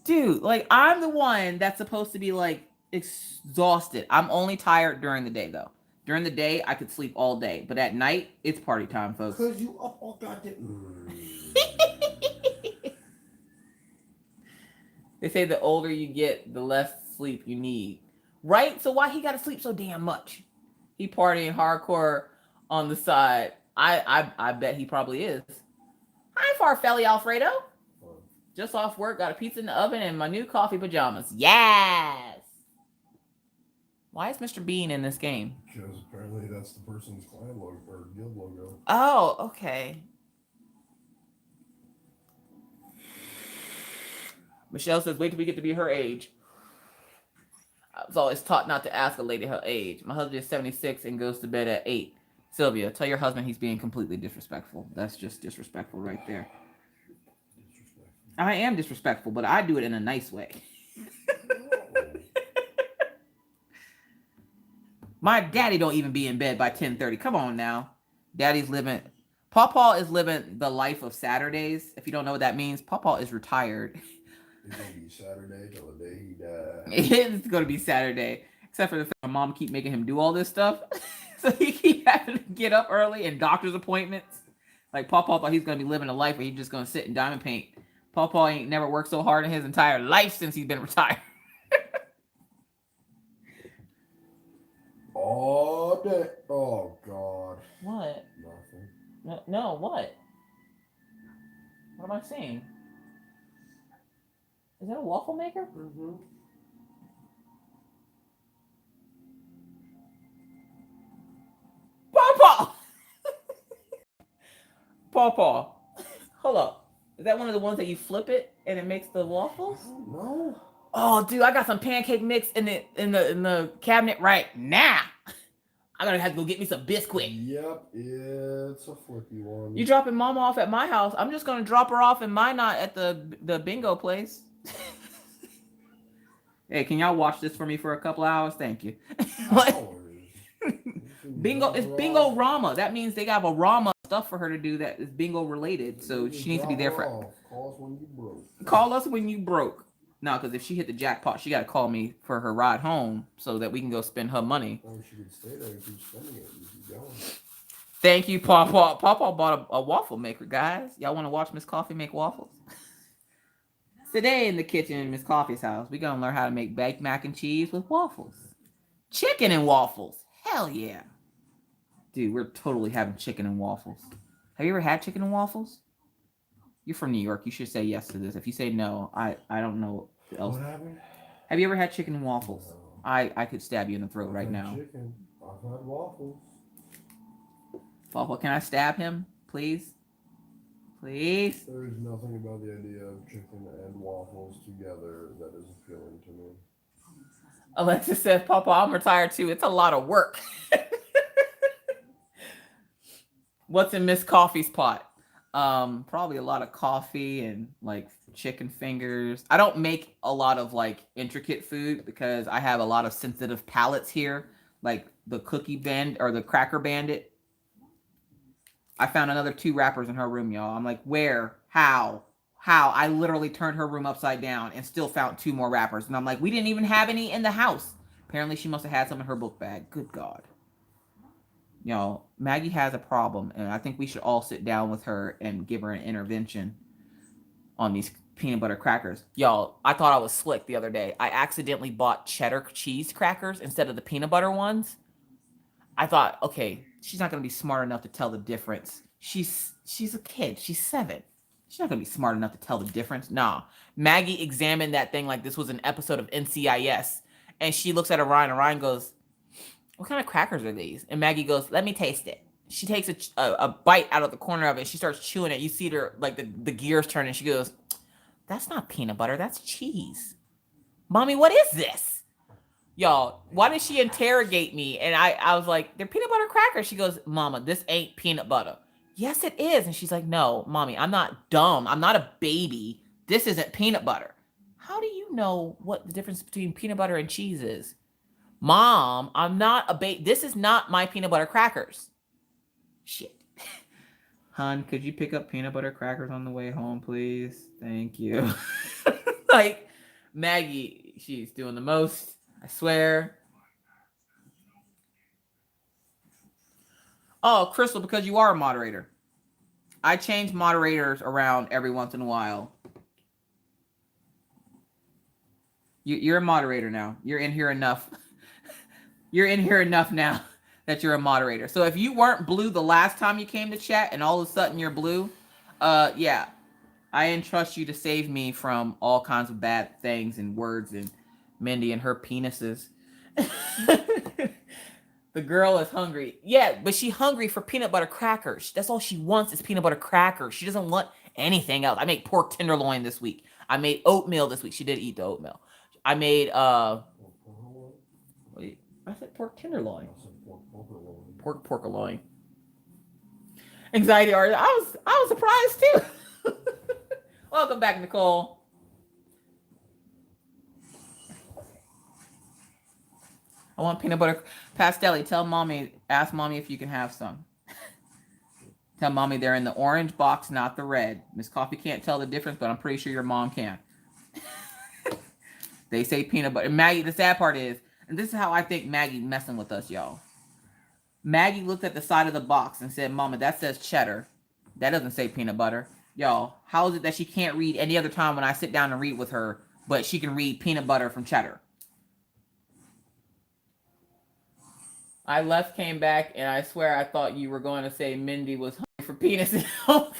Dude, like, I'm the one that's supposed to be, like, exhausted. I'm only tired during the day, though. During the day, I could sleep all day. But at night, it's party time, folks. Because you up all goddamn... They say the older you get, the less sleep you need. Right? So why he got to sleep so damn much? He partying hardcore on the side. I bet he probably is. Hi, Farfelli Alfredo. Just off work, got a pizza in the oven and my new coffee pajamas. Yes! Why is Mr. Bean in this game? Because apparently that's the person's clan logo or guild logo. Oh, okay. Michelle says, wait till we get to be her age. I was always taught not to ask a lady her age. My husband is 76 and goes to bed at 8. Sylvia, tell your husband he's being completely disrespectful. That's just disrespectful right there. I am disrespectful, but I do it in a nice way. My daddy don't even be in bed by 10:30. Come on now. Daddy's living... Pawpaw is living the life of Saturdays. If you don't know what that means, Pawpaw is retired. It's going to be Saturday till the day he dies. It's going to be Saturday. Except for the fact my mom keep making him do all this stuff. So he keep having to get up early and doctor's appointments. Like, Pawpaw thought he's going to be living a life where he's just going to sit and diamond paint. Pawpaw ain't never worked so hard in his entire life since he's been retired. All day. Oh, God. What? Nothing. No, what? What am I seeing? Is that a waffle maker? Mm-hmm. Pawpaw! Pawpaw. Hold up. Is that one of the ones that you flip it and it makes the waffles? No. Oh, dude, I got some pancake mix in the cabinet right now. I gotta have to go get me some biscuit. Yep, it's a flippy one. You dropping mama off at my house? I'm just gonna drop her off in Minot at the bingo place. Hey, can y'all watch this for me for a couple hours? Thank you. Bingo, it's Bingo Rama. That means they got a Rama stuff for her to do that is bingo related. So she needs to be there for. Call us when you broke. Call us when you broke. No, because if she hit the jackpot, she got to call me for her ride home so that we can go spend her money. Oh, she could stay there and keep spending it. You keep going. Thank you, Pawpaw. Pawpaw bought a waffle maker, guys. Y'all want to watch Miss Coffee make waffles? Today in the kitchen in Miss Coffee's house, we're going to learn how to make baked mac and cheese with waffles. Chicken and waffles. Hell yeah. Dude, we're totally having chicken and waffles. Have you ever had chicken and waffles? You're from New York. You should say yes to this. If you say no, I don't know what else. What happened? Have you ever had chicken and waffles? No. I could stab you in the throat right now. Chicken. I've had waffles. Pawpaw, can I stab him, please? Please? There is nothing about the idea of chicken and waffles together that is appealing to me. Alexa says, Pawpaw, I'm retired too. It's a lot of work. What's in Miss Coffee's pot? Probably a lot of coffee and like chicken fingers. I don't make a lot of like intricate food because I have a lot of sensitive palates here, like the cookie band or the cracker bandit. I found another 2 wrappers in her room, y'all. I'm like, where? How? I literally turned her room upside down and still found 2 more wrappers. And I'm like, we didn't even have any in the house. Apparently she must have had some in her book bag. Good God. Y'all, Maggie has a problem, and I think we should all sit down with her and give her an intervention on these peanut butter crackers. Y'all, I thought I was slick the other day. I accidentally bought cheddar cheese crackers instead of the peanut butter ones. I thought, okay, she's not going to be smart enough to tell the difference. She's a kid. She's 7. She's not going to be smart enough to tell the difference. Nah. Maggie examined that thing like this was an episode of NCIS, and she looks at Orion, and Orion goes, what kind of crackers are these? And Maggie goes, let me taste it. She takes a bite out of the corner of it. She starts chewing it. You see her, like, the gears turning. She goes, that's not peanut butter. That's cheese. Mommy, what is this? Y'all, why did she interrogate me? And I was like, they're peanut butter crackers. She goes, Mama, this ain't peanut butter. Yes, it is. And she's like, no, Mommy, I'm not dumb. I'm not a baby. This isn't peanut butter. How do you know what the difference between peanut butter and cheese is? Mom, I'm not a baby. This is not my peanut butter crackers. Shit. Hun, could you pick up peanut butter crackers on the way home, please? Thank you. Like, Maggie, she's doing the most. I swear. Oh, Crystal, because you are a moderator. I change moderators around every once in a while. You're a moderator now. You're in here enough. You're in here enough now that you're a moderator. So if you weren't blue the last time you came to chat and all of a sudden you're blue, yeah, I entrust you to save me from all kinds of bad things and words and Mindy and her penises. The girl is hungry. Yeah, but she's hungry for peanut butter crackers. That's all she wants is peanut butter crackers. She doesn't want anything else. I made pork tenderloin this week. I made oatmeal this week. She did eat the oatmeal. I made wait, I said pork tenderloin. Porkaloin. Anxiety artist. I was surprised too. Welcome back, Nicole. I want peanut butter. Pastelli, tell mommy, ask mommy if you can have some. Tell mommy they're in the orange box, not the red. Miss Coffee can't tell the difference, but I'm pretty sure your mom can. They say peanut butter. Maggie, the sad part is, and this is how I think Maggie messing with us, y'all. Maggie looked at the side of the box and said, Mama, that says cheddar. That doesn't say peanut butter. Y'all, how is it that she can't read any other time when I sit down and read with her, but she can read peanut butter from cheddar? I left, came back, and I swear I thought you were going to say Mindy was hungry for penis. Oh,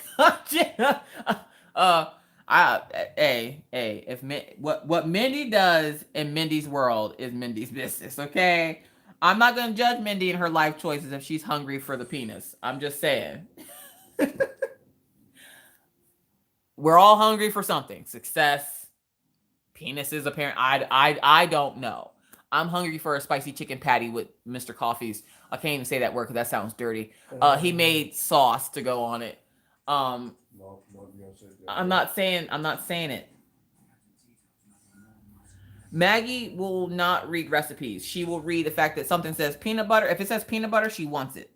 if what Mindy does in Mindy's world is Mindy's business, okay? I'm not going to judge Mindy and her life choices if she's hungry for the penis. I'm just saying. We're all hungry for something. Success, penises, apparent. I don't know. I'm hungry for a spicy chicken patty with Mr. Coffee's. I can't even say that word because that sounds dirty. He made sauce to go on it. I'm not saying it. Maggie will not read recipes. She will read the fact that something says peanut butter. If it says peanut butter, she wants it.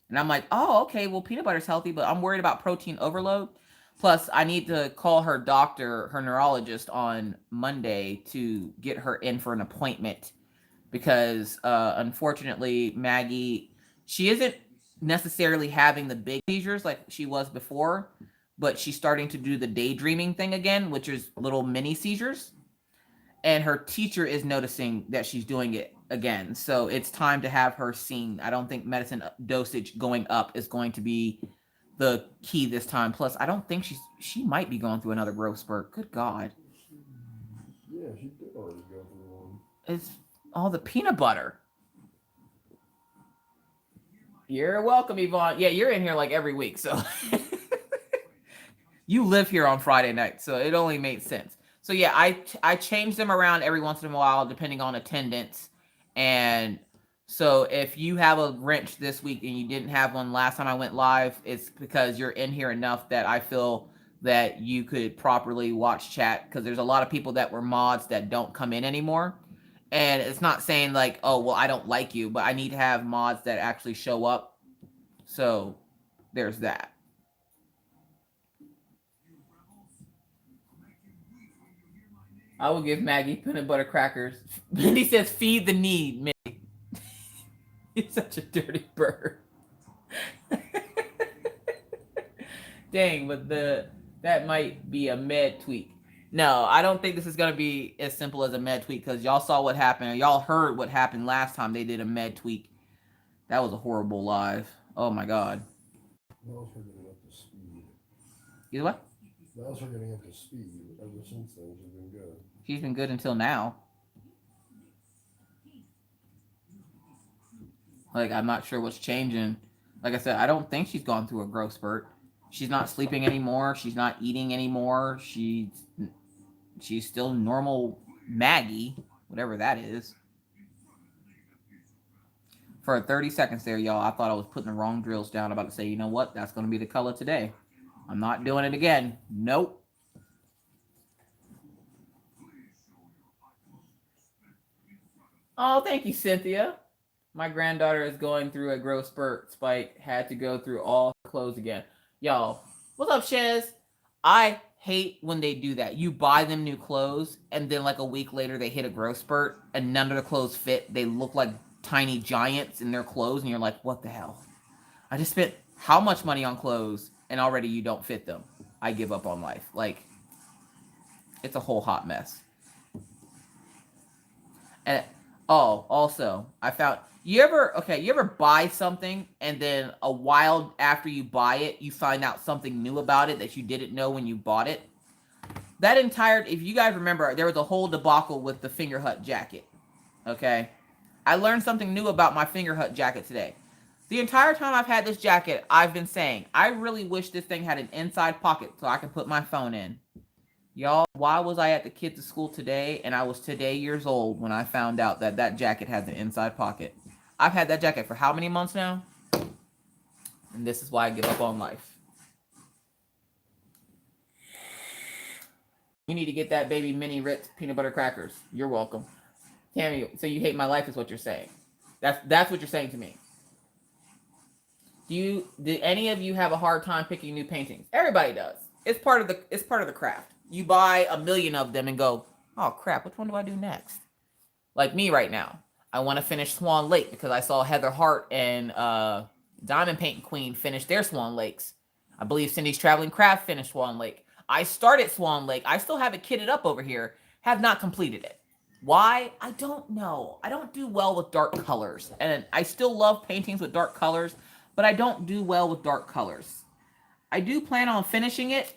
And I'm like, oh, okay, well, peanut butter's healthy, but I'm worried about protein overload. Plus, I need to call her doctor, her neurologist, on Monday to get her in for an appointment because, unfortunately, Maggie, she isn't necessarily having the big seizures like she was before, but she's starting to do the daydreaming thing again, which is little mini seizures. And her teacher is noticing that she's doing it again. So it's time to have her seen. I don't think medicine dosage going up is going to be the key this time. Plus, I don't think she might be going through another growth spurt. Good God. Yeah, she did already go through one. It's all the peanut butter. You're welcome, Yvonne. Yeah, you're in here like every week, so you live here on Friday night, so it only made sense. So yeah, I change them around every once in a while depending on attendance. And so if you have a wrench this week and you didn't have one last time I went live, it's because you're in here enough that I feel that you could properly watch chat, because there's a lot of people that were mods that don't come in anymore. And it's not saying like, oh, well, I don't like you, but I need to have mods that actually show up. So there's that. I will give Maggie peanut butter crackers. Mindy says, feed the need, Mindy. You're such a dirty bird. Dang, but that might be a med tweak. No, I don't think this is going to be as simple as a med tweak, because y'all saw what happened. Y'all heard what happened last time they did a med tweak. That was a horrible live. Oh, my God. That was her getting up to speed. You what? That was her getting up to speed. Ever since then, she's been good. She's been good until now. Like, I'm not sure what's changing. Like I said, I don't think she's gone through a growth spurt. She's not sleeping anymore. She's not eating anymore. She's still normal Maggie, whatever that is. For 30 seconds there, y'all, I thought I was putting the wrong drills down. I'm about to say, you know what? That's going to be the color today. I'm not doing it again. Nope. Oh, thank you, Cynthia. My granddaughter is going through a growth spurt. Spike had to go through all her clothes again. Y'all, what's up, Shez? I hate when they do that. You buy them new clothes, and then like a week later, they hit a growth spurt, and none of the clothes fit. They look like tiny giants in their clothes, and you're like, what the hell? I just spent how much money on clothes, and already you don't fit them. I give up on life. Like, it's a whole hot mess. And oh, also, I found you ever buy something and then a while after you buy it, you find out something new about it that you didn't know when you bought it? That entire, if you guys remember, there was a whole debacle with the Finger Hut jacket. Okay? I learned something new about my Finger Hut jacket today. The entire time I've had this jacket, I've been saying, I really wish this thing had an inside pocket so I can put my phone in. Y'all, why was I at the kids' school today, and I was today years old when I found out that that jacket has an inside pocket? I've had that jacket for how many months now? And this is why I give up on life. You need to get that baby mini Ritz peanut butter crackers. You're welcome. Tammy, so you hate my life is what you're saying. That's what you're saying to me. Did any of you have a hard time picking new paintings? Everybody does. It's part of the craft. You buy a million of them and go, oh crap, which one do I do next? Like me right now. I want to finish Swan Lake because I saw Heather Hart and Diamond Painting Queen finish their Swan Lakes. I believe Cindy's Traveling Craft finished Swan Lake. I started Swan Lake. I still have it kitted up over here. Have not completed it. Why? I don't know. I don't do well with dark colors. And I still love paintings with dark colors, but I don't do well with dark colors. I do plan on finishing it,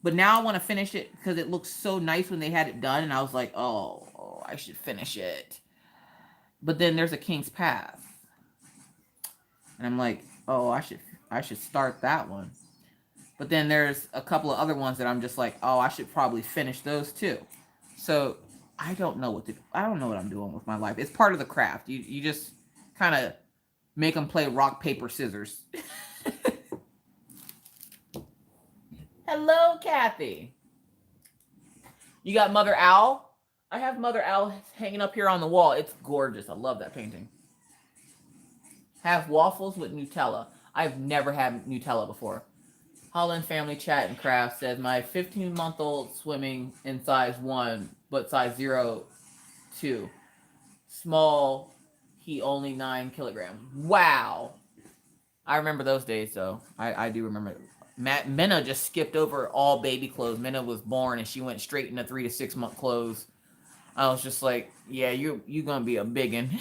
but now I want to finish it because it looks so nice when they had it done. And I was like, oh, I should finish it. But then there's a King's Path. And I'm like, oh, I should start that one. But then there's a couple of other ones that I'm just like, oh, I should probably finish those too. So I don't know what I'm doing with my life. It's part of the craft. You just kind of make them play rock, paper, scissors. Hello, Kathy. You got Mother Owl? I have Mother Owl hanging up here on the wall. It's gorgeous. I love that painting. Have waffles with Nutella. I've never had Nutella before. Holland Family Chat and Craft says, my 15-month-old swimming in size 1, but size 0, 2. Small, he only 9 kilograms. Wow. I remember those days, though. I do remember it. Minna just skipped over all baby clothes. Minna was born and she went straight into 3 to 6 month clothes. I was just like, yeah, you gonna be a biggin.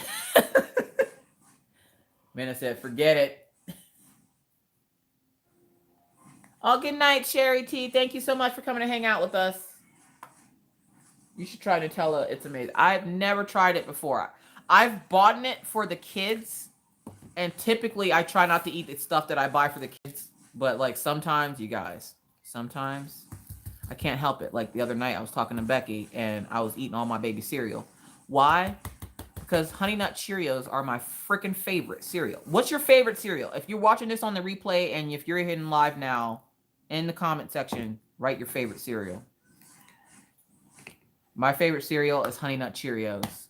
Minna said, forget it. Oh, good night, Sherry T. Thank you so much for coming to hang out with us. You should try Nutella. It's amazing. I've never tried it before. I've bought it for the kids, and typically I try not to eat the stuff that I buy for the kids. But like sometimes, you guys, sometimes I can't help it. Like the other night I was talking to Becky and I was eating all my baby cereal. Why? Because Honey Nut Cheerios are my freaking favorite cereal. What's your favorite cereal? If you're watching this on the replay and if you're hitting live now, in the comment section, write your favorite cereal. My favorite cereal is Honey Nut Cheerios.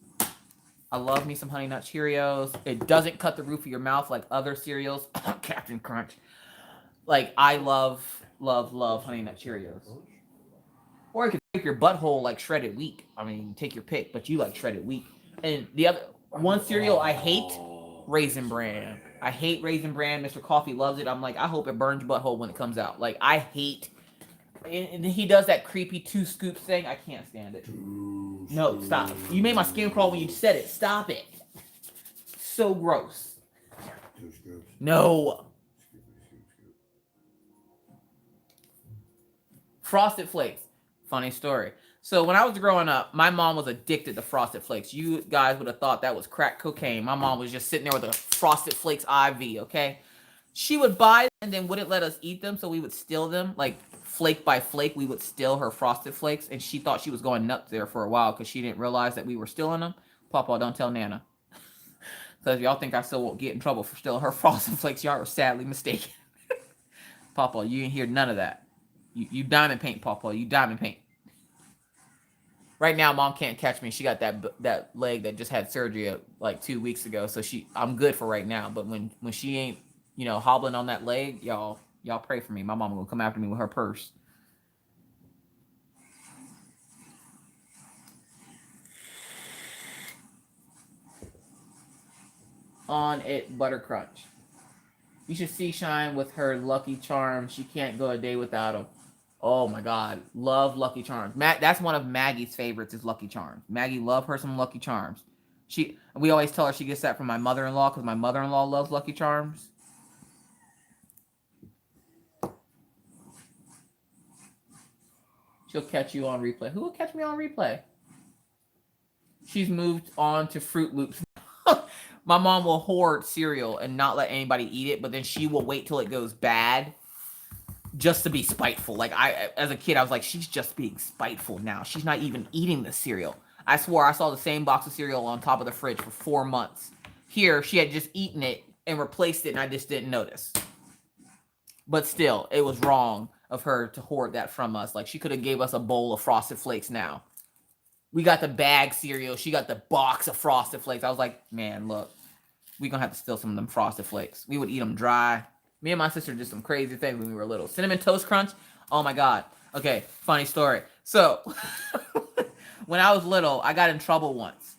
I love me some Honey Nut Cheerios. It doesn't cut the roof of your mouth like other cereals. Captain Crunch. Like, I love Honey Nut Cheerios. Or you could take your butthole like shredded wheat. I mean, take your pick, but you like shredded wheat. And the other one cereal I hate, Raisin Bran. I hate Raisin Bran. Mr. Coffee loves it. I'm like, I hope it burns your butthole when it comes out. Like, I hate. And he does that creepy 2 scoops thing. I can't stand it. No, stop. You made my skin crawl when you said it. Stop it. So gross. 2 scoops. No. Frosted Flakes. Funny story. So when I was growing up, my mom was addicted to Frosted Flakes. You guys would have thought that was crack cocaine. My mom was just sitting there with a Frosted Flakes IV, okay? She would buy them and then wouldn't let us eat them, so we would steal them. Like, flake by flake, we would steal her Frosted Flakes, and she thought she was going nuts there for a while because she didn't realize that we were stealing them. Papa, don't tell Nana. So if y'all think I still won't get in trouble for stealing her Frosted Flakes, y'all are sadly mistaken. Pawpaw, you didn't hear none of that. You diamond paint, Pawpaw. You diamond paint. Right now, Mom can't catch me. She got that leg that just had surgery like 2 weeks ago. So I'm good for right now. But when she ain't, hobbling on that leg, y'all pray for me. My mom will come after me with her purse. On it, Butter Crunch. You should see Shine with her Lucky Charms. She can't go a day without them. Oh my God, love Lucky Charms. That's one of Maggie's favorites is Lucky Charms. Maggie love her some Lucky Charms. We always tell her she gets that from my mother-in-law because my mother-in-law loves Lucky Charms. She'll catch you on replay. Who will catch me on replay? She's moved on to Fruit Loops. My mom will hoard cereal and not let anybody eat it, but then she will wait till it goes bad just to be spiteful. Like as a kid, I was like, she's just being spiteful now. She's not even eating the cereal. I swore I saw the same box of cereal on top of the fridge for 4 months. Here, she had just eaten it and replaced it, and I just didn't notice. But still, it was wrong of her to hoard that from us. Like, she could have gave us a bowl of Frosted Flakes now. We got the bag cereal. She got the box of Frosted Flakes. I was like, man, look, we gonna have to steal some of them Frosted Flakes. We would eat them dry. Me and my sister did some crazy things when we were little. Cinnamon Toast Crunch. Oh my God. Okay, funny story. So, when I was little, I got in trouble once.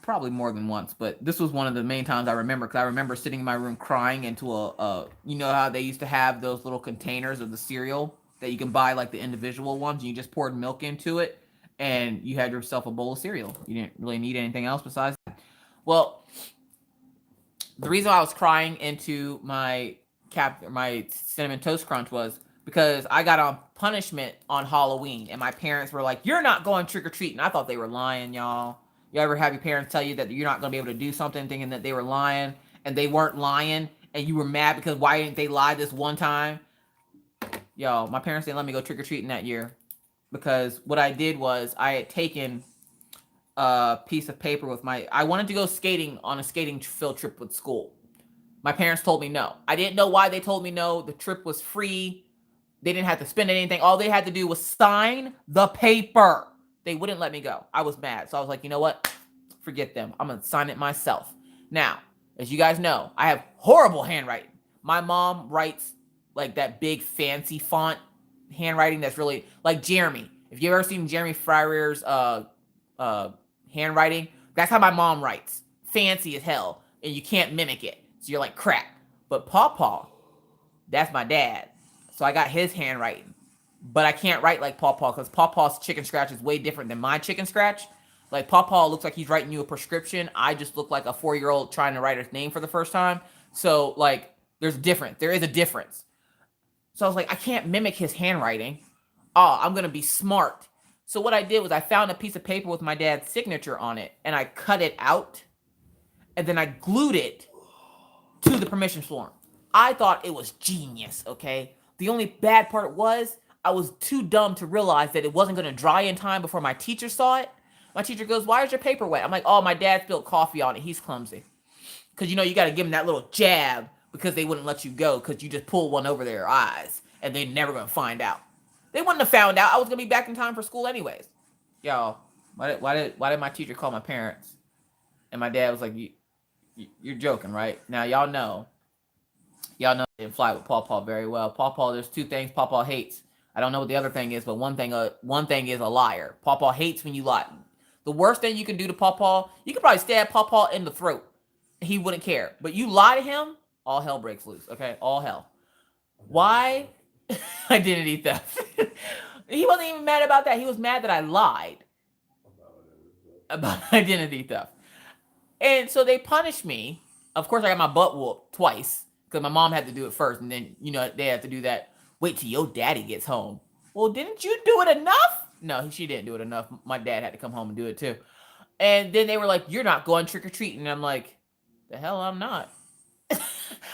Probably more than once, but this was one of the main times I remember, because I remember sitting in my room crying into a you know how they used to have those little containers of the cereal that you can buy, like the individual ones, and you just poured milk into it, and you had yourself a bowl of cereal. You didn't really need anything else besides that. Well, the reason I was crying into my Cinnamon Toast Crunch was because I got on punishment on Halloween, and my parents were like, "You're not going trick-or-treating." I thought they were lying, y'all. You ever have your parents tell you that you're not going to be able to do something thinking that they were lying, and they weren't lying, and you were mad because why didn't they lie this one time? Yo, my parents didn't let me go trick-or-treating that year, because what I did was I had taken a piece of paper with I wanted to go skating on a skating field trip with school. My parents told me no. I didn't know why they told me no. The trip was free. They didn't have to spend anything. All they had to do was sign the paper. They wouldn't let me go. I was mad. So I was like, you know what? Forget them. I'm going to sign it myself. Now, as you guys know, I have horrible handwriting. My mom writes like that big fancy font handwriting that's really like Jeremy. If you've ever seen Jeremy Freier's handwriting, that's how my mom writes. Fancy as hell. And you can't mimic it. So you're like, crap. But Pawpaw, that's my dad. So I got his handwriting. But I can't write like Pawpaw because Pawpaw's chicken scratch is way different than my chicken scratch. Like Pawpaw looks like he's writing you a prescription. I just look like a 4-year-old trying to write his name for the first time. So like there is a difference. So I was like, I can't mimic his handwriting. Oh, I'm going to be smart. So what I did was I found a piece of paper with my dad's signature on it, and I cut it out, and then I glued it to the permission form. I thought it was genius, okay? The only bad part was I was too dumb to realize that it wasn't going to dry in time before my teacher saw it. My teacher goes, "Why is your paper wet?" I'm like, "Oh, my dad spilled coffee on it. He's clumsy." Because, you got to give him that little jab because they wouldn't let you go because you just pulled one over their eyes, and they're never going to find out. They wouldn't have found out. I was going to be back in time for school anyways. Yo, why did my teacher call my parents? And my dad was like, you're joking, right? Now, y'all know I didn't fly with Pawpaw very well. Pawpaw, there's 2 things Pawpaw hates. I don't know what the other thing is, but one thing is a liar. Pawpaw hates when you lie. The worst thing you can do to Pawpaw, you could probably stab Pawpaw in the throat. He wouldn't care. But you lie to him, all hell breaks loose, okay? All hell. Why? Identity theft. He wasn't even mad about that. He was mad that I lied about identity theft. And so they punished me. Of course, I got my butt whooped twice because my mom had to do it first. And then, they have to do that. Wait till your daddy gets home. Well, didn't you do it enough? No, she didn't do it enough. My dad had to come home and do it too. And then they were like, "You're not going trick-or-treating." And I'm like, the hell I'm not.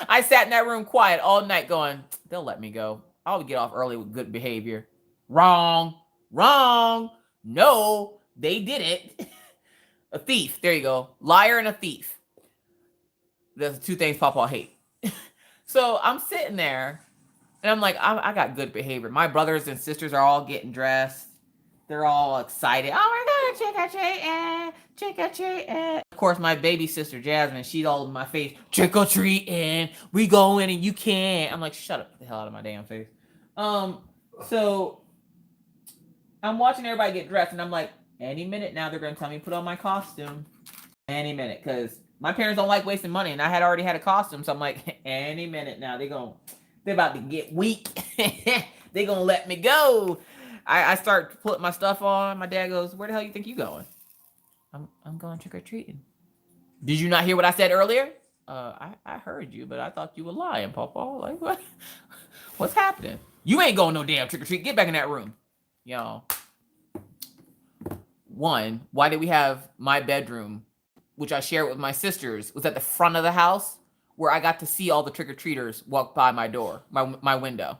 I sat in that room quiet all night going, they'll let me go. I'll get off early with good behavior. Wrong. No, they did it. A thief. There you go. Liar and a thief. There's two things Papa hate. So I'm sitting there and I'm like, I got good behavior. My brothers and sisters are all getting dressed. They're all excited. Oh my God, trick-or-treating, trick-or-treating. Of course, my baby sister, Jasmine, she's all in my face, trick-or-treating, we going and you can't. I'm like, shut up, get the hell out of my damn face. So I'm watching everybody get dressed and I'm like, any minute now they're going to tell me to put on my costume. Any minute, because my parents don't like wasting money and I had already had a costume. So I'm like, any minute now they're about to get weak. They're going to let me go. I start putting my stuff on. My dad goes, where the hell you think you going? I'm going trick-or-treating. Did you not hear what I said earlier? I heard you, but I thought you were lying, Papa. Like, what? What's happening? You ain't going no damn trick-or-treat. Get back in that room. Y'all. One, why did we have my bedroom, which I shared with my sisters, was at the front of the house where I got to see all the trick-or-treaters walk by my door, my window.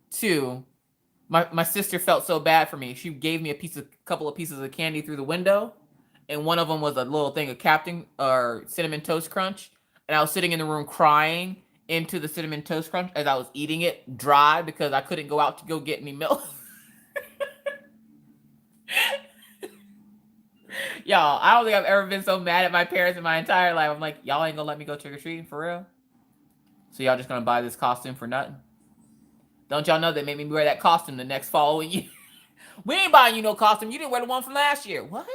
Two, my sister felt so bad for me. She gave me a couple of pieces of candy through the window, and one of them was a little thing of Captain or Cinnamon Toast Crunch, and I was sitting in the room crying into the Cinnamon Toast Crunch as I was eating it dry because I couldn't go out to go get any milk. Y'all, I don't think I've ever been so mad at my parents in my entire life. I'm like, y'all ain't gonna let me go trick-or-treating for real? So y'all just gonna buy this costume for nothing? Don't y'all know they made me wear that costume the next following year? We ain't buying you no costume. You didn't wear the one from last year. What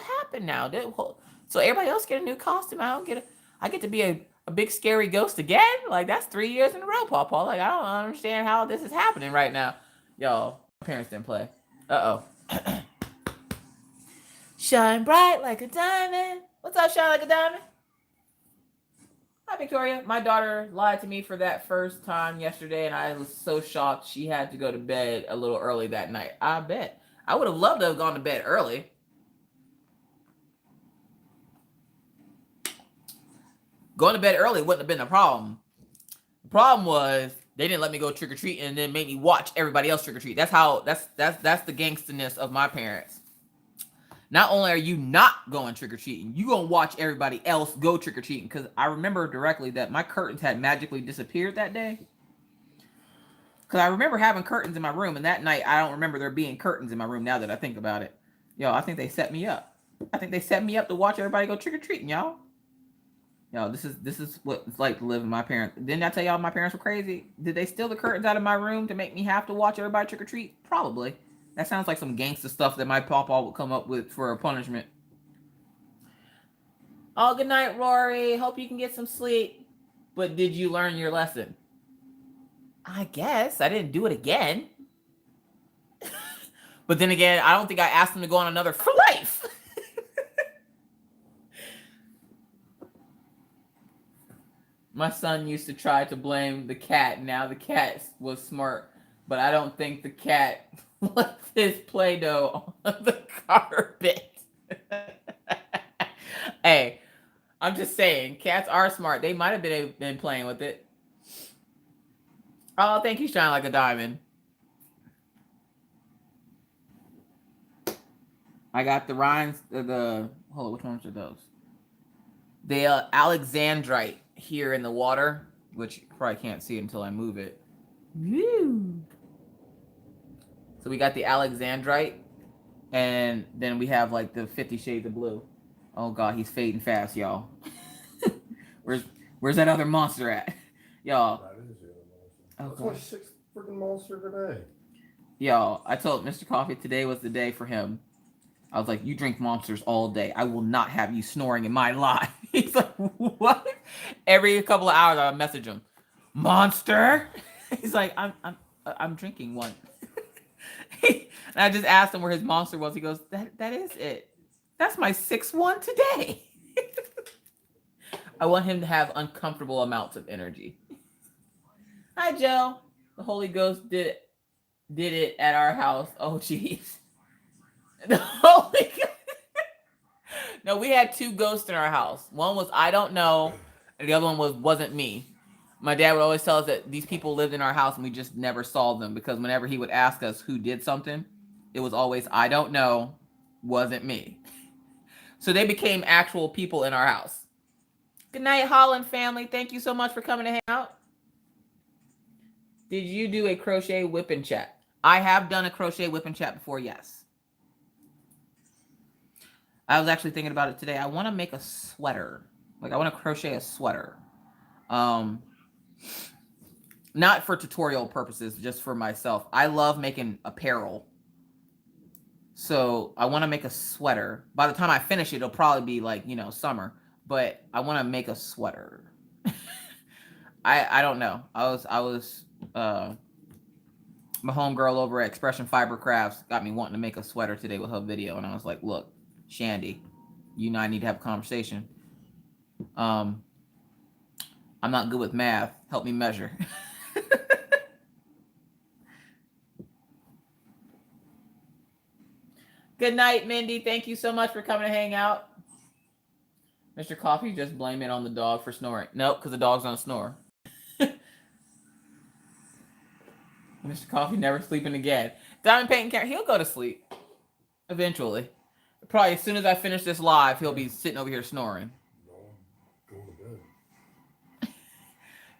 happened now? So everybody else get a new costume. I get to be a big scary ghost again? Like, that's 3 years in a row, Pawpaw. Like, I don't understand how this is happening right now. Y'all, my parents didn't play. Uh-oh. Shine bright like a diamond. What's up, shine like a diamond? Hi, Victoria. My daughter lied to me for that first time yesterday, and I was so shocked she had to go to bed a little early that night. I bet. I would have loved to have gone to bed early. Going to bed early wouldn't have been the problem. The problem was they didn't let me go trick-or-treating and then make me watch everybody else trick-or-treat. That's the gangsterness of my parents. Not only are you not going trick-or-treating, you gonna watch everybody else go trick-or-treating. Because I remember directly that my curtains had magically disappeared that day. Because I remember having curtains in my room, and that night I don't remember there being curtains in my room now that I think about it. Yo, I think they set me up. I think they set me up to watch everybody go trick-or-treating, y'all. Yo, this is what it's like to live with my parents. Didn't I tell y'all my parents were crazy? Did they steal the curtains out of my room to make me have to watch everybody trick-or-treat? Probably. That sounds like some gangster stuff that my papa would come up with for a punishment. Oh, good night, Rory. Hope you can get some sleep. But did you learn your lesson? I guess. I didn't do it again. But then again, I don't think I asked them to go on another for life. My son used to try to blame the cat. Now the cat was smart. But I don't think the cat left his Play-Doh on the carpet. Hey, I'm just saying, cats are smart. They might have been playing with it. Oh, thank you, Shine Like a Diamond. I got the Rhines, hold on, which ones are those? The Alexandrite here in the water, which you probably can't see until I move it. Woo! So we got the Alexandrite, and then we have like the 50 Shades of Blue. Oh God, he's fading fast, y'all. Where's that other monster at, y'all? That is the other monster. Oh, That's God. my sixth freaking monster today. Y'all, I told Mr. Coffee today was the day for him. I was like, you drink monsters all day. I will not have you snoring in my life. He's like, what? Every couple of hours I message him, monster. He's like, I'm drinking one. And I just asked him where his monster was. He goes, that is it. That's my sixth one today. I want him to have uncomfortable amounts of energy. Hi, Joe. The Holy Ghost did it at our house. Oh, jeez. The Holy Ghost. No, we had two ghosts in our house. One was I don't know, and the other one wasn't me. My dad would always tell us that these people lived in our house and we just never saw them, because whenever he would ask us who did something, it was always, I don't know, wasn't me. So they became actual people in our house. Good night, Holland family. Thank you so much for coming to hang out. Did you do a crochet whip and chat? I have done a crochet whip and chat before, yes. I was actually thinking about it today. I want to make a sweater. Like, I want to crochet a sweater. Not for tutorial purposes, just for myself. I love making apparel. So I want to make a sweater. By the time I finish it, it'll probably be like, you know, summer. But I want to make a sweater. I don't know. I was my homegirl over at Expression Fiber Crafts got me wanting to make a sweater today with her video, and I was like, look, Shandy, you and I need to have a conversation. I'm not good with math. Help me measure. Good night, Mindy. Thank you so much for coming to hang out. Mr. Coffee, just blame it on the dog for snoring. Nope, because the dog's don't snore. Mr. Coffee never sleeping again. Diamond Painting Cat, he'll go to sleep. Eventually. Probably as soon as I finish this live, he'll be sitting over here snoring. No, I'm going to bed.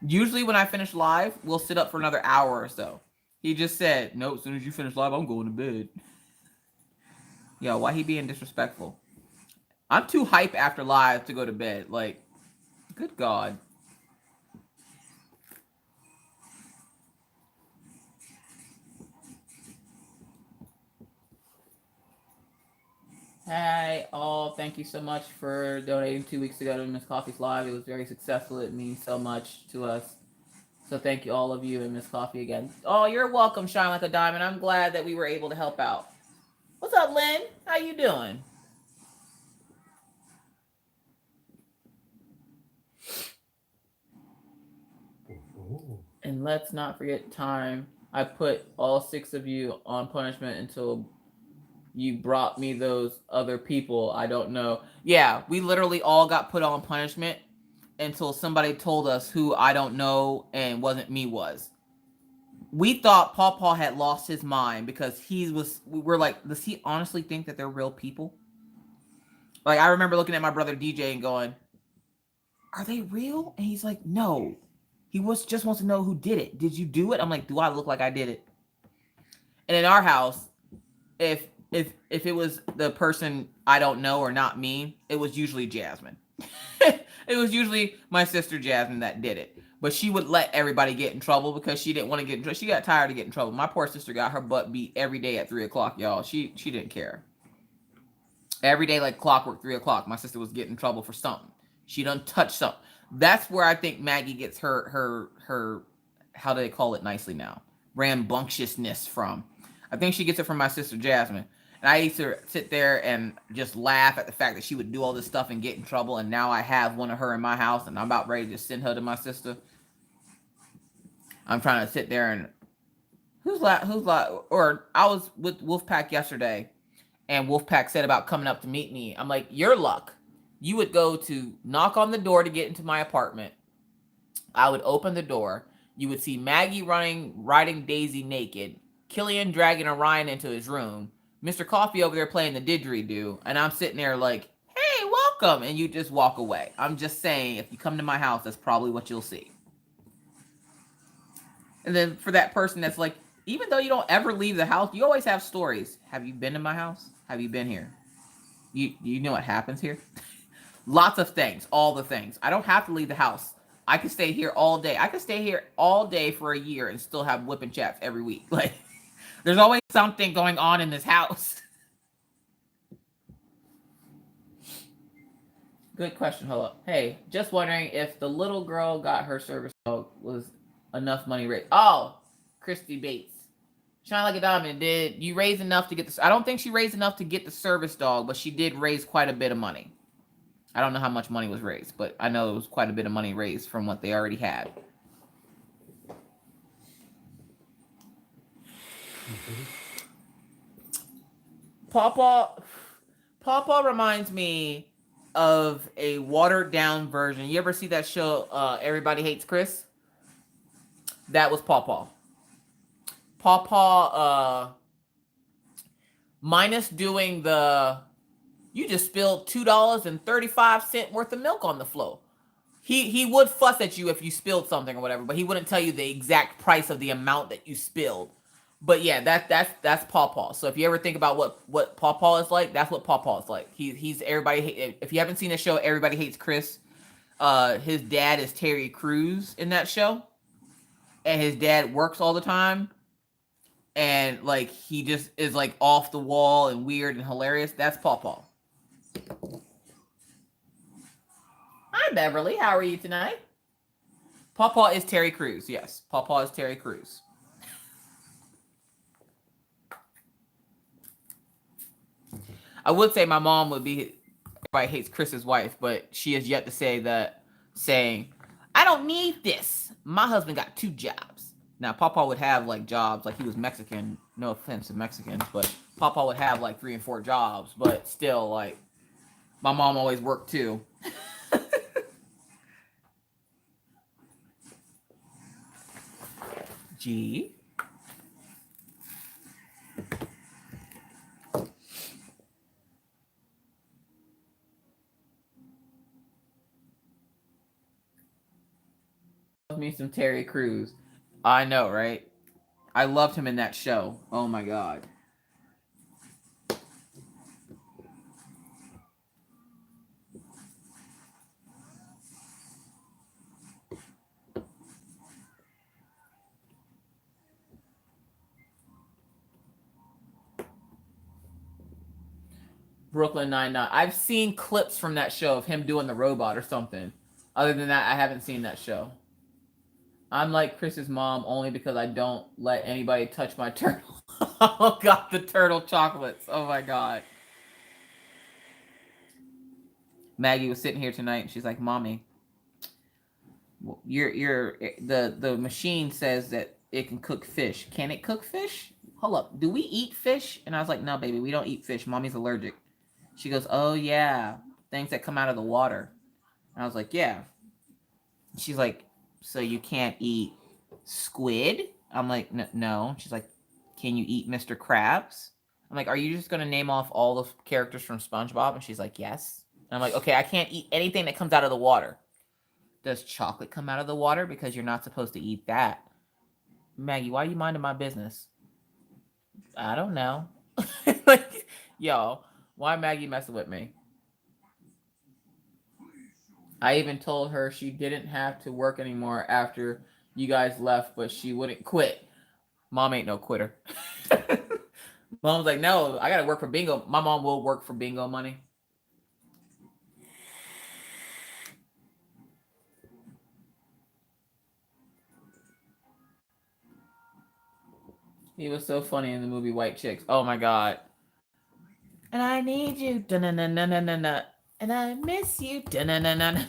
Usually when I finish live, we'll sit up for another hour or so. He just said, no, as soon as you finish live, I'm going to bed. Yo, why he being disrespectful? I'm too hype after live to go to bed. Like, good God. Hey, all. Thank you so much for donating 2 weeks ago to Miss Coffee's live. It was very successful. It means so much to us. So thank you, all of you, and Miss Coffee again. Oh, you're welcome, Shine Like a Diamond. I'm glad that we were able to help out. What's up, Lynn? How you doing? And let's not forget time. I put all 6 of you on punishment until you brought me those other people I don't know. Yeah, we literally all got put on punishment until somebody told us who I don't know and wasn't me was. We thought Paw Paw had lost his mind because we're like, does he honestly think that they're real people? Like, I remember looking at my brother DJ and going, are they real? And he's like, no. He just wants to know who did it. Did you do it? I'm like, do I look like I did it? And in our house, if it was the person I don't know or not me, it was usually Jasmine. It was usually my sister Jasmine that did it. But she would let everybody get in trouble because she didn't want to get in trouble. She got tired of getting in trouble. My poor sister got her butt beat every day at 3 o'clock, y'all. She didn't care. Every day, like clockwork, 3 o'clock, my sister was getting in trouble for something. She done touched something. That's where I think Maggie gets her how do they call it nicely now? Rambunctiousness from. I think she gets it from my sister Jasmine. And I used to sit there and just laugh at the fact that she would do all this stuff and get in trouble. And now I have one of her in my house and I'm about ready to send her to my sister. I'm trying to sit there and or I was with Wolfpack yesterday and Wolfpack said about coming up to meet me. I'm like, your luck. You would go to knock on the door to get into my apartment. I would open the door. You would see Maggie riding Daisy naked. Killian dragging Orion into his room. Mr. Coffee over there playing the didgeridoo. And I'm sitting there like, hey, welcome. And you just walk away. I'm just saying, if you come to my house, that's probably what you'll see. And then for that person that's like, even though you don't ever leave the house, you always have stories. Have you been to my house? Have you been here? You know what happens here? Lots of things, all the things. I don't have to leave the house. I could stay here all day. I could stay here all day for a year and still have whipping chats every week. Like, there's always something going on in this house. Good question. Hold up. Hey, just wondering if the little girl got her service dog was enough money raised. Oh, Christy Bates. Shine Like a Diamond. Did you raise enough to get this? I don't think she raised enough to get the service dog, but she did raise quite a bit of money. I don't know how much money was raised, but I know it was quite a bit of money raised from what they already had. Pawpaw reminds me of a watered down version. You ever see that show, Everybody Hates Chris? That was Pawpaw. Pawpaw, minus doing the, you just spilled $2.35 worth of milk on the floor. he would fuss at you if you spilled something or whatever, but he wouldn't tell you the exact price of the amount that you spilled. But yeah, that's Paw Paw. So if you ever think about what Paw Paw is like, that's what Paw Paw is like. He's everybody. If you haven't seen the show, Everybody Hates Chris. His dad is Terry Crews in that show, and his dad works all the time, and like he just is like off the wall and weird and hilarious. That's Paw Paw. Hi Beverly, how are you tonight? Paw Paw is Terry Crews. Yes, Paw Paw is Terry Crews. I would say my mom would be Everybody Hates Chris's wife, but she has yet to say that saying, I don't need this. My husband got 2 jobs. Now, Papa would have like jobs, like he was Mexican. No offense to Mexicans, but Papa would have like 3 and 4 jobs, but still, like, my mom always worked too. G. Me some Terry Crews. I know, right? I loved him in that show. Oh my god. Brooklyn Nine-Nine. I've seen clips from that show of him doing the robot or something. Other than that, I haven't seen that show. I'm like Chris's mom only because I don't let anybody touch my turtle. Oh god, the turtle chocolates. Oh my god. Maggie was sitting here tonight and she's like, Mommy, the machine says that it can cook fish. Can it cook fish? Hold up. Do we eat fish? And I was like, no, baby, we don't eat fish. Mommy's allergic. She goes, oh yeah, things that come out of the water. And I was like, yeah. She's like, so you can't eat squid? I'm like, no. She's like, can you eat Mr. Krabs? I'm like, are you just going to name off all the characters from SpongeBob? And she's like, yes. And I'm like, okay, I can't eat anything that comes out of the water. Does chocolate come out of the water? Because you're not supposed to eat that. Maggie, why are you minding my business? I don't know. Like, yo, why Maggie messing with me? I even told her she didn't have to work anymore after you guys left, but she wouldn't quit. Mom ain't no quitter. Mom's like, no, I gotta work for bingo. My mom will work for bingo money. He was so funny in the movie White Chicks. Oh my god. And I need you. Da-na-na-na-na-na. And I miss you. Da-na-na-na-na.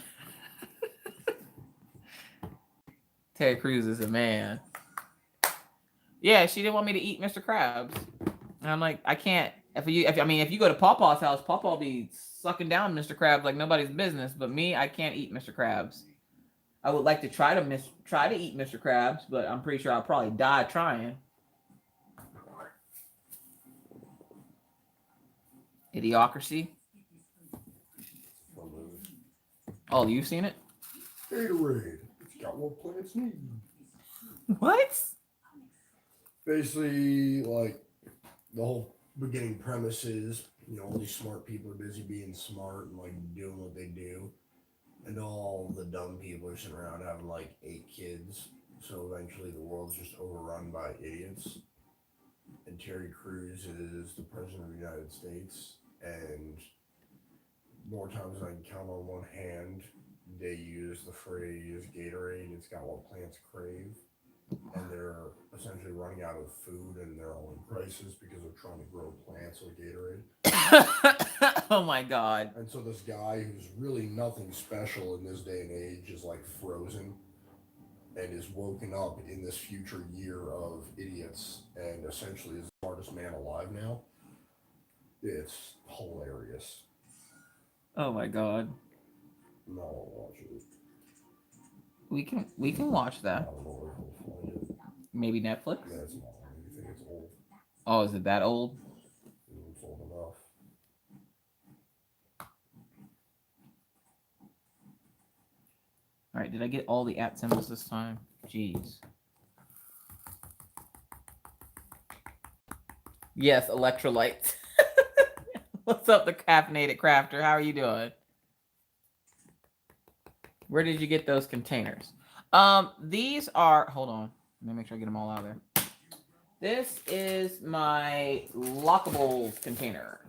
Terry Crews is a man. Yeah, she didn't want me to eat Mr. Krabs. And I'm like, I can't. If you go to Pawpaw's house, Pawpaw be sucking down Mr. Krabs like nobody's business. But me, I can't eat Mr. Krabs. I would like to try to eat Mr. Krabs, but I'm pretty sure I'll probably die trying. Idiocracy. Oh, you've seen it? Gatorade. It's got what plants need. What? Basically, like, the whole beginning premise is, you know, all these smart people are busy being smart and, like, doing what they do. And all the dumb people are sitting around having, like, 8 kids. So eventually the world's just overrun by idiots. And Terry Crews is the President of the United States. And more times than I can count on one hand, they use the phrase Gatorade. It's got what plants crave. And they're essentially running out of food and they're all in crisis because they're trying to grow plants with Gatorade. Oh my god. And so this guy who's really nothing special in this day and age is like frozen and is woken up in this future year of idiots and essentially is the smartest man alive now. It's hilarious. Oh my god. No, I'll watch it. We can watch I that. don't know where he'll find it. Maybe Netflix? Yeah, it's not on anything. It's old. Oh, is it that old? It's old enough. All right, did I get all the @ symbols this time? Jeez. Yes, electrolytes. What's up, the caffeinated crafter? How are you doing? Where did you get those containers? These are, hold on. Let me make sure I get them all out of there. This is my lockables container.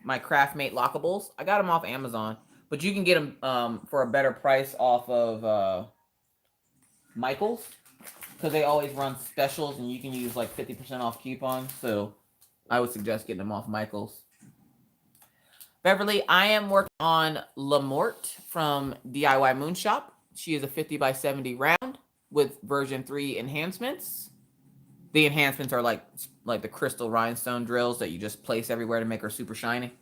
My Craftmate lockables. I got them off Amazon, but you can get them for a better price off of Michael's, because they always run specials and you can use like 50% off coupons. So I would suggest getting them off Michael's. Beverly, I am working on Mort from DIYMOON Shop. She is a 50 by 70 round with version 3 enhancements. The enhancements are like the crystal rhinestone drills that you just place everywhere to make her super shiny.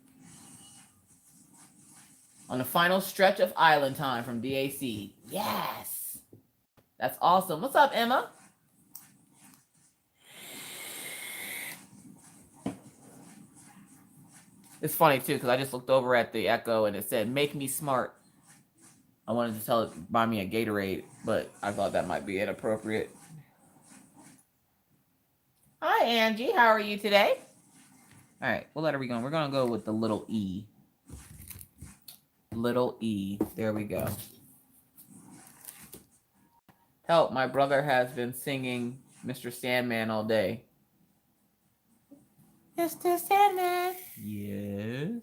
On the final stretch of Island Time from DAC. Yes! That's awesome. What's up, Emma? It's funny, too, because I just looked over at the Echo and it said, make me smart. I wanted to tell it to buy me a Gatorade, but I thought that might be inappropriate. Hi, Angie. How are you today? All right, what letter are we going? We're going to go with the little E. Little E. There we go. Help, my brother has been singing Mr. Sandman all day. Mr. Sandman. Yes.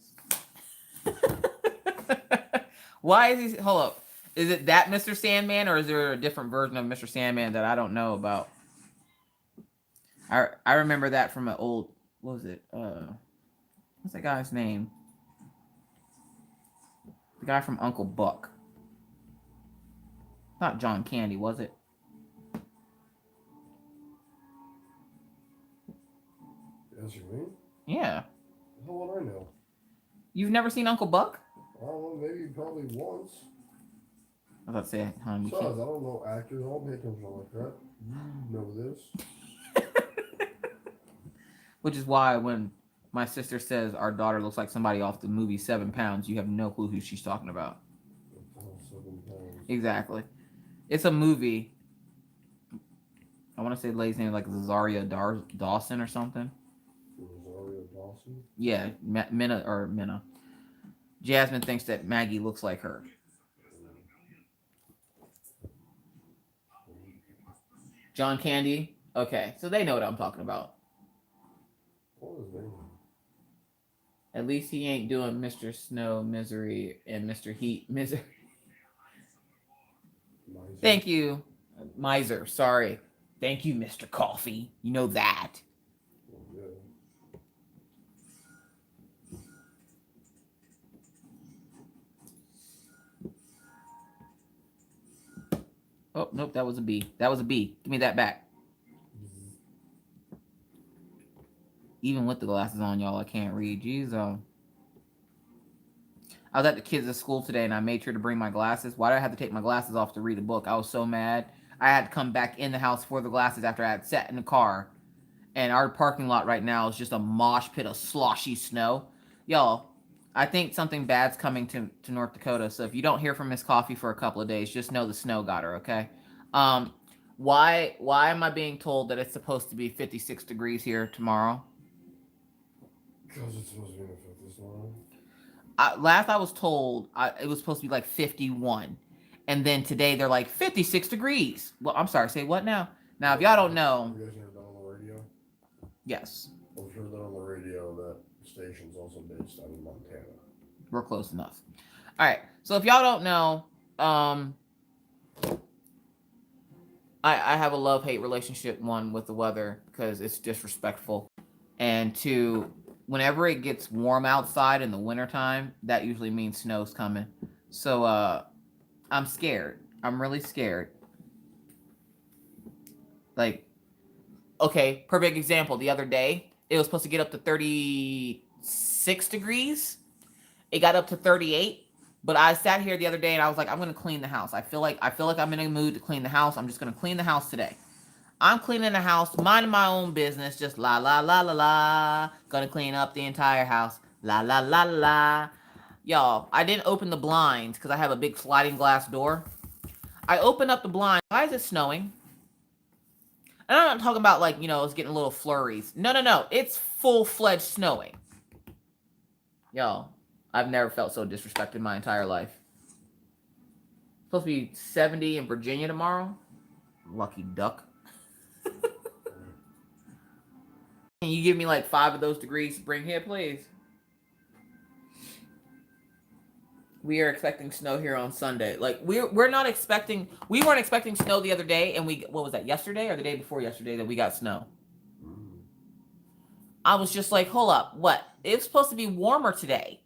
Why is he... Hold up. Is it that Mr. Sandman, or is there a different version of Mr. Sandman that I don't know about? I remember that from an old... What was it? What's that guy's name? The guy from Uncle Buck. Not John Candy, was it? Yes, you mean? Yeah. How would I know? You've never seen Uncle Buck? I don't know, maybe probably once. I was about to say, honey. Besides, I don't know actors. I don't pay attention like that. You know this. Which is why when my sister says our daughter looks like somebody off the movie 7 Pounds, you have no clue who she's talking about. 7 pounds. Exactly. It's a movie. I want to say the lady's name like Zaria Dawson or something. Zaria Dawson? Yeah, Minna. Jasmine thinks that Maggie looks like her. John Candy? Okay, so they know what I'm talking about. What was his name? At least he ain't doing Mr. Snow Misery and Mr. Heat Misery. Miser. Thank you. Miser, sorry. Thank you, Mr. Coffee. You know that. Oh, yeah. Oh, nope, that was a B. That was a B. Give me that back. Even with the glasses on, y'all, I can't read. Jeez, I was at the kids at school today, and I made sure to bring my glasses. Why did I have to take my glasses off to read a book? I was so mad. I had to come back in the house for the glasses after I had sat in the car. And our parking lot right now is just a mosh pit of sloshy snow. Y'all, I think something bad's coming to North Dakota. So if you don't hear from Miss Coffee for a couple of days, just know the snow got her, okay? Why am I being told that it's supposed to be 56 degrees here tomorrow? Because it's supposed to be in the 50s tomorrow. Last I was told, it was supposed to be like 51. And then today they're like 56 degrees. Well, I'm sorry, say what now? Now, if y'all don't know... You guys heard that on the radio? Yes. I've heard that on the radio that the station's also based out of Montana. We're close enough. All right. So if y'all don't know, I have a love-hate relationship, one, with the weather because it's disrespectful. And two, whenever it gets warm outside in the wintertime, that usually means snow's coming. So I'm scared. I'm really scared. Like, okay, perfect example. The other day, it was supposed to get up to 36 degrees. It got up to 38. But I sat here the other day and I was like, I'm going to clean the house. I feel like I'm in a mood to clean the house. I'm just going to clean the house today. I'm cleaning the house, minding my own business, just la, la, la, la, la. Gonna clean up the entire house. La, la, la, la. Y'all, I didn't open the blinds because I have a big sliding glass door. I open up the blind. Why is it snowing? And I'm not talking about like, you know, it's getting little flurries. No, no, no. It's full-fledged snowing. Yo, I've never felt so disrespected in my entire life. Supposed to be 70 in Virginia tomorrow. Lucky duck. Can you give me like 5 of those degrees to bring here, please? We are expecting snow here on Sunday. Like we're not expecting. We weren't expecting snow the other day, and what was that, yesterday or the day before yesterday that we got snow? I was just like, hold up, what? It's supposed to be warmer today.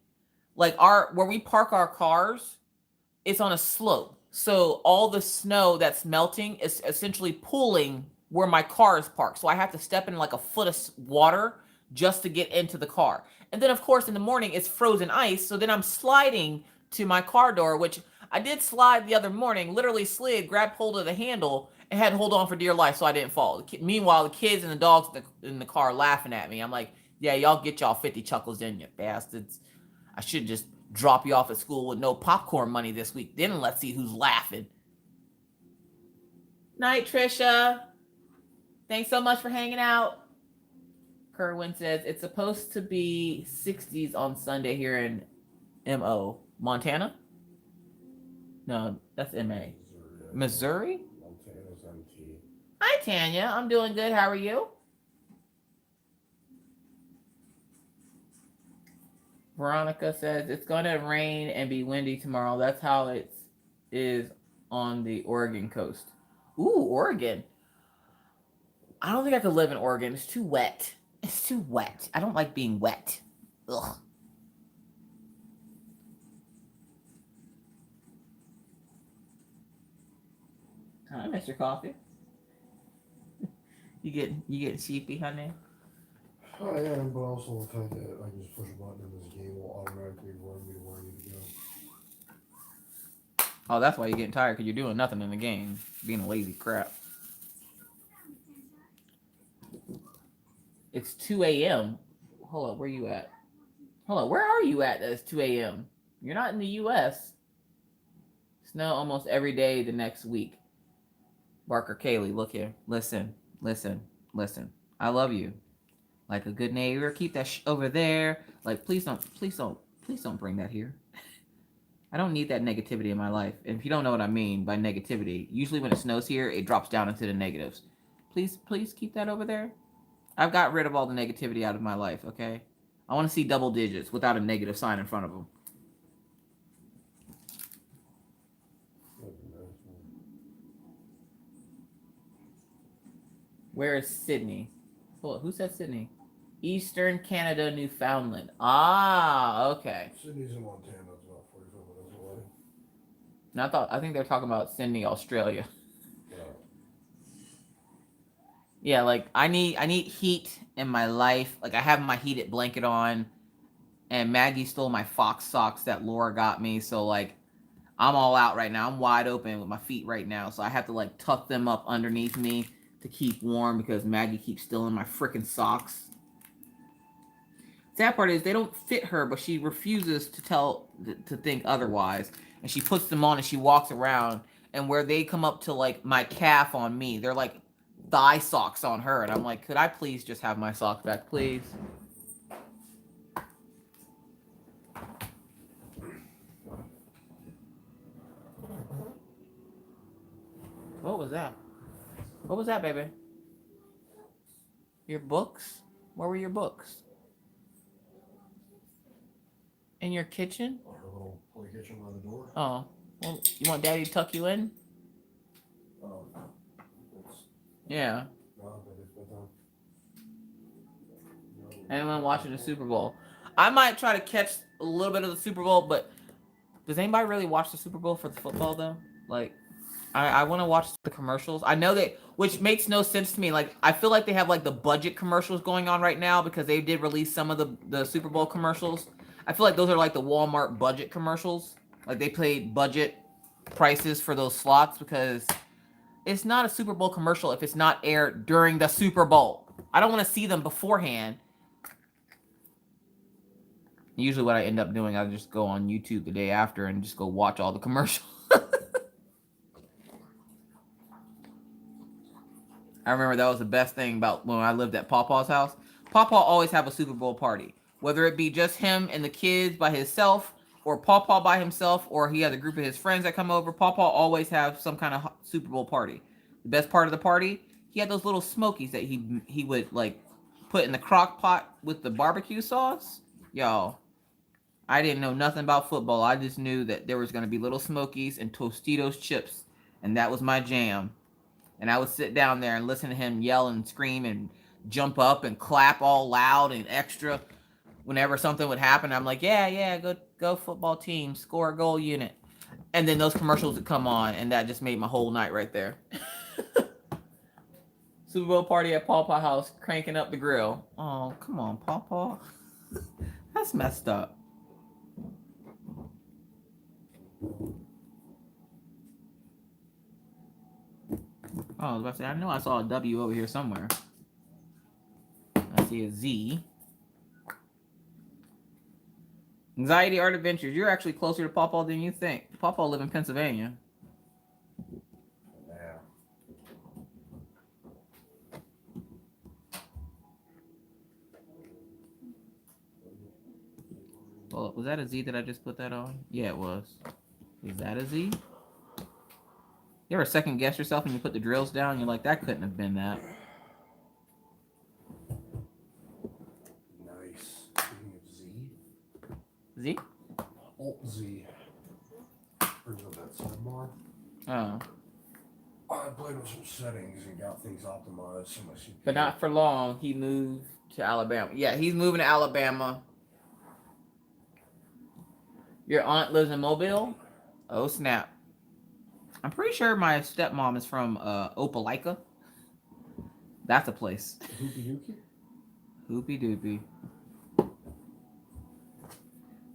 Like where we park our cars, it's on a slope, so all the snow that's melting is essentially pooling where my car is parked. So I have to step in like a foot of water just to get into the car. And then of course in the morning it's frozen ice. So then I'm sliding to my car door, which I did slide the other morning, literally slid, grabbed hold of the handle and had to hold on for dear life so I didn't fall. Meanwhile, the kids and the dogs in the car laughing at me. I'm like, yeah, y'all get y'all 50 chuckles in, you bastards. I should just drop you off at school with no popcorn money this week. Then let's see who's laughing. Night, Trisha. Thanks so much for hanging out. Kerwin says it's supposed to be 60s on Sunday here in MO. Montana? No, that's MA. Missouri? Montana's MT. Hi, Tanya. I'm doing good. How are you? Veronica says it's going to rain and be windy tomorrow. That's how it is on the Oregon coast. Ooh, Oregon. I don't think I could live in Oregon. It's too wet. It's too wet. I don't like being wet. Ugh. Hi, Mr. Coffee. You get sheepy, honey? I am, but also the fact that I can just push a button and this game will automatically run me to where I need to go. Oh, that's why you're getting tired, because you're doing nothing in the game. Being a lazy crap. It's 2 a.m. Hold up, where you at? Hold up, where are you at that it's 2 a.m.? You're not in the U.S. Snow almost every day the next week. Barker Kaylee, look here. Listen. I love you. Like a good neighbor. Keep that over there. Like, please don't bring that here. I don't need that negativity in my life. And if you don't know what I mean by negativity, usually when it snows here, it drops down into the negatives. Please keep that over there. I've got rid of all the negativity out of my life, okay? I want to see double digits without a negative sign in front of them. Where is Sydney? Hold on, who said Sydney? Eastern Canada, Newfoundland. Ah, okay. Sydney's in Montana. It's about 45 minutes away. Now I think they're talking about Sydney, Australia. Yeah, like I need heat in my life. Like I have my heated blanket on, and Maggie stole my fox socks that Laura got me. So like, I'm all out right now. I'm wide open with my feet right now. So I have to like tuck them up underneath me to keep warm because Maggie keeps stealing my freaking socks. Sad part is they don't fit her, but she refuses to think otherwise. And she puts them on and she walks around, and where they come up to like my calf on me, they're like thigh socks on her. And I'm like, could I please just have my socks back, please? What was that? What was that, baby? Your books? Where were your books? In your kitchen? Our little play kitchen by the door. Oh. Well, you want Daddy to tuck you in? Yeah. Anyone watching the Super Bowl? I might try to catch a little bit of the Super Bowl, but does anybody really watch the Super Bowl for the football, though? Like, I want to watch the commercials. I know that, which makes no sense to me. Like, I feel like they have, like, the budget commercials going on right now because they did release some of the Super Bowl commercials. I feel like those are, like, the Walmart budget commercials. Like, they paid budget prices for those slots because it's not a Super Bowl commercial if it's not aired during the Super Bowl. I don't want to see them beforehand. Usually what I end up doing, I just go on YouTube the day after and just go watch all the commercials. I remember that was the best thing about when I lived at Pawpaw's house. Pawpaw always have a Super Bowl party. Whether it be just him and the kids by himself, or Pawpaw by himself, or he has a group of his friends that come over, Pawpaw always have some kind of Super Bowl party. The best part of the party, he had those little smokies that he would like put in the crock pot with the barbecue sauce. Y'all, I didn't know nothing about football. I just knew that there was going to be little smokies and Tostitos chips, and that was my jam. And I would sit down there and listen to him yell and scream and jump up and clap all loud and extra whenever something would happen. I'm like, yeah, go football team, score a goal unit. And then those commercials would come on, and that just made my whole night right there. Super Bowl party at Pawpaw House, cranking up the grill. Oh, come on, Pawpaw. That's messed up. Oh, I was about to say, I know I saw a W over here somewhere. I see a Z. Anxiety Art Adventures. You're actually closer to Pawpaw than you think. Pawpaw live in Pennsylvania. Yeah. Well, was that a Z that I just put that on? Yeah, it was. Is that a Z? You ever second guess yourself and you put the drills down? You're like, that couldn't have been that. Nice. Speaking of Z. Z? Alt Z. Brings up that sidebar. Oh. I played with some settings and got things optimized. So my CPU. But not for long. He moved to Alabama. Yeah, he's moving to Alabama. Your aunt lives in Mobile? Oh, snap. I'm pretty sure my stepmom is from Opelika. That's a place. Hoopy dookie? Hoopy doopy.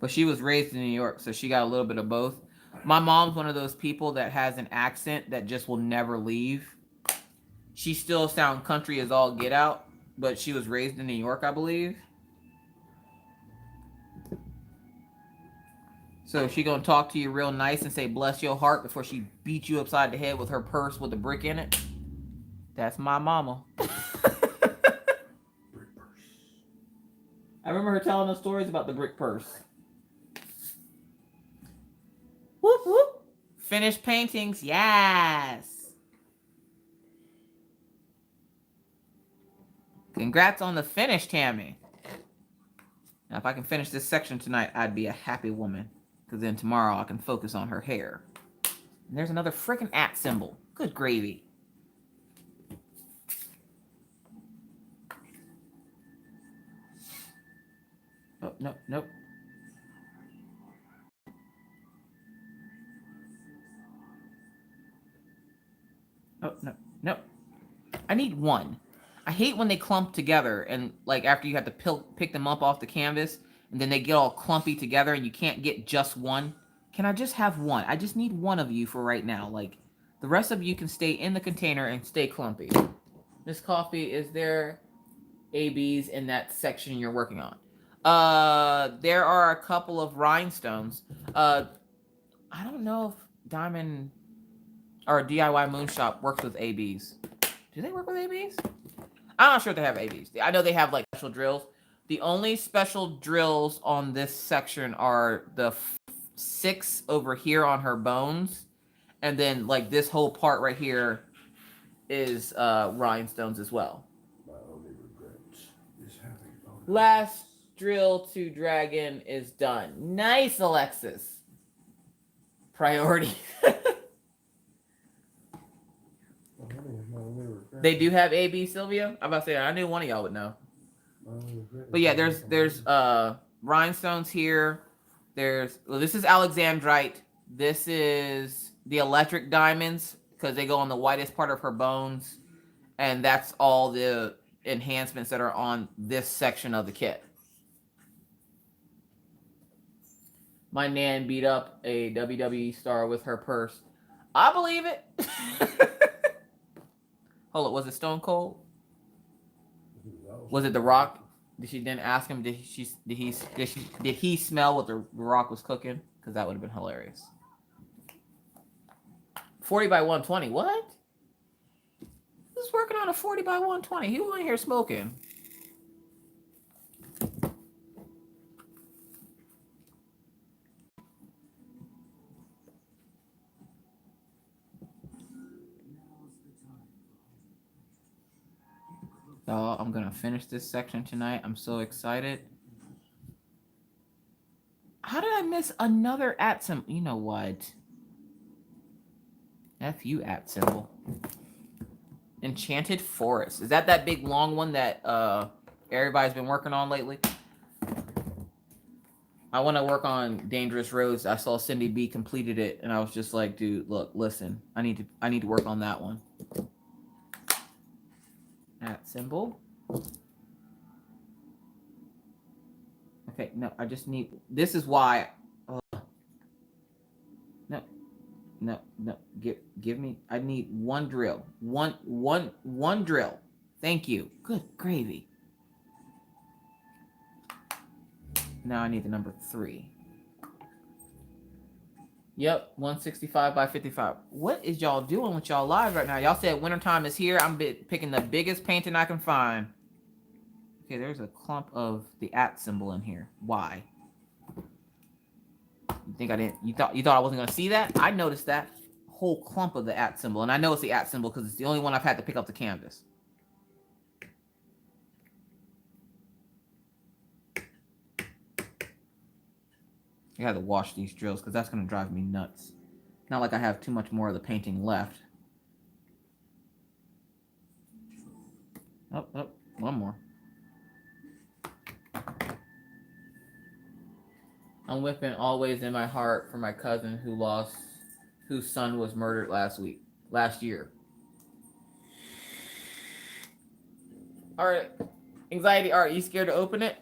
But she was raised in New York, so she got a little bit of both. My mom's one of those people that has an accent that just will never leave. She still sound country as all get out, but she was raised in New York, I believe. So she gonna talk to you real nice and say bless your heart before she beat you upside the head with her purse with a brick in it. That's my mama. Brick purse. I remember her telling us stories about the brick purse. Whoop whoop. Finished paintings, yes. Congrats on the finish, Tammy. Now, if I can finish this section tonight, I'd be a happy woman. Because then tomorrow I can focus on her hair. And there's another freaking @ symbol. Good gravy. Oh, no, nope. Oh, no, no. I need one. I hate when they clump together and like after you have to pick them up off the canvas and then they get all clumpy together and you can't get just one. Can I just have one? I just need one of you for right now. Like the rest of you can stay in the container and stay clumpy. Miss Coffee, is there ABs in that section you're working on? There are a couple of rhinestones. I don't know if Diamond or DIYMOON Shop works with ABs. Do they work with ABs? I'm not sure if they have ABs. I know they have like special drills. The only special drills on this section are the 6 over here on her bones. And then like this whole part right here is rhinestones as well. My only regret is having bonus. Last drill to dragon is done. Nice, Alexis. Priority. They do have AB, Sylvia? I'm about to say, I knew one of y'all would know. But yeah, there's rhinestones here. Well, this is Alexandrite. This is the electric diamonds because they go on the whitest part of her bones. And that's all the enhancements that are on this section of the kit. My nan beat up a WWE star with her purse. I believe it. Hold on, was it Stone Cold? Was it The Rock? Did she then ask him? Did he smell what The Rock was cooking? Because that would have been hilarious. 40 by 120. What? Who's working on a 40 by 120? Who in here smoking? So I'm gonna finish this section tonight. I'm so excited. How did I miss another at symbol? You know what? F you at symbol. Enchanted Forest. Is that big long one that everybody's been working on lately? I want to work on Dangerous Roads. I saw Cindy B completed it, and I was just like, dude, look, listen, I need to work on that one. At symbol. Okay, no, I just need. This is why. No. Give me. I need one drill. One drill. Thank you. Good gravy. Now I need the number 3. Yep, 165 by 55. What is y'all doing with y'all live right now? Y'all said wintertime is here. I'm picking the biggest painting I can find. Okay, there's a clump of the at symbol in here. Why? You think I didn't? You thought I wasn't gonna see that? I noticed that whole clump of the at symbol, and I know it's the at symbol because it's the only one I've had to pick up the canvas. I got to wash these drills because that's going to drive me nuts. Not like I have too much more of the painting left. Oh, one more. I'm whipping always in my heart for my cousin whose son was murdered last year. All right, Anxiety Art, you scared to open it?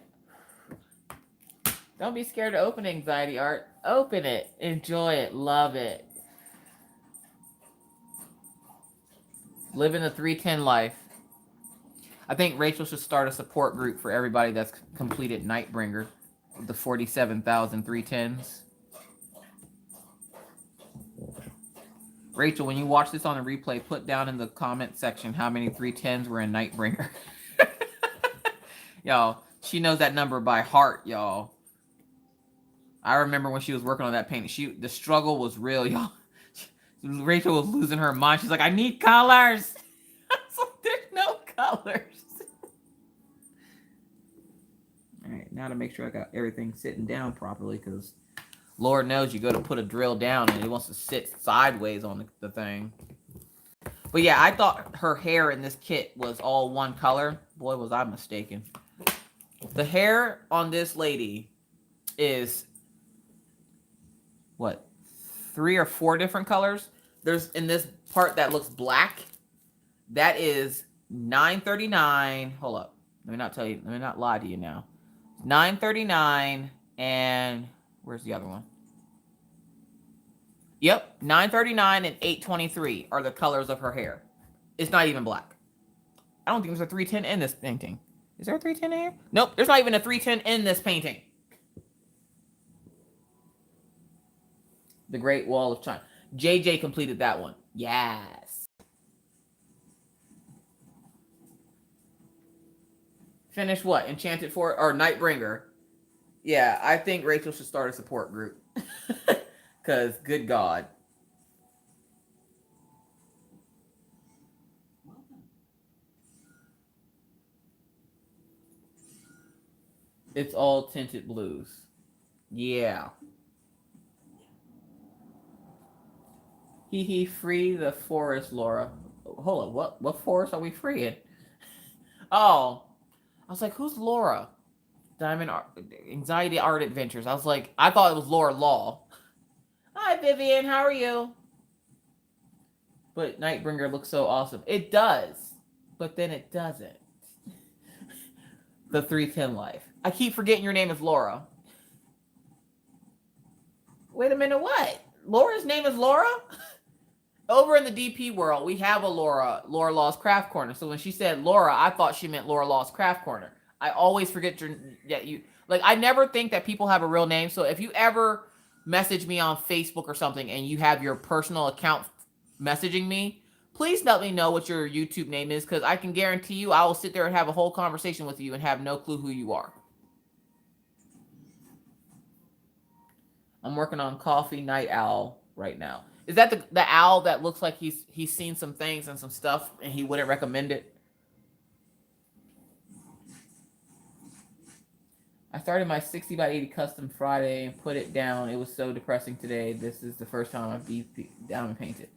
Don't be scared to open Anxiety Art. Open it. Enjoy it. Love it. Living the 310 life. I think Rachel should start a support group for everybody that's completed Nightbringer. The 47,000 310s. Rachel, when you watch this on a replay, put down in the comment section how many 310s were in Nightbringer. Y'all, she knows that number by heart, y'all. I remember when she was working on that painting. The struggle was real, y'all. Rachel was losing her mind. She's like, I need colors. I was like, there's no colors. All right, now to make sure I got everything sitting down properly, because Lord knows you go to put a drill down and it wants to sit sideways on the thing. But yeah, I thought her hair in this kit was all one color. Boy, was I mistaken. The hair on this lady is... what, 3 or 4 different colors? There's in this part that looks black. That is $9.39. Hold up. Let me not lie to you now. $9.39 and where's the other one? Yep, $9.39 and $8.23 are the colors of her hair. It's not even black. I don't think there's a 310 in this painting. Is there a 310 in here? Nope, there's not even a 310 in this painting. The Great Wall of China. JJ completed that one. Yes. Finish what? Enchanted Forest or Nightbringer? Yeah, I think Rachel should start a support group. Because, good God. It's all tinted blues. Yeah. Hee free the forest, Laura. Hold on, what forest are we freeing? Oh, I was like, who's Laura? Anxiety Art Adventures. I was like, I thought it was Laura Law. Hi, Vivian, how are you? But Nightbringer looks so awesome. It does, but then it doesn't. The 310 life. I keep forgetting your name is Laura. Wait a minute, what? Laura's name is Laura? Over in the DP world, we have a Laura Law's Craft Corner. So when she said Laura, I thought she meant Laura Law's Craft Corner. I always forget I never think that people have a real name. So if you ever message me on Facebook or something and you have your personal account messaging me, please let me know what your YouTube name is, because I can guarantee you I will sit there and have a whole conversation with you and have no clue who you are. I'm working on Coffee Night Owl right now. Is that the owl that looks like he's seen some things and some stuff and he wouldn't recommend it? I started my 60 by 80 custom Friday and put it down. It was so depressing today. This is the first time I've down and painted.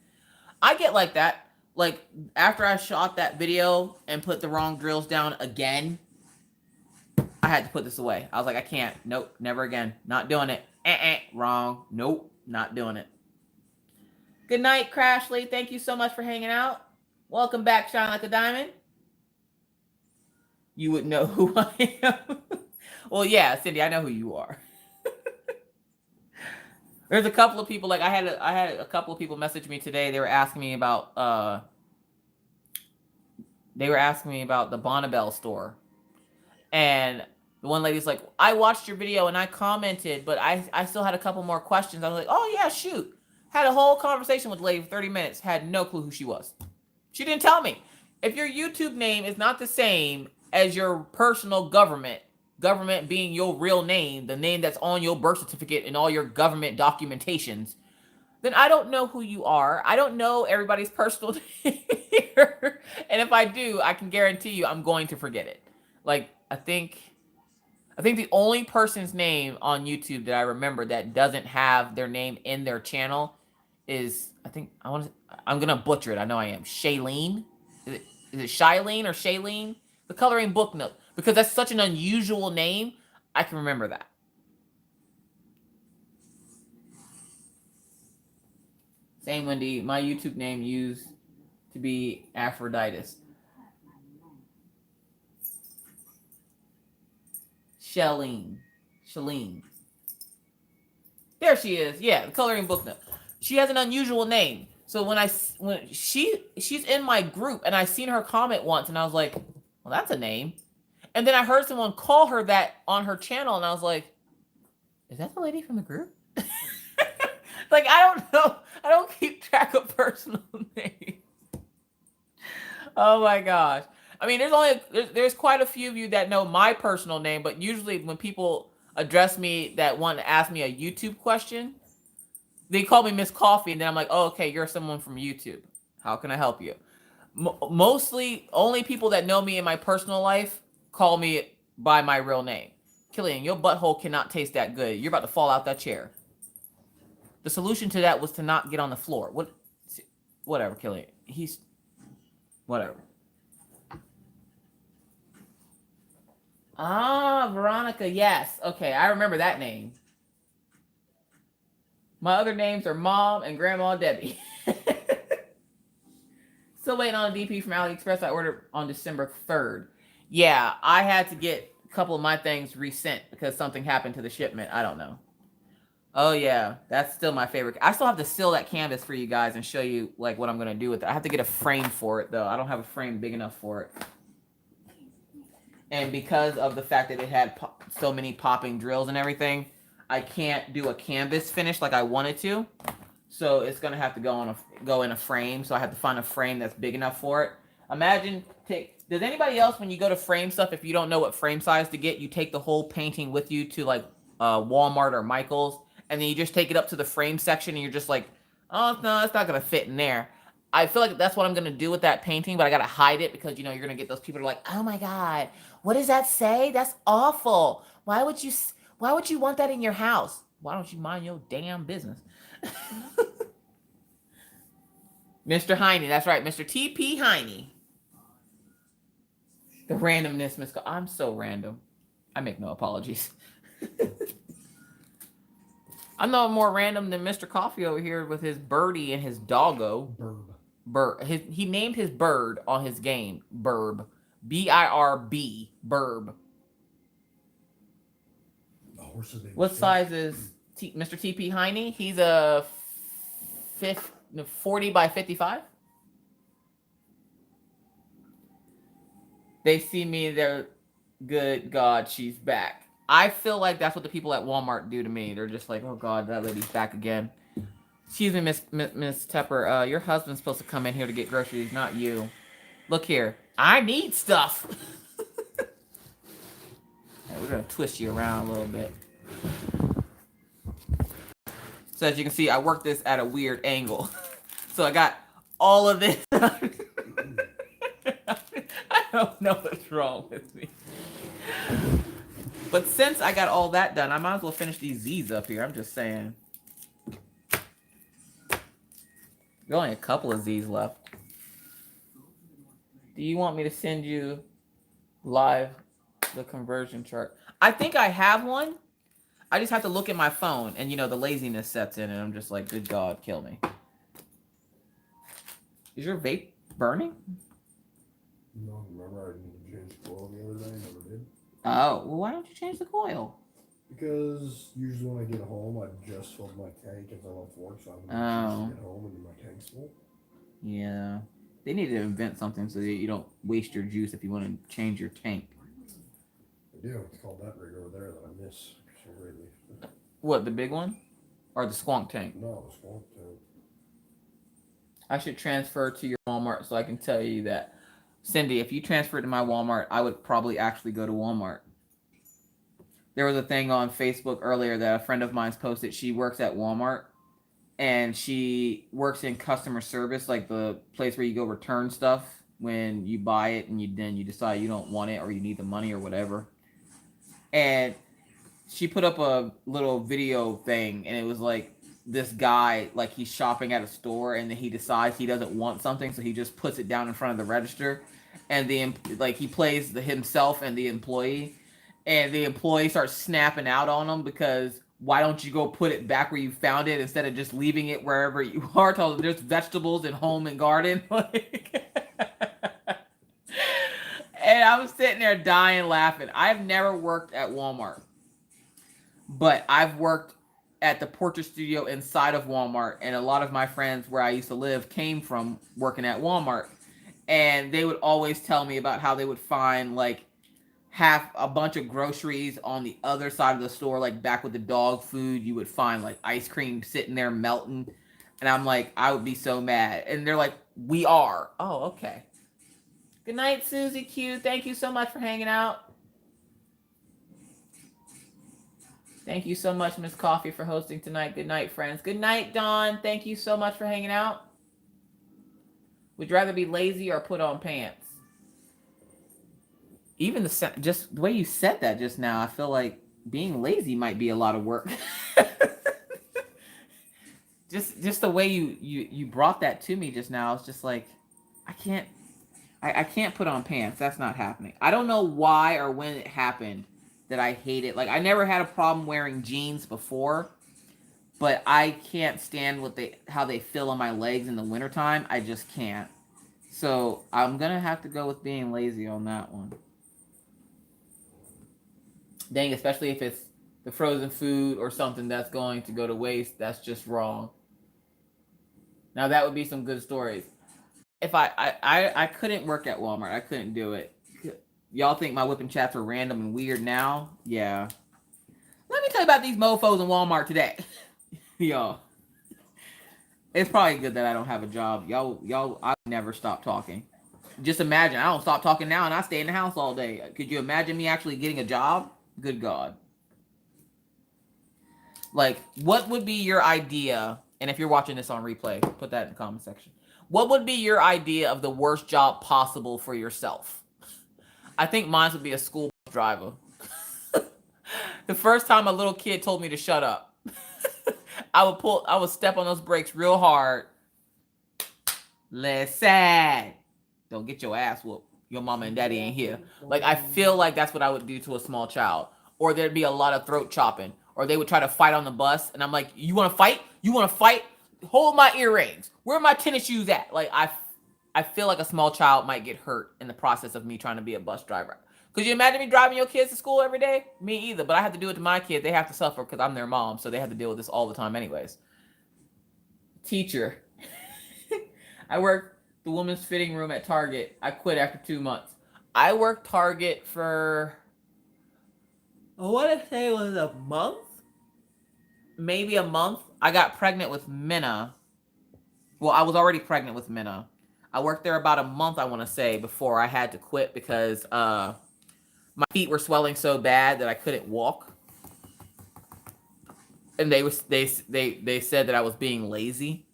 I get like that. Like, after I shot that video and put the wrong drills down again, I had to put this away. I was like, I can't. Nope, never again. Not doing it. Wrong. Nope, not doing it. Good night, Crashly. Thank you so much for hanging out. Welcome back, Shine Like a Diamond. You would know who I am. Well, yeah, Cindy, I know who you are. There's a couple of people, like I had a couple of people message me today. They were asking me about the Bonnabelle store. And the one lady's like, I watched your video and I commented, but I still had a couple more questions. I was like, oh yeah, shoot. Had a whole conversation with the lady for 30 minutes. Had no clue who she was. She didn't tell me. If your YouTube name is not the same as your personal government being your real name, the name that's on your birth certificate and all your government documentations, then I don't know who you are. I don't know everybody's personal name here. And if I do, I can guarantee you I'm going to forget it. Like, I think the only person's name on YouTube that I remember that doesn't have their name in their channel is, I'm going to butcher it. I know I am. Shailene. Is it Shailene or Shailene? The Coloring Book Nook. Because that's such an unusual name, I can remember that. Same, Wendy. My YouTube name used to be Aphroditus. Shailene. There she is. Yeah, the Coloring Book Nook. She has an unusual name. So when she's in my group and I seen her comment once and I was like, well, that's a name. And then I heard someone call her that on her channel and I was like, is that the lady from the group? Like, I don't know. I don't keep track of personal names. Oh my gosh. I mean, there's quite a few of you that know my personal name, but usually when people address me that want to ask me a YouTube question, they call me Miss Coffee, and then I'm like, oh, okay, you're someone from YouTube. How can I help you? Mostly, only people that know me in my personal life call me by my real name. Killian, your butthole cannot taste that good. You're about to fall out that chair. The solution to that was to not get on the floor. Whatever, Killian. Whatever. Ah, Veronica, yes. Okay, I remember that name. My other names are Mom and Grandma Debbie. Still waiting on a DP from AliExpress. I ordered on December 3rd. Yeah, I had to get a couple of my things resent because something happened to the shipment. I don't know. Oh, yeah. That's still my favorite. I still have to seal that canvas for you guys and show you like what I'm going to do with it. I have to get a frame for it, though. I don't have a frame big enough for it. And because of the fact that it had so many popping drills and everything, I can't do a canvas finish like I wanted to. So it's going to have to go in a frame. So I have to find a frame that's big enough for it. Imagine, does anybody else, when you go to frame stuff, if you don't know what frame size to get, you take the whole painting with you to like Walmart or Michael's, and then you just take it up to the frame section and you're just like, oh, no, it's not going to fit in there. I feel like that's what I'm going to do with that painting, but I got to hide it because, you know, you're going to get those people who are like, oh my God, what does that say? That's awful. Why would you want that in your house? Why don't you mind your damn business? Mr. Heine, that's right, Mr. TP Heine. The randomness, Miss. I'm so random. I make no apologies. I'm no more random than Mr. Coffee over here with his birdie and his doggo. He named his bird on his game Burb. B-I-R-B. Burb. What size is Mr. TP Heine? He's a 40 by 55. They see me, they're good God, she's back. I feel like that's what the people at Walmart do to me. They're just like, oh God, that lady's back again. Excuse me, Miss Tepper. Your husband's supposed to come in here to get groceries, not you. Look here. I need stuff. Right, we're gonna twist you around a little bit. So as you can see, I worked this at a weird angle. So I got all of this. I don't know what's wrong with me. But since I got all that done, I might as well finish these Z's up here. I'm just saying. There's only a couple of Z's left. Do you want me to send you live the conversion chart? I think I have one. I just have to look at my phone, and you know the laziness sets in, and I'm just like, good God, kill me. Is your vape burning? No, remember I needed to change the coil the other day, never did. Oh, well, why don't you change the coil? Because usually when I get home, I just filled my tank as I left work, so I'm going to get home and my tank's full. Yeah. They need to invent something so that you don't waste your juice if you want to change your tank. I do. It's called that rig over there that I miss so greatly. What, the big one? Or the squonk tank? No, the squonk tank. I should transfer to your Walmart so I can tell you that. Cindy, if you transferred to my Walmart, I would probably actually go to Walmart. There was a thing on Facebook earlier that a friend of mine's posted. She works at Walmart, and she works in customer service, like the place where you go return stuff when you buy it and then you decide you don't want it or you need the money or whatever. And she put up a little video thing, and it was like this guy, like he's shopping at a store, and then he decides he doesn't want something, so he just puts it down in front of the register, and he plays himself and the employee, and the employee starts snapping out on him because why don't you go put it back where you found it instead of just leaving it wherever you are? Told him there's vegetables in home and garden. And I was sitting there dying laughing. I've never worked at Walmart, but I've worked at the portrait studio inside of Walmart, and a lot of my friends where I used to live came from working at Walmart, and they would always tell me about how they would find like half a bunch of groceries on the other side of the store, like back with the dog food. You would find like ice cream sitting there melting, and I'm like, I would be so mad. And they're like, we are. Oh, okay. Good night, Susie Q. Thank you so much for hanging out. Thank you so much, Miss Coffee, for hosting tonight. Good night, friends. Good night, Dawn. Thank you so much for hanging out. Would you rather be lazy or put on pants? Even just the way you said that just now, I feel like being lazy might be a lot of work. just the way you brought that to me just now, it's just like I can't put on pants. That's not happening. I don't know why or when it happened that I hate it. Like, I never had a problem wearing jeans before, but I can't stand how they feel on my legs in the wintertime. I just can't. So I'm going to have to go with being lazy on that one. Dang, especially if it's the frozen food or something that's going to go to waste. That's just wrong. Now, that would be some good stories. If I couldn't work at Walmart. I couldn't do it. Y'all think my whipping chats are random and weird now? Yeah. Let me tell you about these mofos in Walmart today. Y'all. It's probably good that I don't have a job. Y'all, I never stop talking. Just imagine, I don't stop talking now and I stay in the house all day. Could you imagine me actually getting a job? Good God. Like, what would be your idea? And if you're watching this on replay, put that in the comment section. What would be your idea of the worst job possible for yourself? I think mine would be a school bus driver. The first time a little kid told me to shut up, I would step on those brakes real hard. Listen, don't get your ass whooped. Your mama and daddy ain't here. Like, I feel like that's what I would do to a small child. Or there'd be a lot of throat chopping. Or they would try to fight on the bus. And I'm like, you want to fight? You want to fight? Hold my earrings. Where are my tennis shoes at? Like, I feel like a small child might get hurt in the process of me trying to be a bus driver. Could you imagine me driving your kids to school every day? Me either. But I have to do it to my kids. They have to suffer because I'm their mom. So they have to deal with this all the time anyways. Teacher. I worked the women's fitting room at Target. I quit after 2 months. I worked Target for, I want to say it was a month. Maybe a month. I got pregnant with Minna. Well, I was already pregnant with Minna. I worked there about a month, I want to say, before I had to quit because my feet were swelling so bad that I couldn't walk. And they said that I was being lazy.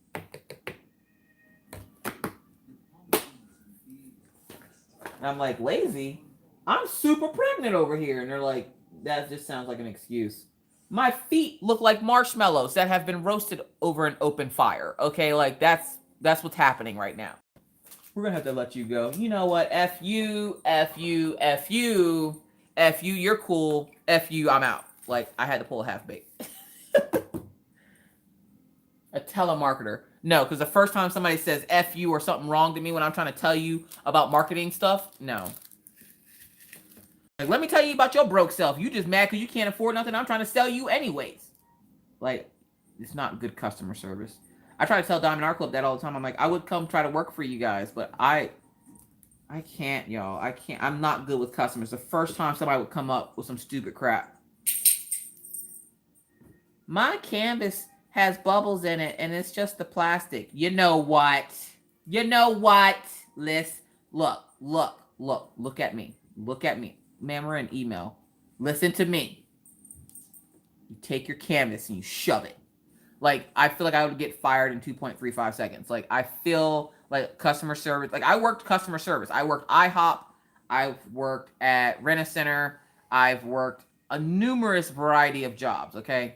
And I'm like, lazy? I'm super pregnant over here. And they're like, that just sounds like an excuse. My feet look like marshmallows that have been roasted over an open fire. Okay, like that's what's happening right now. We're gonna have to let you go. You know what? F you, F you, F you, F you, you're cool. F you, I'm out. Like, I had to pull a half bait. A telemarketer. No, because the first time somebody says F you or something wrong to me when I'm trying to tell you about marketing stuff, no. Like, let me tell you about your broke self. You just mad because you can't afford nothing I'm trying to sell you anyways. Like, it's not good customer service. I try to tell Diamond Art Club that all the time. I'm like, I would come try to work for you guys, but I can't, y'all. I can't. I'm not good with customers. The first time somebody would come up with some stupid crap. My canvas has bubbles in it, and it's just the plastic. You know what? You know what? Liz, look at me. Look at me. Ma'am, we're in email. Listen to me. You take your canvas and you shove it. Like, I feel like I would get fired in 2.35 seconds. Like, I feel like customer service. Like, I worked customer service. I worked IHOP. I've worked at Rent-A-Center. I've worked a numerous variety of jobs, okay?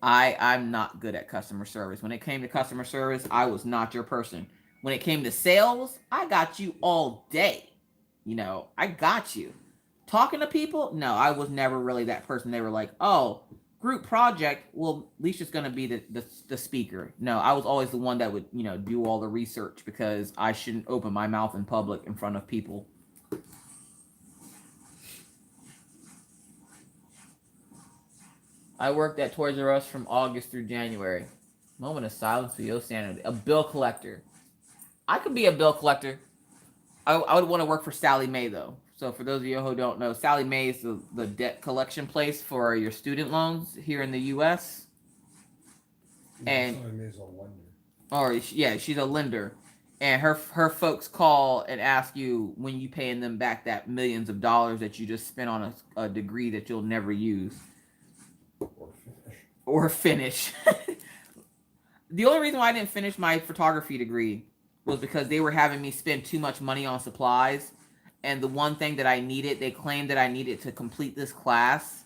I'm not good at customer service. When it came to customer service, I was not your person. When it came to sales, I got you all day. You know, I got you. Talking to people, no, I was never really that person. They were like, oh, group project, well, Alicia's going to be the speaker. No, I was always the one that would, you know, do all the research because I shouldn't open my mouth in public in front of people. I worked at Toys R Us from August through January. Moment of silence for your sanity. A bill collector. I could be a bill collector. I would want to work for Sally Mae, though. So for those of you who don't know, Sally Mae is the debt collection place for your student loans here in the U.S. And Sally Mae's a lender. Or, yeah, she's a lender. And her folks call and ask you when you paying them back that millions of dollars that you just spent on a degree that you'll never use. Or finish. The only reason why I didn't finish my photography degree was because they were having me spend too much money on supplies. And the one thing that I needed, they claimed that I needed to complete this class.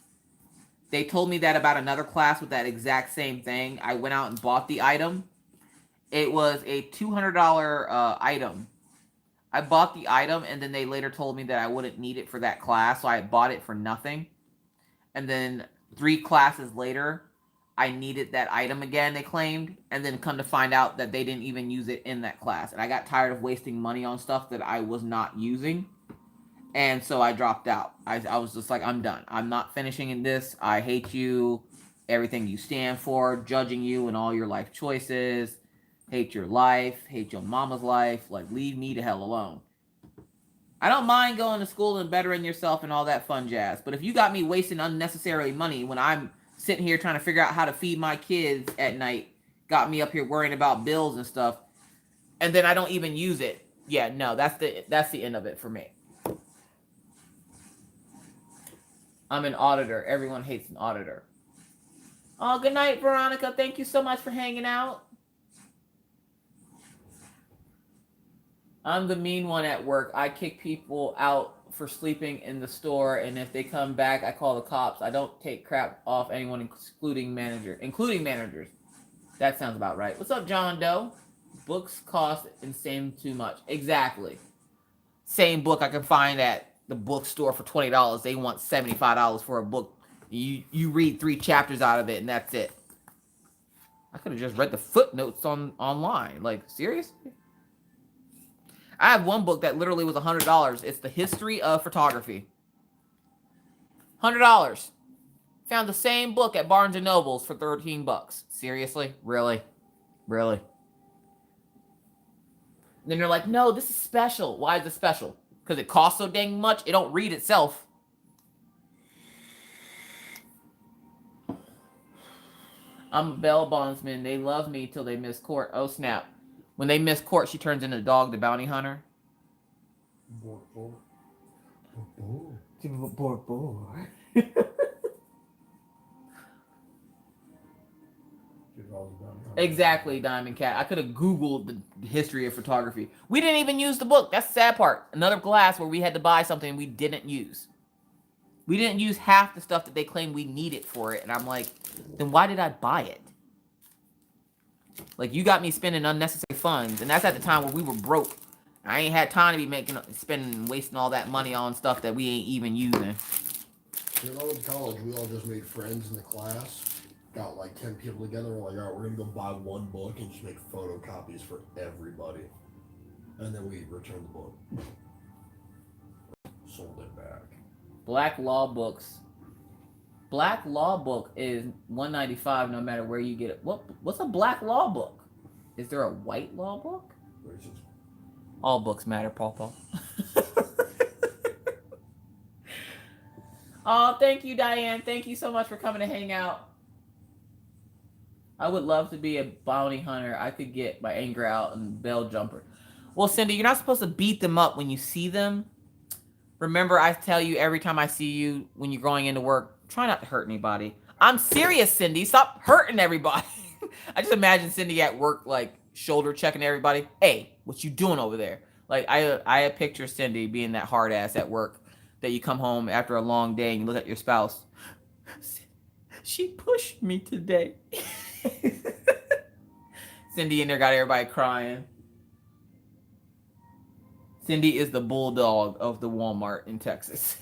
They told me that about another class with that exact same thing. I went out and bought the item. It was a $200 item. I bought the item, and then they later told me that I wouldn't need it for that class, so I bought it for nothing. And then 3 classes later, I needed that item again, they claimed, and then come to find out that they didn't even use it in that class. And I got tired of wasting money on stuff that I was not using, and so I dropped out. I was just like, I'm done. I'm not finishing in this. I hate you, everything you stand for, judging you and all your life choices, hate your life, hate your mama's life, like, leave me the hell alone. I don't mind going to school and bettering yourself and all that fun jazz, but if you got me wasting unnecessary money when I'm sitting here trying to figure out how to feed my kids at night, got me up here worrying about bills and stuff, and then I don't even use it. Yeah, no, that's the end of it for me. I'm an auditor. Everyone hates an auditor. Oh, good night, Veronica. Thank you so much for hanging out. I'm the mean one at work. I kick people out for sleeping in the store, and if they come back, I call the cops. I don't take crap off anyone, including managers. That sounds about right. What's up, John Doe? Books cost insane too much. Exactly. Same book I can find at the bookstore for $20. They want $75 for a book. You read 3 chapters out of it, and that's it. I could have just read the footnotes online. Like, seriously? I have one book that literally was $100. It's The History of Photography. $100. Found the same book at Barnes & Noble's for $13. Seriously? Really? Really? And then you're like, no, this is special. Why is it special? Because it costs so dang much, it don't read itself. I'm a bail bondsman. They love me till they miss court. Oh, snap. When they miss court, she turns into Dog the Bounty Hunter. Exactly, Diamond Cat. I could have Googled the history of photography. We didn't even use the book. That's the sad part. Another class where we had to buy something we didn't use. We didn't use half the stuff that they claimed we needed for it. And I'm like, then why did I buy it? Like, you got me spending unnecessary funds. And that's at the time where we were broke. I ain't had time to be spending, wasting all that money on stuff that we ain't even using. When I was in college, we all just made friends in the class. Got like 10 people together. We're like, all right, we're going to go buy one book and just make photocopies for everybody. And then we returned the book. Sold it back. Black law books. Black law book is $195 no matter where you get it. What's a black law book? Is there a white law book? Racist. All books matter, Paw. Oh, thank you, Diane. Thank you so much for coming to hang out. I would love to be a bounty hunter. I could get my anger out and bail jumper. Well, Cindy, you're not supposed to beat them up when you see them. Remember, I tell you every time I see you when you're going into work, try not to hurt anybody. I'm serious, Cindy. Stop hurting everybody. I just imagine Cindy at work, like, shoulder checking everybody. Hey, what you doing over there? Like, I picture Cindy being that hard ass at work that you come home after a long day and you look at your spouse. She pushed me today. Cindy in there got everybody crying. Cindy is the bulldog of the Walmart in Texas.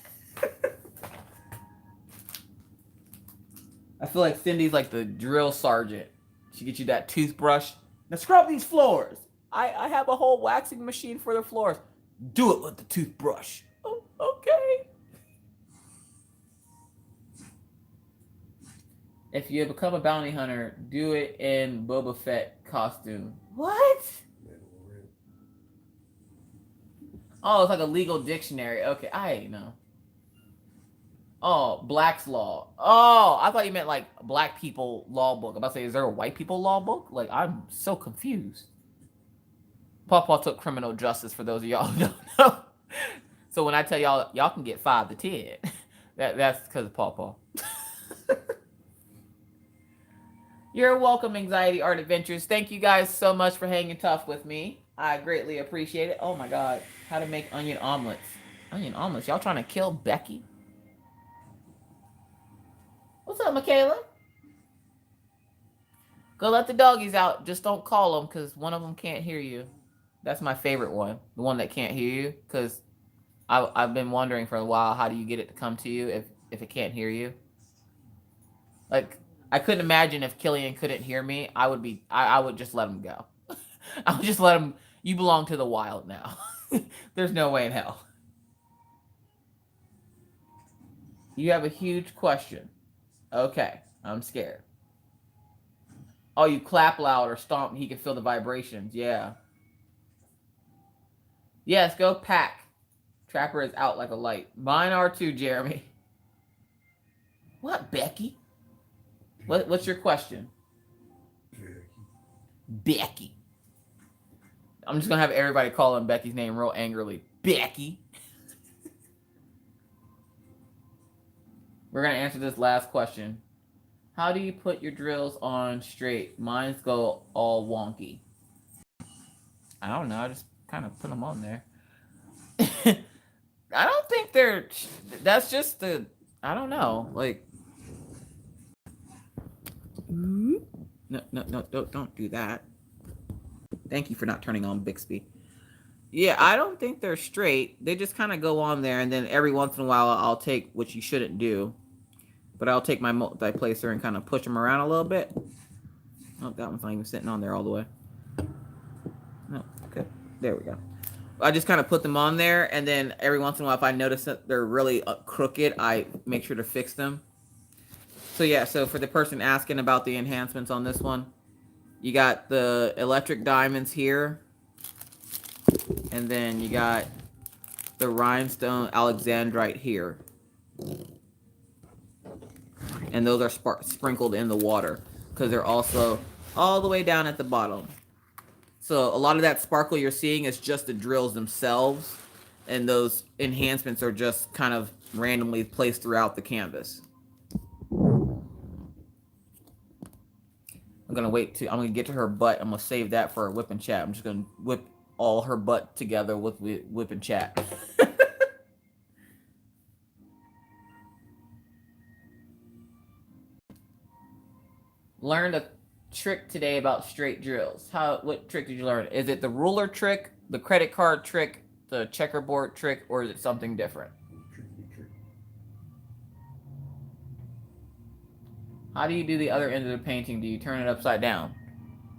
I feel like Cindy's like the drill sergeant. She gets you that toothbrush. Now scrub these floors. I have a whole waxing machine for the floors. Do it with the toothbrush. Oh, okay. If you become a bounty hunter, do it in Boba Fett costume. What? Oh, it's like a legal dictionary. Okay, I know. Oh, Black's Law. Oh, I thought you meant like black people law book. I'm about to say, is there a white people law book? Like, I'm so confused. Paw took criminal justice for those of y'all who don't know. So when I tell y'all can get 5 to 10, that's because of Paw. You're welcome, Anxiety Art Adventures. Thank you guys so much for hanging tough with me. I greatly appreciate it. Oh my God. How to make onion omelets. Onion omelets? Y'all trying to kill Becky? What's up, Michaela? Go let the doggies out. Just don't call them because one of them can't hear you. That's my favorite one. The one that can't hear you. Because I've been wondering for a while, how do you get it to come to you if it can't hear you? Like, I couldn't imagine if Killian couldn't hear me. I would just let him go. I would just let him. You belong to the wild now. There's no way in hell. You have a huge question. Okay, I'm scared. Oh, you clap loud or stomp, he can feel the vibrations. Yeah. Yes, go pack. Trapper is out like a light. Mine are too, Jeremy. What, Becky? What's your question? Becky. I'm just going to have everybody call him Becky's name real angrily. Becky. We're going to answer this last question. How do you put your drills on straight? Mine's go all wonky. I don't know. I just kind of put them on there. I don't think they're... That's just the... I don't know. Like... No, don't do that. Thank you for not turning on Bixby. Yeah, I don't think they're straight. They just kind of go on there, and then every once in a while I'll take, which you shouldn't do, but I'll take my multi-placer and kind of push them around a little bit. Oh, that one's not even sitting on there all the way. No, okay. There we go. I just kind of put them on there, and then every once in a while if I notice that they're really crooked, I make sure to fix them. So yeah, so for the person asking about the enhancements on this one, you got the electric diamonds here, and then you got the rhinestone alexandrite here. And those are sprinkled in the water. because they're also all the way down at the bottom. So a lot of that sparkle you're seeing is just the drills themselves, and those enhancements are just kind of randomly placed throughout the canvas. I'm gonna get to her butt. I'm gonna save that for a whip and chat. I'm just gonna whip all her butt together with whip and chat. Learned a trick today about straight drills. What trick did you learn? Is it the ruler trick, the credit card trick, the checkerboard trick, or is it something different? How do you do the other end of the painting? Do you turn it upside down?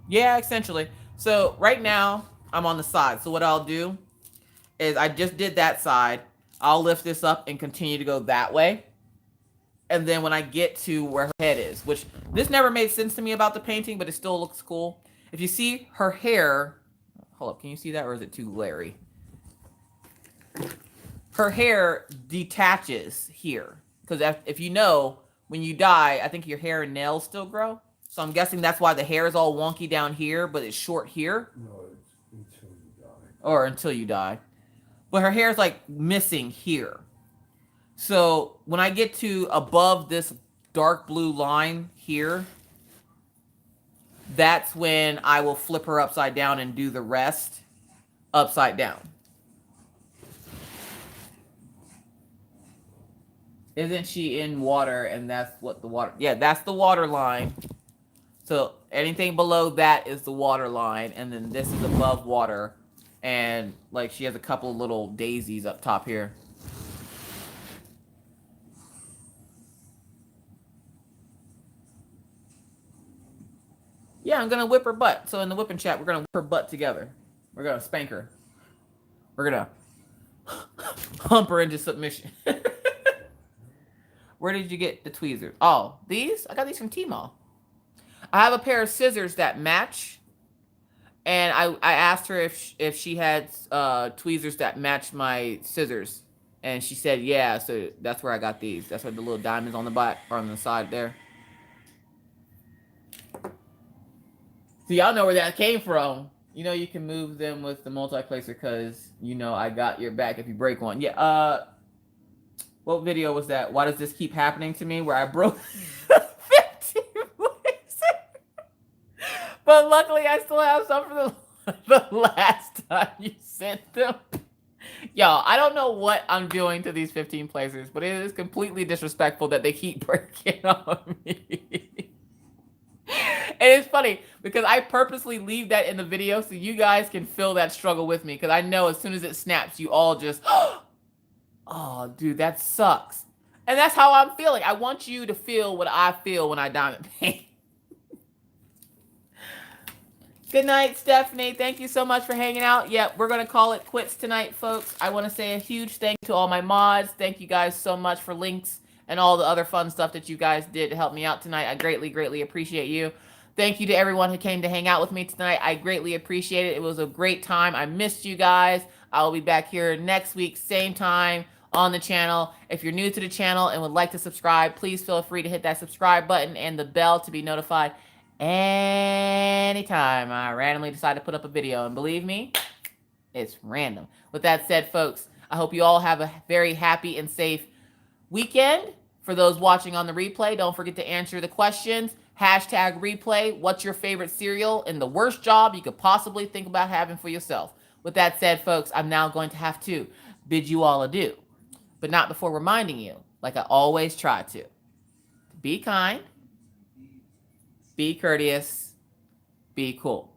Yeah, essentially. So right now I'm on the side. So what I'll do is I just did that side. I'll lift this up and continue to go that way. And then when I get to where her head is, which this never made sense to me about the painting, but it still looks cool. If you see her hair, hold up, can you see that, or is it too glary? Her hair detaches here. Because if you know, when you die, I think your hair and nails still grow. So I'm guessing that's why the hair is all wonky down here, but it's short here. No, it's until you die. Or until you die. But her hair is like missing here. So when I get to above this dark blue line here, that's when I will flip her upside down and do the rest upside down. Isn't she in water? And that's what the water... Yeah, that's the water line. So anything below that is the water line. And then this is above water. And like she has a couple of little daisies up top here. Yeah, I'm going to whip her butt. So in the whipping chat, we're going to whip her butt together. We're going to spank her. We're going to hump her into submission. Where did you get the tweezers? Oh, these? I got these from Tmall. I have a pair of scissors that match. And I asked her if she had tweezers that match my scissors. And she said, yeah. So that's where I got these. That's where the little diamonds on the back or on the side there. So y'all know where that came from. You know you can move them with the multiplacer because, you know, I got your back if you break one. Yeah, what video was that? Why does this keep happening to me? Where I broke 15 places. But luckily I still have some for the last time you sent them. Y'all, I don't know what I'm doing to these 15 placers, but it is completely disrespectful that they keep breaking on me. And it's funny because I purposely leave that in the video so you guys can feel that struggle with me. Because I know as soon as it snaps, you all just, oh, dude, that sucks. And that's how I'm feeling. I want you to feel what I feel when I diamond paint. Good night, Stephanie. Thank you so much for hanging out. Yep, we're going to call it quits tonight, folks. I want to say a huge thank you to all my mods. Thank you guys so much for links and all the other fun stuff that you guys did to help me out tonight. I greatly, greatly appreciate you. Thank you to everyone who came to hang out with me tonight. I greatly appreciate it. It was a great time. I missed you guys. I'll be back here next week, same time on the channel. If you're new to the channel and would like to subscribe, please feel free to hit that subscribe button and the bell to be notified anytime I randomly decide to put up a video. And believe me, it's random. With that said, folks, I hope you all have a very happy and safe weekend. For those watching on the replay, don't forget to answer the questions. Hashtag replay. What's your favorite cereal and the worst job you could possibly think about having for yourself? With that said, folks, I'm now going to have to bid you all adieu. But not before reminding you, like I always try to, be kind, be courteous, be cool.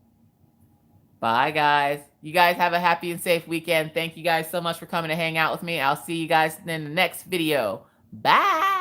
Bye, guys. You guys have a happy and safe weekend. Thank you guys so much for coming to hang out with me. I'll see you guys in the next video. Bye.